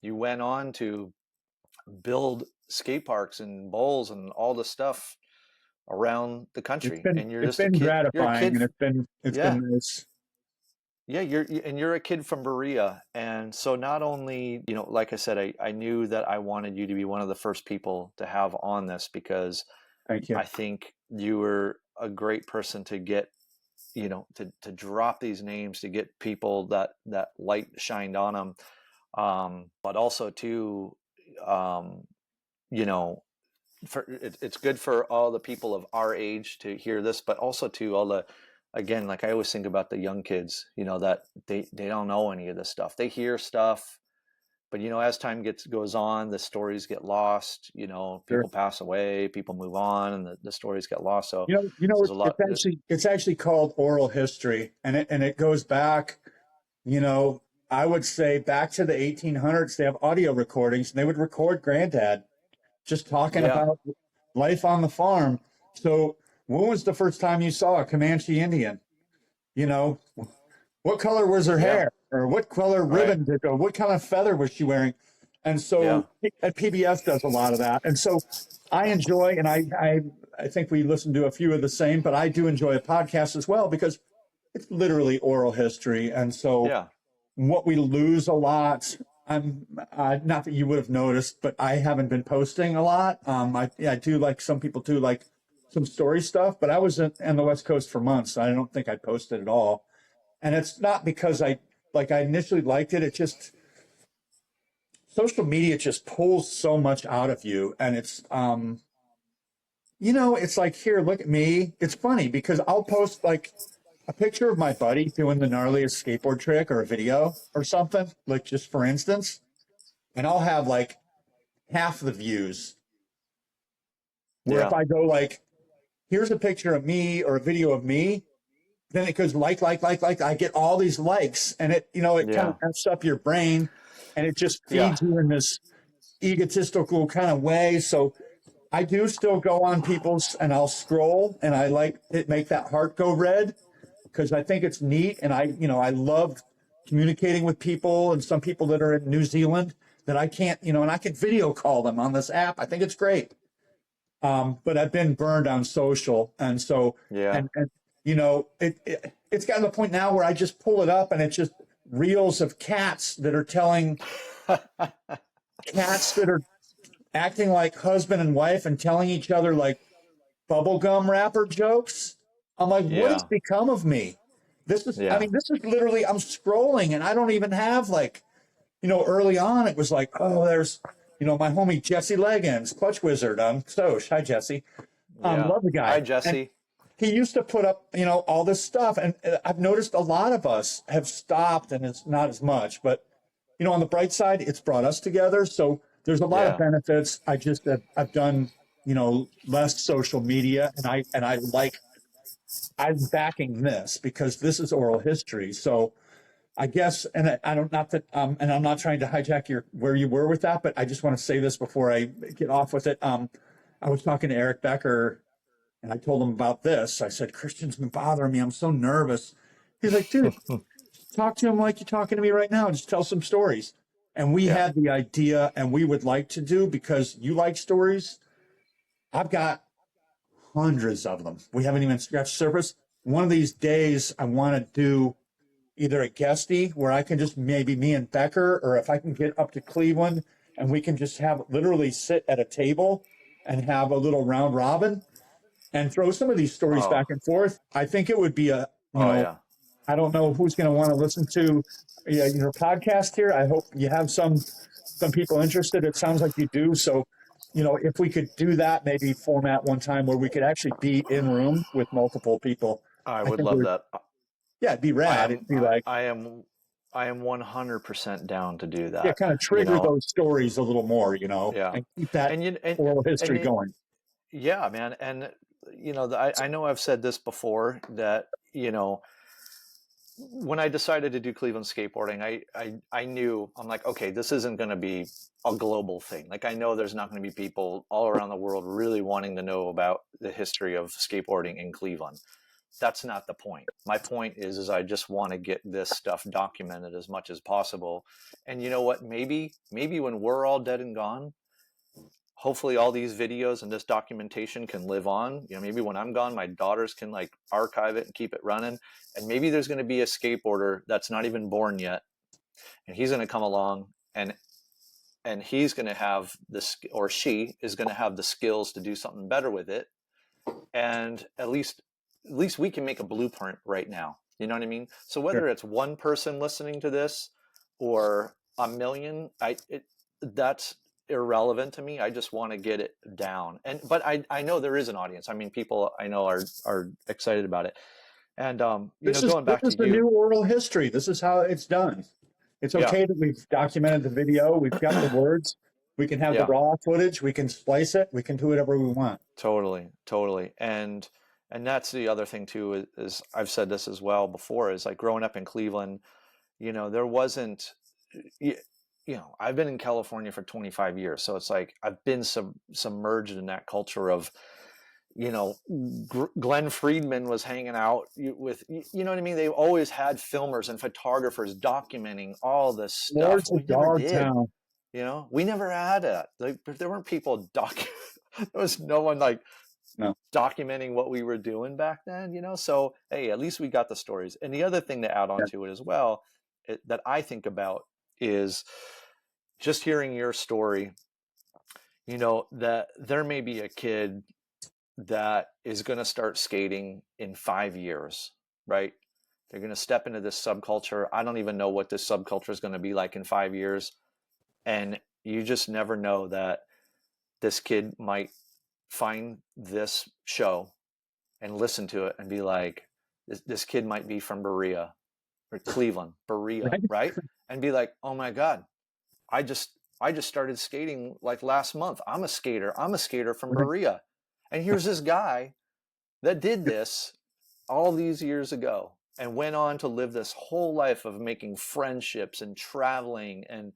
You went on to build skate parks and bowls and all the stuff around the country. And you're It's just a been kid. You're a gratifying, kid. and it's Yeah. been nice. Yeah, you're a kid from Berea. And so not only, like I said, I knew that I wanted you to be one of the first people to have on this because Thank you. I think you were a great person to get, to drop these names, to get people that light shined on them. But also too, it's good for all the people of our age to hear this, but also to all the, again, like I always think about the young kids, that they don't know any of this stuff. They hear stuff, but as time goes on, the stories get lost. People Sure. pass away, people move on, and the stories get lost. So It's actually called oral history, and it goes back, I would say back to the 1800s. They have audio recordings, and they would record Granddad just talking about life on the farm. So when was the first time you saw a Comanche Indian? What color was her hair, or what color ribbon did, or what kind of feather was she wearing? And so PBS does a lot of that. And so I enjoy, and I think we listen to a few of the same, but I do enjoy a podcast as well because it's literally oral history. And so what we lose a lot, not that you would have noticed, but I haven't been posting a lot. I do, like some people do, like some story stuff, but I was on the West Coast for months. So I don't think I posted at all. And it's not because I initially liked it. It just, social media just pulls so much out of you. And it's, it's like, here, look at me. It's funny because I'll post like a picture of my buddy doing the gnarliest skateboard trick or a video or something, like just for instance, and I'll have like half the views. Where if I go like, here's a picture of me or a video of me, then it goes like, I get all these likes, and it kind of mess up your brain, and it just feeds you in this egotistical kind of way. So I do still go on people's, and I'll scroll, and I like it, make that heart go red. because I think it's neat. And I love communicating with people, and some people that are in New Zealand that I can't, and I can video call them on this app. I think it's great. But I've been burned on social. And so, Yeah. and it's gotten to the point now where I just pull it up and it's just reels of cats that are telling cats that are acting like husband and wife and telling each other like bubblegum wrapper jokes. I'm like, what has Yeah. become of me? Yeah. This is literally, I'm scrolling and I don't even have like, early on it was like, oh, there's, my homie Jesse Leggins, Clutch Wizard on Soch. Hi, Jesse. Yeah. Love the Hi, guy. And Jesse. he used to put up, all this stuff. And I've noticed a lot of us have stopped, and it's not as much, but, on the bright side, it's brought us together. So there's a lot of Yeah. benefits. I've done, less social media, and I'm backing this because this is oral history. So I guess, and I don't, not that, and I'm not trying to hijack where you were with that, but I just want to say this before I get off with it. I was talking to Eric Becker, and I told him about this. I said, Christian's been bothering me. I'm so nervous. He's like, dude, talk to him like you're talking to me right now. Just tell some stories. And we Yeah. had the idea, and we would like to do, because you like stories. I've got hundreds of them. We haven't even scratched the surface. One of these days, I want to do either a guestie where I can just, maybe me and Becker, or if I can get up to Cleveland and we can just have literally sit at a table and have a little round robin and throw some of these stories Oh. back and forth. I think it would be Oh yeah. I don't know who's going to want to listen to your podcast here. I hope you have some people interested. It sounds like you do. So, if we could do that, maybe format one time where we could actually be in room with multiple people. I I would think it love would, that. yeah, it'd be rad. It'd be like, I am 100% down to do yeah, that. kind of trigger those stories a little more, Yeah. and keep that And you oral and history it, going. yeah, man. And I know I've said this before that, when I decided to do Cleveland skateboarding, I knew, I'm like, okay, this isn't going to be a global thing. Like, I know there's not going to be people all around the world really wanting to know about the history of skateboarding in Cleveland. That's not the point. My point is I just want to get this stuff documented as much as possible. And you know what? Maybe when we're all dead and gone, hopefully all these videos and this documentation can live on. Maybe when I'm gone, my daughters can like archive it and keep it running. And maybe there's going to be a skateboarder that's not even born yet, and he's going to come along, and he's going to have this, or she is going to have the skills to do something better with it. And at least we can make a blueprint right now. You know what I mean? So whether Sure. it's one person listening to this or a million, that's irrelevant to me. I just want to get it down. But I know there is an audience. I mean, people I know are excited about it. And going This back is to the you. new oral history. This is how it's done. It's Yeah. okay that we've documented the video. We've got the words. We can have the Yeah. raw footage. We can splice it. We can do whatever we want. Totally. And that's the other thing too, is I've said this as well before, is like growing up in Cleveland, there wasn't, I've been in California for 25 years. So it's like I've been submerged in that culture of, Glenn Friedman was hanging out with, you know what I mean? They always had filmers and photographers documenting all this stuff. Lords We of never did. Dogtown. We never had that. Like, there weren't people there was no one like No. documenting what we were doing back then, So, hey, at least we got the stories. And the other thing to add on Yeah. to it as well, that I think about is just hearing your story, that there may be a kid that is going to start skating in 5 years, right? They're going to step into this subculture. I don't even know what this subculture is going to be like in 5 years. And you just never know that this kid might find this show and listen to it and be like, this kid might be from Berea or Cleveland, Berea, right? And be like, oh my God, I just started skating like last month. I'm a skater from Berea. And here's this guy that did this all these years ago and went on to live this whole life of making friendships and traveling and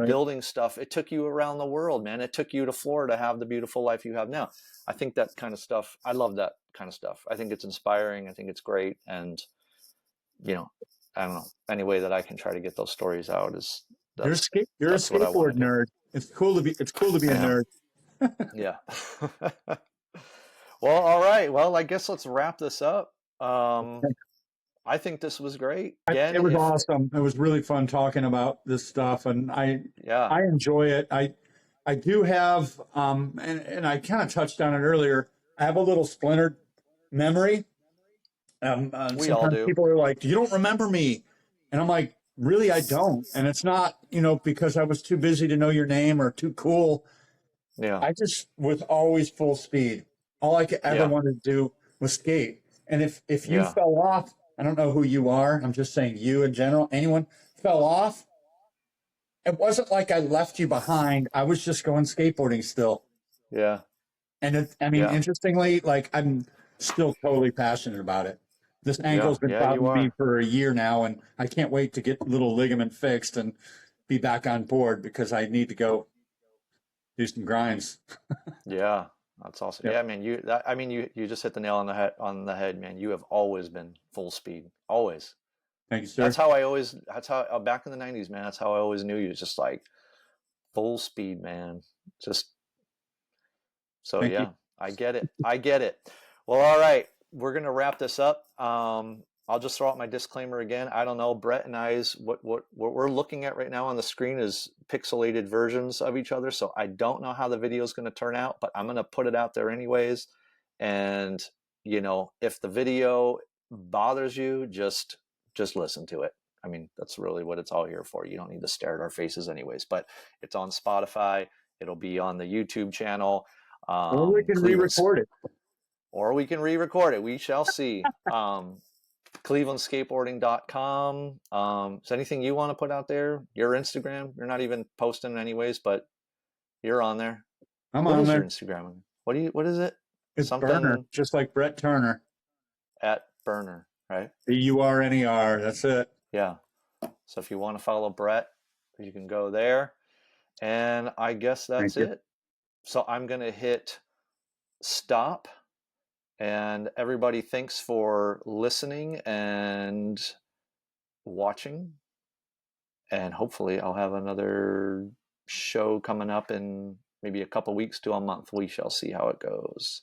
building stuff. It took you around the world, man. It took you to Florida to have the beautiful life you have now. I think that kind of stuff, I love that kind of stuff. I think it's inspiring. I think it's great. And you know, I don't know, any way that I can try to get those stories out is You're that's a that's what I want skateboard to do. nerd. It's cool to be I a am. nerd. Yeah. Well, all right. Well, I guess let's wrap this up. I think this was great. Again, It was if awesome. It was really fun talking about this stuff, and yeah, I enjoy it. I do have and I kind of touched on it earlier. I have a little splintered memory. we all Sometimes do. people are like, "You don't remember me," and I'm like, "Really, I don't." And it's not, because I was too busy to know your name or too cool. Yeah. I just was always full speed. All I could ever Yeah. wanted to do was skate. And if you Yeah. fell off, I don't know who you are. I'm just saying you in general. Anyone fell off, it wasn't like I left you behind. I was just going skateboarding still. Yeah. And I mean, Yeah. interestingly, like I'm still totally passionate about it. This Yeah. ankle's been Yeah, you bothering me are. for a year now, and I can't wait to get a little ligament fixed and be back on board because I need to go do some grinds. Yeah. That's awesome. Yep. Yeah, man, you just hit the nail on the head, man. You have always been full speed. Always. Thank you, That's sir. how that's how back in the 90s, man. That's how I always knew you. Just like full speed, man. Just so Thank you. yeah, I get it. I get it. Well, all right, we're gonna wrap this up. I'll just throw out my disclaimer again. I don't know. Brett and I's what we're looking at right now on the screen is pixelated versions of each other. So I don't know how the video is going to turn out, but I'm going to put it out there anyways. And if the video bothers you, just listen to it. I mean, that's really what it's all here for. You don't need to stare at our faces anyways. But it's on Spotify. It'll be on the YouTube channel. Or we can Cleveland, re-record it. or we can re-record it. We shall see. ClevelandSkateboarding.com. Is there anything you want to put out there? Your Instagram? You're not even posting anyways, but you're on there. I'm What on is your there. Instagram? What is it? It's Burner, Something just like Brett Turner. at Burner, right? Burner. That's it. Yeah. So if you want to follow Brett, you can go there. And I guess Thank that's you. it. So I'm going to hit stop. And everybody, thanks for listening and watching. And hopefully I'll have another show coming up in maybe a couple weeks to a month. We shall see how it goes.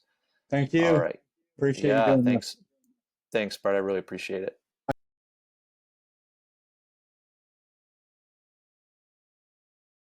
Thank All you. right. Appreciate you Yeah, doing this. thanks. Thanks, Brett. I really appreciate it.